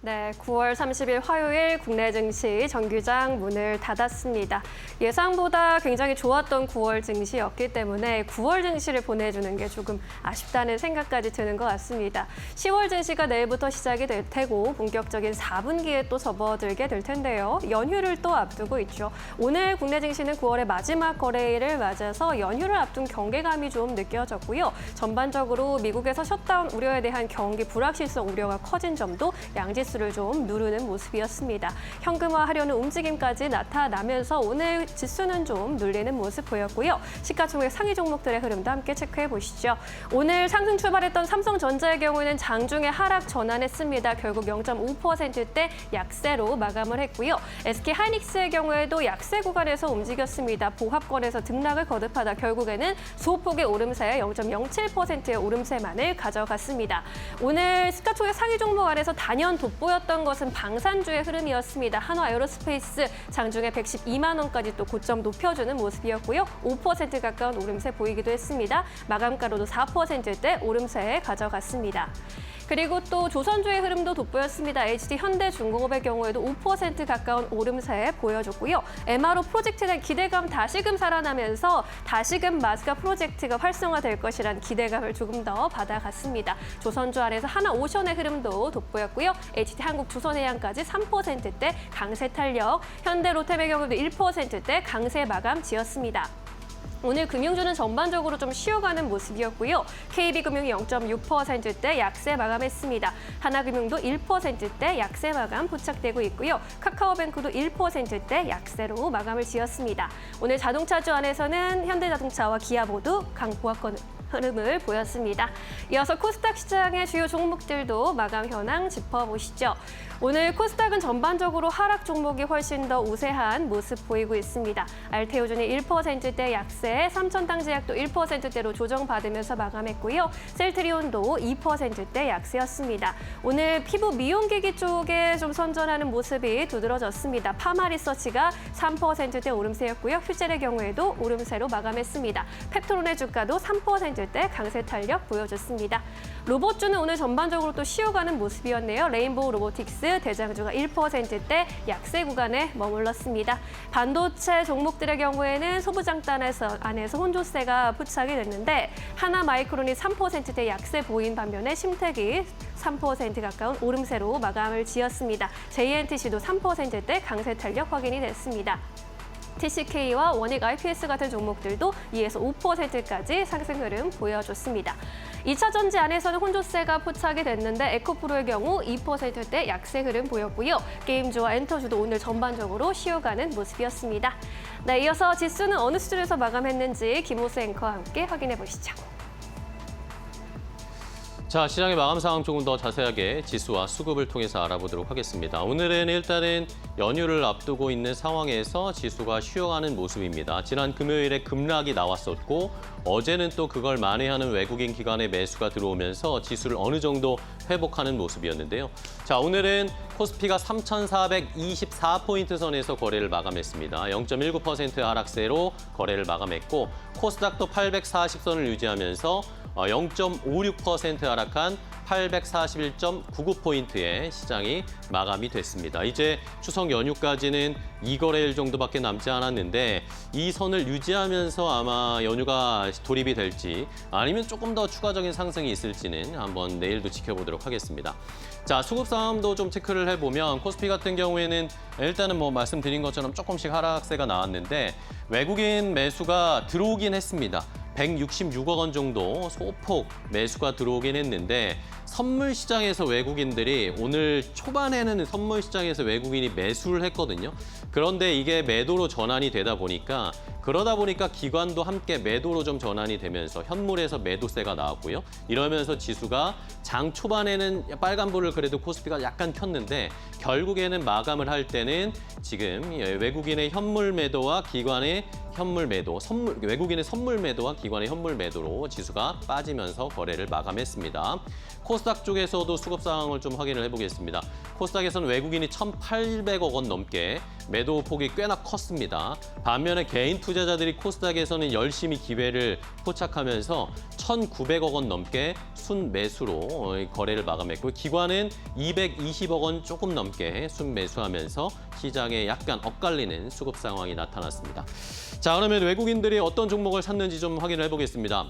네, 9월 30일 화요일 국내 증시 정규장 문을 닫았습니다. 예상보다 굉장히 좋았던 9월 증시였기 때문에 9월 증시를 보내주는 게 조금 아쉽다는 생각까지 드는 것 같습니다. 10월 증시가 내일부터 시작이 될 테고 본격적인 4분기에 또 접어들게 될 텐데요. 연휴를 또 앞두고 있죠. 오늘 국내 증시는 9월의 마지막 거래일을 맞아서 연휴를 앞둔 경계감이 좀 느껴졌고요. 전반적으로 미국에서 셧다운 우려에 대한 경기 불확실성 우려가 커진 점도 양지수를 좀 누르는 모습이었습니다. 현금화하려는 움직임까지 나타나면서 오늘 지수는 좀 눌리는 모습 보였고요. 시가총액 상위 종목들의 흐름도 함께 체크해 보시죠. 오늘 상승 출발했던 삼성전자의 경우에는 장중에 하락 전환했습니다. 결국 0.5%대 약세로 마감을 했고요. SK하이닉스의 경우에도 약세 구간에서 움직였습니다. 보합권에서 등락을 거듭하다 결국에는 소폭의 오름세에 0.07%의 오름세만을 가져갔습니다. 오늘 시가총액 상위 종목 안에서 단연 돋보였던 것은 방산주의 흐름이었습니다. 한화에어로스페이스 장중에 112만 원까지 또 고점 높여주는 모습이었고요. 5% 가까운 오름세 보이기도 했습니다. 마감가로도 4%대 오름세에 가져갔습니다. 그리고 또 조선주의 흐름도 돋보였습니다. HD현대중공업의 경우에도 5% 가까운 오름세 보여줬고요. MRO 프로젝트에 대한 기대감 다시금 살아나면서 다시금 마스가 프로젝트가 활성화될 것이란 기대감을 조금 더 받아갔습니다. 조선주 안에서 하나오션의 흐름도 돋보였고요. HD한국조선해양까지 3%대 강세 탄력, 현대로템의 경우도 1%대 강세 마감 지었습니다. 오늘 금융주는 전반적으로 좀 쉬어가는 모습이었고요. KB금융이 0.6%대 약세 마감했습니다. 하나금융도 1%대 약세 마감 포착되고 있고요. 카카오뱅크도 1%대 약세로 마감을 지었습니다. 오늘 자동차주 안에서는 현대자동차와 기아 모두 강보합권을 흐름을 보였습니다. 이어서 코스닥 시장의 주요 종목들도 마감 현황 짚어보시죠. 오늘 코스닥은 전반적으로 하락 종목이 훨씬 더 우세한 모습 보이고 있습니다. 알테오준이 1%대 약세, 삼천당제약도 1%대로 조정받으면서 마감했고요. 셀트리온도 2%대 약세였습니다. 오늘 피부 미용기기 쪽에 좀 선전하는 모습이 두드러졌습니다. 파마리서치가 3%대 오름세였고요. 휴젤의 경우에도 오름세로 마감했습니다. 펩토론의 주가도 3%대 강세 탄력 보여줬습니다. 로봇주는 오늘 전반적으로 또 쉬어가는 모습이었네요. 레인보우 로보틱스 대장주가 1%대 약세 구간에 머물렀습니다. 반도체 종목들의 경우에는 소부장단 안에서 혼조세가 포착이 됐는데 하나마이크론이 3%대 약세 보인 반면에 심택이 3% 가까운 오름세로 마감을 지었습니다. JNTC도 3%대 강세 탄력 확인이 됐습니다. TCK와 원익 IPS 같은 종목들도 2에서 5%까지 상승 흐름 보여줬습니다. 2차 전지 안에서는 혼조세가 포착이 됐는데 에코프로의 경우 2%대 약세 흐름 보였고요. 게임주와 엔터주도 오늘 전반적으로 쉬어가는 모습이었습니다. 네, 이어서 지수는 어느 수준에서 마감했는지 김호수 앵커와 함께 확인해 보시죠. 자, 시장의 마감 상황 조금 더 자세하게 지수와 수급을 통해서 알아보도록 하겠습니다. 오늘은 일단은 연휴를 앞두고 있는 상황에서 지수가 쉬어가는 모습입니다. 지난 금요일에 급락이 나왔었고 어제는 또 그걸 만회하는 외국인 기관의 매수가 들어오면서 지수를 어느 정도 회복하는 모습이었는데요. 자, 오늘은 코스피가 3,424포인트 선에서 거래를 마감했습니다. 0.19% 하락세로 거래를 마감했고 코스닥도 840선을 유지하면서 0.56% 하락한 841.99포인트의 시장이 마감이 됐습니다. 이제 추석 연휴까지는 2거래일 정도밖에 남지 않았는데 이 선을 유지하면서 아마 연휴가 돌입이 될지 아니면 조금 더 추가적인 상승이 있을지는 한번 내일도 지켜보도록 하겠습니다. 자, 수급 상황도 좀 체크를 해보면 코스피 같은 경우에는 일단은 뭐 말씀드린 것처럼 조금씩 하락세가 나왔는데 외국인 매수가 들어오긴 했습니다. 166억 원 정도 소폭 매수가 들어오긴 했는데 선물 시장에서 외국인들이 오늘 초반에는 선물 시장에서 외국인이 매수를 했거든요. 그런데 이게 매도로 전환이 되다 보니까 기관도 함께 매도로 좀 전환이 되면서 현물에서 매도세가 나왔고요. 이러면서 지수가 장 초반에는 빨간불을 그래도 코스피가 약간 켰는데 결국에는 마감을 할 때는 지금 외국인의 현물 매도와 기관의 현물 매도, 외국인의 선물 매도와 기관의 현물 매도로 지수가 빠지면서 거래를 마감했습니다. 코스닥 쪽에서도 수급 상황을 좀 확인을 해보겠습니다. 코스닥에서는 외국인이 1,800억 원 넘게 매도 폭이 꽤나 컸습니다. 반면에 개인 투자자들이 코스닥에서는 열심히 기회를 포착하면서 1,900억 원 넘게 순매수로 거래를 마감했고 기관은 220억 원 조금 넘게 순매수하면서 시장에 약간 엇갈리는 수급 상황이 나타났습니다. 자, 그러면 외국인들이 어떤 종목을 샀는지 좀 확인을 해보겠습니다.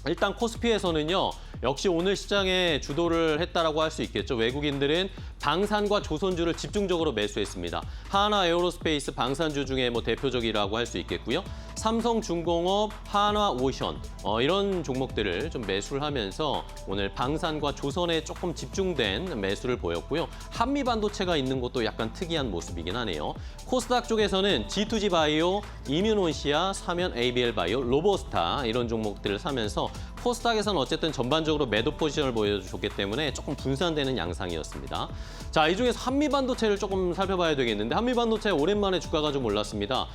일단 코스피에서는요. 역시 오늘 시장에 주도를 했다라고 할 수 있겠죠. 외국인들은 방산과 조선주를 집중적으로 매수했습니다. 하나 에어로스페이스 방산주 중에 뭐 대표적이라고 할 수 있겠고요. 삼성중공업, 한화오션 이런 종목들을 좀 매수를 하면서 오늘 방산과 조선에 조금 집중된 매수를 보였고요. 한미반도체가 있는 것도 약간 특이한 모습이긴 하네요. 코스닥 쪽에서는 G2G 바이오, 이뮤논시아, 사면 ABL 바이오, 로보스타 이런 종목들을 사면서 코스닥에서는 어쨌든 전반적으로 매도 포지션을 보여줬기 때문에 조금 분산되는 양상이었습니다. 자, 이 중에서 한미반도체를 조금 살펴봐야 되겠는데 한미반도체 오랜만에 주가가 좀 올랐습니다.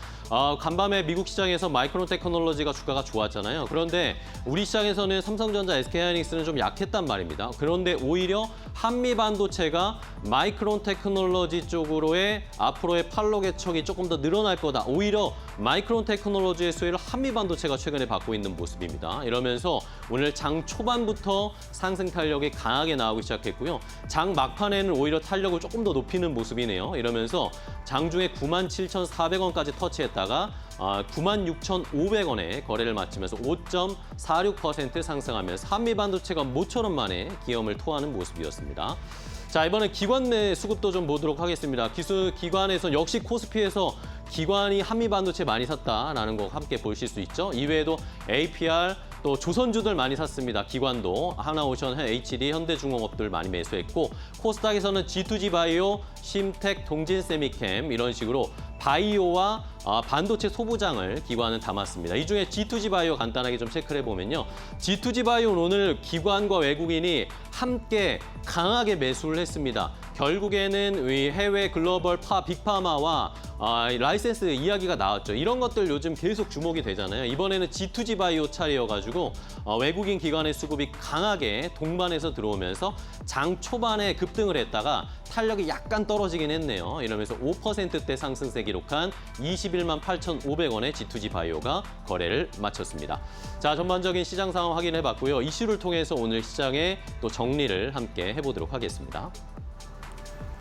간밤에 미국 시장에서 마이크론 테크놀로지가 주가가 좋았잖아요. 그런데 우리 시장에서는 삼성전자, SK하이닉스는 좀 약했단 말입니다. 그런데 오히려 한미반도체가 마이크론 테크놀로지 쪽으로의 앞으로의 판로 개척이 조금 더 늘어날 거다. 오히려 마이크론 테크놀로지의 수혜를 한미반도체가 최근에 받고 있는 모습입니다. 이러면서 오늘 장 초반부터 상승 탄력이 강하게 나오기 시작했고요. 장 막판에는 오히려 탄력을 조금 더 높이는 모습이네요. 이러면서 장중에 97,400원까지 터치했다가 96,500원에 거래를 마치면서 5.46% 상승하면서 한미반도체가 모처럼 만에 기염을 토하는 모습이었습니다. 자, 이번엔 기관 내 수급도 좀 보도록 하겠습니다. 기관에서 역시 코스피에서 기관이 한미반도체 많이 샀다라는 거 함께 보실 수 있죠. 이외에도 APR, 또 조선주들 많이 샀습니다. 기관도 하나오션, HD, 현대중공업들 많이 매수했고 코스닥에서는 G2G 바이오, 심텍, 동진세미캠 이런 식으로 바이오와 반도체 소부장을 기관은 담았습니다. 이 중에 G2G 바이오 간단하게 좀 체크를 해보면요. G2G 바이오는 오늘 기관과 외국인이 함께 강하게 매수를 했습니다. 결국에는 이 해외 글로벌 빅파마와 라이센스 이야기가 나왔죠. 이런 것들 요즘 계속 주목이 되잖아요. 이번에는 G2G 바이오 차례여가지고 외국인 기관의 수급이 강하게 동반해서 들어오면서 장 초반에 급등을 했다가 탄력이 약간 떨어지긴 했네요. 이러면서 5%대 상승세 기록한 21만 8,500원의 G2G 바이오가 거래를 마쳤습니다. 자, 전반적인 시장 상황 확인해봤고요. 이슈를 통해서 오늘 시장의 또 정리를 함께 해보도록 하겠습니다.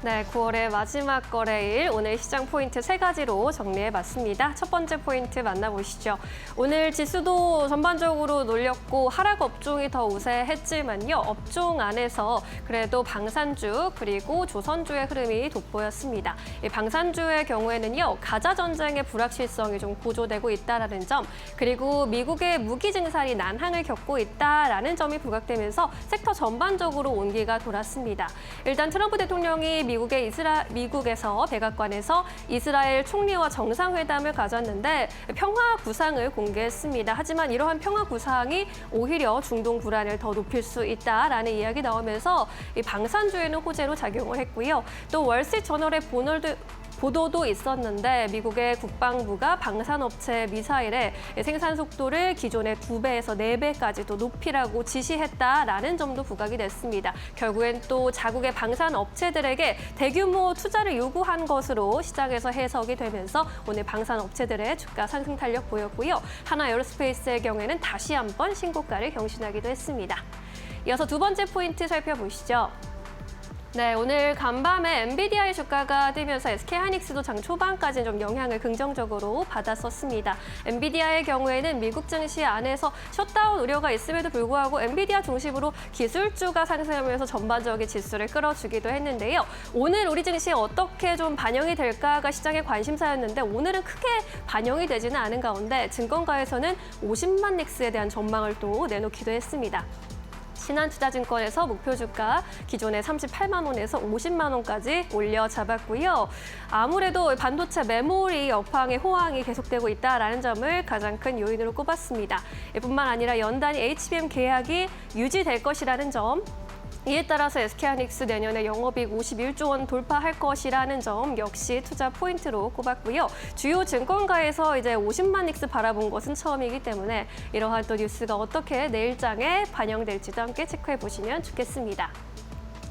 네, 9월의 마지막 거래일 오늘 시장 포인트 3가지로 정리해봤습니다. 첫 번째 포인트 만나보시죠. 오늘 지수도 전반적으로 놀렸고 하락 업종이 더 우세했지만요. 업종 안에서 그래도 방산주 그리고 조선주의 흐름이 돋보였습니다. 이 방산주의 경우에는요. 가자 전쟁의 불확실성이 좀 고조되고 있다라는 점, 그리고 미국의 무기 증산이 난항을 겪고 있다라는 점이 부각되면서 섹터 전반적으로 온기가 돌았습니다. 일단 트럼프 대통령이 미국에서 백악관에서 이스라엘 총리와 정상회담을 가졌는데 평화 구상을 공개했습니다. 하지만 이러한 평화 구상이 오히려 중동 불안을 더 높일 수 있다라는 이야기 나오면서 이 방산주에는 호재로 작용을 했고요. 또 월스트리트저널의 보도도 있었는데 미국의 국방부가 방산업체 미사일의 생산 속도를 기존의 2배에서 4배까지도 높이라고 지시했다라는 점도 부각이 됐습니다. 결국엔 또 자국의 방산업체들에게 대규모 투자를 요구한 것으로 시장에서 해석이 되면서 오늘 방산업체들의 주가 상승 탄력 보였고요. 하나 에어로스페이스의 경우에는 다시 한번 신고가를 경신하기도 했습니다. 이어서 두 번째 포인트 살펴보시죠. 네, 오늘 간밤에 엔비디아의 주가가 뛰면서 SK하이닉스도 장 초반까지는 좀 영향을 긍정적으로 받았었습니다. 엔비디아의 경우에는 미국 증시 안에서 셧다운 우려가 있음에도 불구하고 엔비디아 중심으로 기술주가 상승하면서 전반적인 지수를 끌어주기도 했는데요. 오늘 우리 증시에 어떻게 좀 반영이 될까가 시장의 관심사였는데 오늘은 크게 반영이 되지는 않은 가운데 증권가에서는 50만 닉스에 대한 전망을 또 내놓기도 했습니다. 신한투자증권에서 목표 주가 기존의 38만 원에서 50만 원까지 올려 잡았고요. 아무래도 반도체 메모리 업황의 호황이 계속되고 있다라는 점을 가장 큰 요인으로 꼽았습니다. 뿐만 아니라 연단위 HBM 계약이 유지될 것이라는 점, 이에 따라서 SK하이닉스 내년에 영업이익 51조 원 돌파할 것이라는 점 역시 투자 포인트로 꼽았고요. 주요 증권가에서 이제 50만 닉스 바라본 것은 처음이기 때문에 이러한 또 뉴스가 어떻게 내일장에 반영될지도 함께 체크해 보시면 좋겠습니다.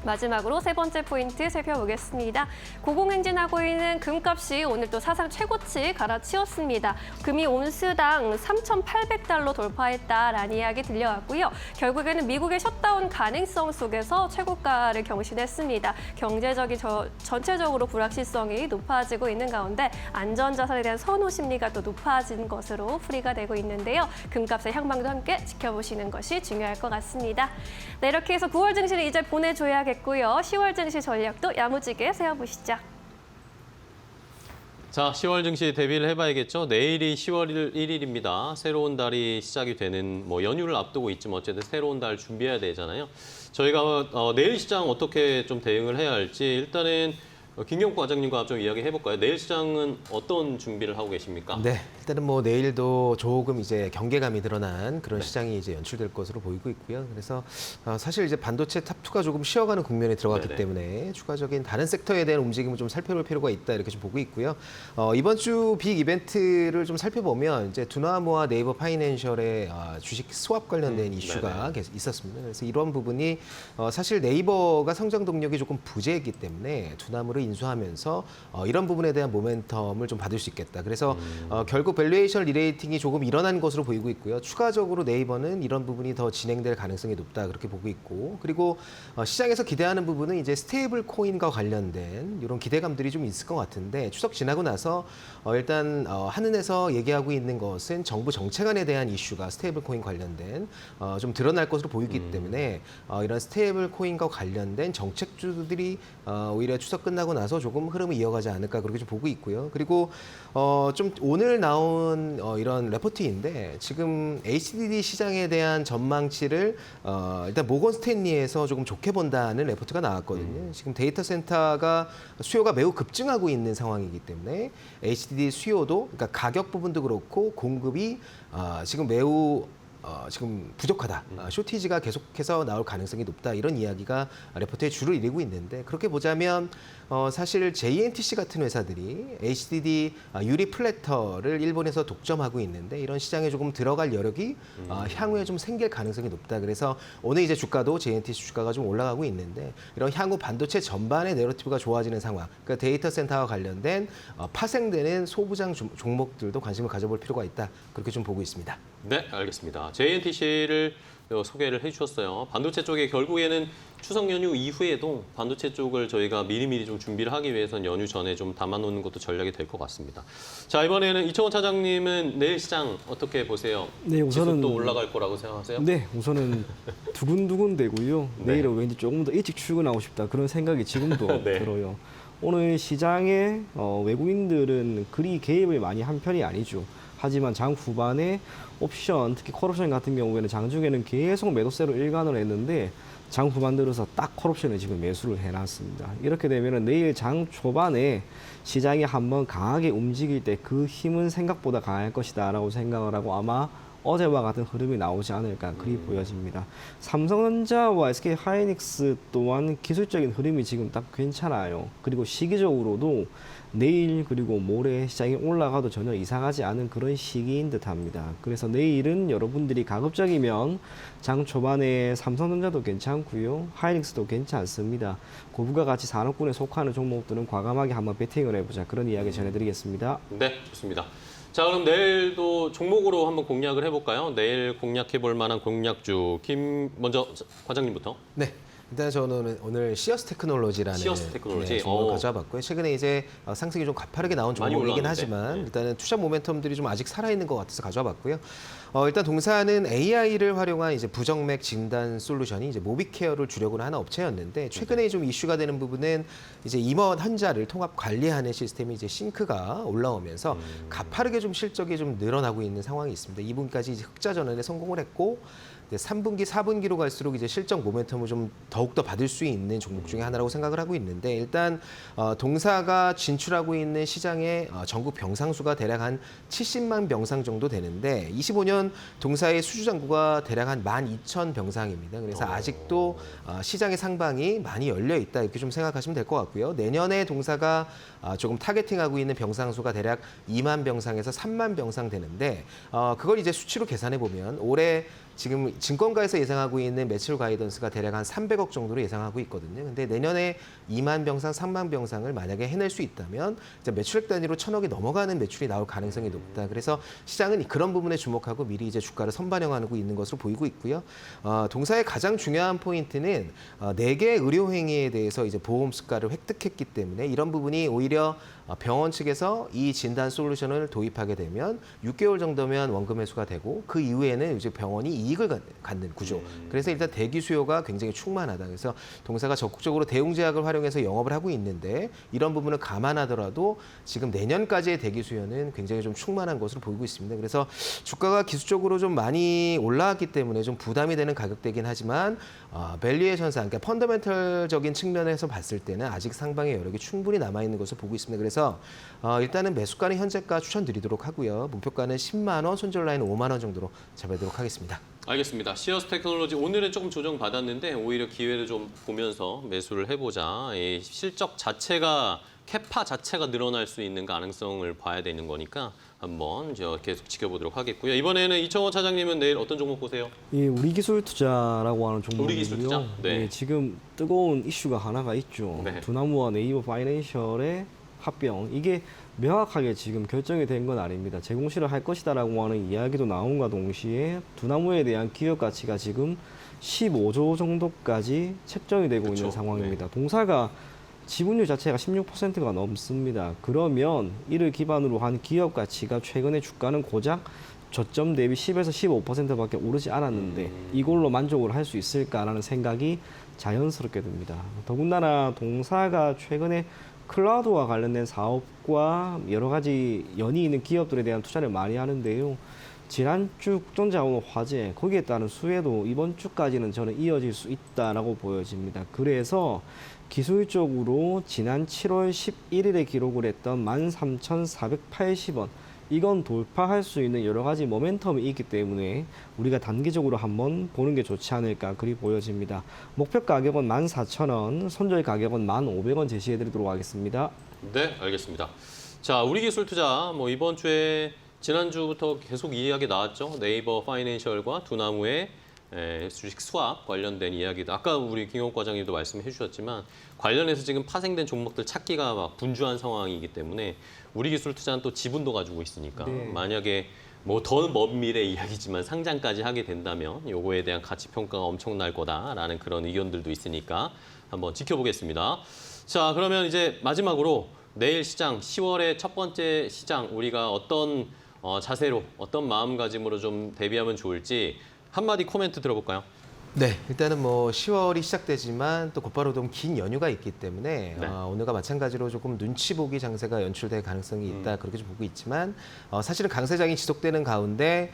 마지막으로 세 번째 포인트 살펴보겠습니다. 고공행진하고 있는 금값이 오늘 또 사상 최고치 갈아치웠습니다. 금이 온스당 3,800달러 돌파했다라는 이야기 들려왔고요. 결국에는 미국의 셧다운 가능성 속에서 최고가를 경신했습니다. 경제적인 전체적으로 불확실성이 높아지고 있는 가운데 안전자산에 대한 선호 심리가 또 높아진 것으로 풀이가 되고 있는데요. 금값의 향방도 함께 지켜보시는 것이 중요할 것 같습니다. 네, 이렇게 해서 9월 증시는 이제 보내줘야겠고요. 10월 증시 전략도 야무지게 세워보시죠. 자, 10월 증시 대비를 해봐야겠죠. 내일이 10월 1일입니다. 새로운 달이 시작이 되는 연휴를 앞두고 있지만 어쨌든 새로운 달 준비해야 되잖아요. 저희가 내일 시장 어떻게 좀 대응을 해야 할지 일단은 김경국 과장님과 좀 이야기 해볼까요? 내일 시장은 어떤 준비를 하고 계십니까? 네, 일단은 내일도 조금 이제 경계감이 드러난 그런 시장이 이제 연출될 것으로 보이고 있고요. 그래서 사실 이제 반도체 탑2가 조금 쉬어가는 국면에 들어갔기 때문에 추가적인 다른 섹터에 대한 움직임을 좀 살펴볼 필요가 있다 이렇게 좀 보고 있고요. 이번 주 빅 이벤트를 좀 살펴보면 이제 두나무와 네이버 파이낸셜의 주식 스왑 관련된 이슈가 있었습니다. 그래서 이런 부분이 사실 네이버가 성장 동력이 조금 부재했기 때문에 두나무를 인수하면서 이런 부분에 대한 모멘텀을 좀 받을 수 있겠다. 그래서 결국 밸류에이션 리레이팅이 조금 일어난 것으로 보이고 있고요. 추가적으로 네이버는 이런 부분이 더 진행될 가능성이 높다 그렇게 보고 있고, 그리고 시장에서 기대하는 부분은 이제 스테이블 코인과 관련된 이런 기대감들이 좀 있을 것 같은데 추석 지나고 나서 일단 한은에서 얘기하고 있는 것은 정부 정책안에 대한 이슈가 스테이블 코인 관련된 좀 드러날 것으로 보이기 때문에 이런 스테이블 코인과 관련된 정책주들이 오히려 추석 끝나고 나서 조금 흐름을 이어가지 않을까 그렇게 좀 보고 있고요. 그리고 좀 오늘 나온 나온 이런 레포트인데 지금 HDD 시장에 대한 전망치를 일단 모건 스탠리에서 조금 좋게 본다는 레포트가 나왔거든요. 지금 데이터 센터가 수요가 매우 급증하고 있는 상황이기 때문에 HDD 수요도 그러니까 가격 부분도 그렇고 공급이 지금 매우 지금 부족하다. 쇼티지가 계속해서 나올 가능성이 높다. 이런 이야기가 레포트에 줄을 이루고 있는데 그렇게 보자면 사실 JNTC 같은 회사들이 HDD 유리 플래터를 일본에서 독점하고 있는데 이런 시장에 조금 들어갈 여력이 향후에 좀 생길 가능성이 높다. 그래서 오늘 이제 주가도 JNTC 주가가 좀 올라가고 있는데 이런 향후 반도체 전반의 내러티브가 좋아지는 상황. 그러니까 데이터 센터와 관련된 파생되는 소부장 종목들도 관심을 가져볼 필요가 있다. 그렇게 좀 보고 있습니다. 네, 알겠습니다. JNTC를 소개를 해주셨어요. 반도체 쪽에 결국에는 추석 연휴 이후에도 반도체 쪽을 저희가 미리미리 좀 준비를 하기 위해서는 연휴 전에 좀 담아놓는 것도 전략이 될 것 같습니다. 자, 이번에는 이청원 차장님은 내일 시장 어떻게 보세요? 네, 우선은 지수도 올라갈 거라고 생각하세요? 네, 우선은 두근두근 되고요. 네. 내일은 왠지 조금 더 일찍 출근하고 싶다 그런 생각이 지금도 네. 들어요. 오늘 시장에 외국인들은 그리 개입을 많이 한 편이 아니죠. 하지만 장 후반에 옵션, 특히 콜옵션 같은 경우에는 장중에는 계속 매도세로 일관을 했는데 장 후반 들어서 딱 콜옵션을 지금 매수를 해놨습니다. 이렇게 되면 내일 장 초반에 시장이 한번 강하게 움직일 때 그 힘은 생각보다 강할 것이다라고 생각을 하고 아마 어제와 같은 흐름이 나오지 않을까 그리 보여집니다. 삼성전자와 SK 하이닉스 또한 기술적인 흐름이 지금 딱 괜찮아요. 그리고 시기적으로도 내일 그리고 모레 시장이 올라가도 전혀 이상하지 않은 그런 시기인 듯합니다. 그래서 내일은 여러분들이 가급적이면 장 초반에 삼성전자도 괜찮고요. 하이닉스도 괜찮습니다. 고부가 가치 산업군에 속하는 종목들은 과감하게 한번 배팅을 해보자. 그런 이야기 전해드리겠습니다. 네, 좋습니다. 자, 그럼 내일도 종목으로 한번 공략을 해볼까요? 내일 공략해볼 만한 공략주. 먼저 과장님부터. 네. 일단 저는 오늘 시어스 테크놀로지라는 시어스 테크놀로지. 종목을 가져와 봤고요. 최근에 이제 상승이 좀 가파르게 나온 많이 종목이긴 올라왔는데. 하지만 네. 일단은 투자 모멘텀들이 좀 아직 살아있는 것 같아서 가져와 봤고요. 일단 동사는 AI를 활용한 이제 부정맥 진단 솔루션이 이제 모비케어를 주력으로 하는 업체였는데 최근에 좀 이슈가 되는 부분은 이제 임원 환자를 통합 관리하는 시스템이 이제 싱크가 올라오면서 가파르게 좀 실적이 좀 늘어나고 있는 상황이 있습니다. 2분까지 이제 흑자 전환에 성공을 했고 3분기, 4분기로 갈수록 이제 실적 모멘텀을 좀 더욱더 받을 수 있는 종목 중에 하나라고 생각을 하고 있는데 일단 동사가 진출하고 있는 시장의 전국 병상수가 대략 한 70만 병상 정도 되는데 25년 동사의 수주 잔고가 대략 한 12,000병상입니다. 그래서 아직도 시장의 상방이 많이 열려 있다 이렇게 좀 생각하시면 될 것 같고요. 내년에 동사가 조금 타겟팅하고 있는 병상수가 대략 2만 병상에서 3만 병상 되는데 그걸 이제 수치로 계산해 보면 올해 지금 증권가에서 예상하고 있는 매출 가이던스가 대략 한 300억 정도로 예상하고 있거든요. 근데 내년에 2만 병상, 3만 병상을 만약에 해낼 수 있다면 이제 매출액 단위로 1,000억이 넘어가는 매출이 나올 가능성이 높다. 그래서 시장은 그런 부분에 주목하고 미리 이제 주가를 선반영하고 있는 것으로 보이고 있고요. 동사의 가장 중요한 포인트는 4개 의료 행위에 대해서 이제 보험 수가를 획득했기 때문에 이런 부분이 오히려 병원 측에서 이 진단 솔루션을 도입하게 되면 6개월 정도면 원금 회수가 되고 그 이후에는 이제 병원이 이익을 갖는 구조. 그래서 일단 대기 수요가 굉장히 충만하다. 그래서 동사가 적극적으로 대웅제약을 활용해서 영업을 하고 있는데 이런 부분을 감안하더라도 지금 내년까지의 대기 수요는 굉장히 좀 충만한 것으로 보이고 있습니다. 그래서 주가가 기술적으로 좀 많이 올라왔기 때문에 좀 부담이 되는 가격대긴 하지만 밸류에이션상, 그러니까 펀더멘털적인 측면에서 봤을 때는 아직 상방의 여력이 충분히 남아있는 것을 보고 있습니다. 그래서 일단은 매수가는 현재가 추천드리도록 하고요. 목표가는 10만 원, 손절 라인은 5만 원 정도로 잡아도록 하겠습니다. 알겠습니다. 시어스 테크놀로지 오늘은 조금 조정받았는데 오히려 기회를 좀 보면서 매수를 해보자. 이 실적 자체가 캐파 자체가 늘어날 수 있는 가능성을 봐야 되는 거니까 한번 계속 지켜보도록 하겠고요. 이번에는 이청원 차장님은 내일 어떤 종목 보세요? 이 우리기술 투자라고 하는 종목이고요. 우리기술 투자? 네. 예, 지금 뜨거운 이슈가 하나가 있죠. 네. 두나무와 네이버 파이낸셜의 합병. 이게 명확하게 지금 결정이 된 건 아닙니다. 재공시를 할 것이다라고 하는 이야기도 나온과 동시에 두나무에 대한 기업 가치가 지금 15조 정도까지 책정이 되고 그렇죠. 있는 상황입니다. 동사가 지분율 자체가 16%가 넘습니다. 그러면 이를 기반으로 한 기업 가치가 최근에 주가는 고작 저점 대비 10에서 15%밖에 오르지 않았는데 이걸로 만족을 할 수 있을까라는 생각이 자연스럽게 듭니다. 더군다나 동사가 최근에 클라우드와 관련된 사업과 여러 가지 연이 있는 기업들에 대한 투자를 많이 하는데요. 지난주 국정자원 화제, 거기에 따른 수혜도 이번 주까지는 저는 이어질 수 있다라고 보여집니다. 그래서 기술적으로 지난 7월 11일에 기록을 했던 13,480원, 이건 돌파할 수 있는 여러 가지 모멘텀이 있기 때문에 우리가 단기적으로 한번 보는 게 좋지 않을까 그리 보여집니다. 목표 가격은 14,000원, 손절 가격은 1,500원 제시해드리도록 하겠습니다. 네, 알겠습니다. 자, 우리 기술 투자 이번 주에 지난주부터 계속 이야기 나왔죠. 네이버 파이낸셜과 두나무의 주식 수합 관련된 이야기도 아까 우리 김용욱 과장님도 말씀해 주셨지만 관련해서 지금 파생된 종목들 찾기가 막 분주한 상황이기 때문에 우리 기술 투자는 또 지분도 가지고 있으니까 네. 만약에 더 먼 미래 이야기지만 상장까지 하게 된다면 요거에 대한 가치 평가가 엄청날 거다라는 그런 의견들도 있으니까 한번 지켜보겠습니다. 자, 그러면 이제 마지막으로 내일 시장 10월의 첫 번째 시장 우리가 어떤 자세로 어떤 마음가짐으로 좀 대비하면 좋을지 한마디 코멘트 들어볼까요? 네, 일단은 10월이 시작되지만 또 곧바로 좀 긴 연휴가 있기 때문에 네. 오늘과 마찬가지로 조금 눈치 보기 장세가 연출될 가능성이 있다 그렇게 좀 보고 있지만 사실은 강세장이 지속되는 가운데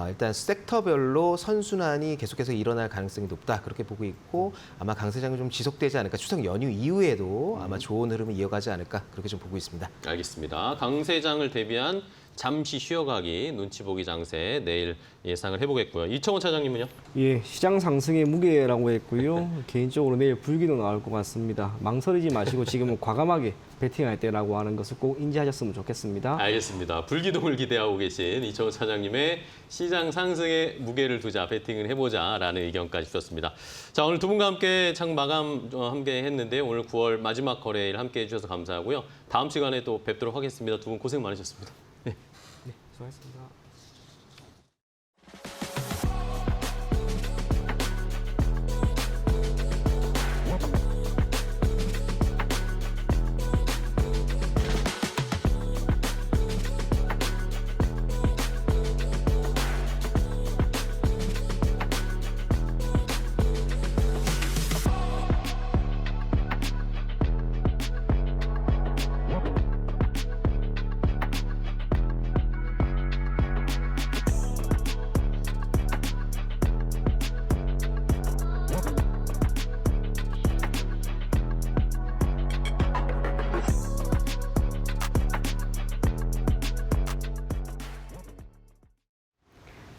일단 섹터별로 선순환이 계속해서 일어날 가능성이 높다 그렇게 보고 있고 아마 강세장이 좀 지속되지 않을까 추석 연휴 이후에도 아마 좋은 흐름을 이어가지 않을까 그렇게 좀 보고 있습니다. 알겠습니다. 강세장을 대비한 잠시 쉬어가기 눈치 보기 장세 내일 예상을 해보겠고요. 이청원 차장님은요? 예, 시장 상승의 무게라고 했고요. 개인적으로 내일 불기도 나올 것 같습니다. 망설이지 마시고 지금은 과감하게 베팅할 때라고 하는 것을 꼭 인지하셨으면 좋겠습니다. 알겠습니다. 불기둥을 기대하고 계신 이청원 차장님의 시장 상승에 무게를 두자, 베팅을 해보자라는 의견까지 주셨습니다. 자, 오늘 두 분과 함께 장 마감 함께 했는데요. 오늘 9월 마지막 거래일 함께 해주셔서 감사하고요. 다음 시간에 또 뵙도록 하겠습니다. 두 분 고생 많으셨습니다. 네. 네, 수고하셨습니다.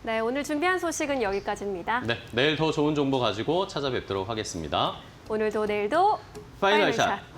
네, 오늘 준비한 소식은 여기까지입니다. 네, 내일 더 좋은 정보 가지고 찾아뵙도록 하겠습니다. 오늘도 내일도 파이널 파이널 샷. 샷.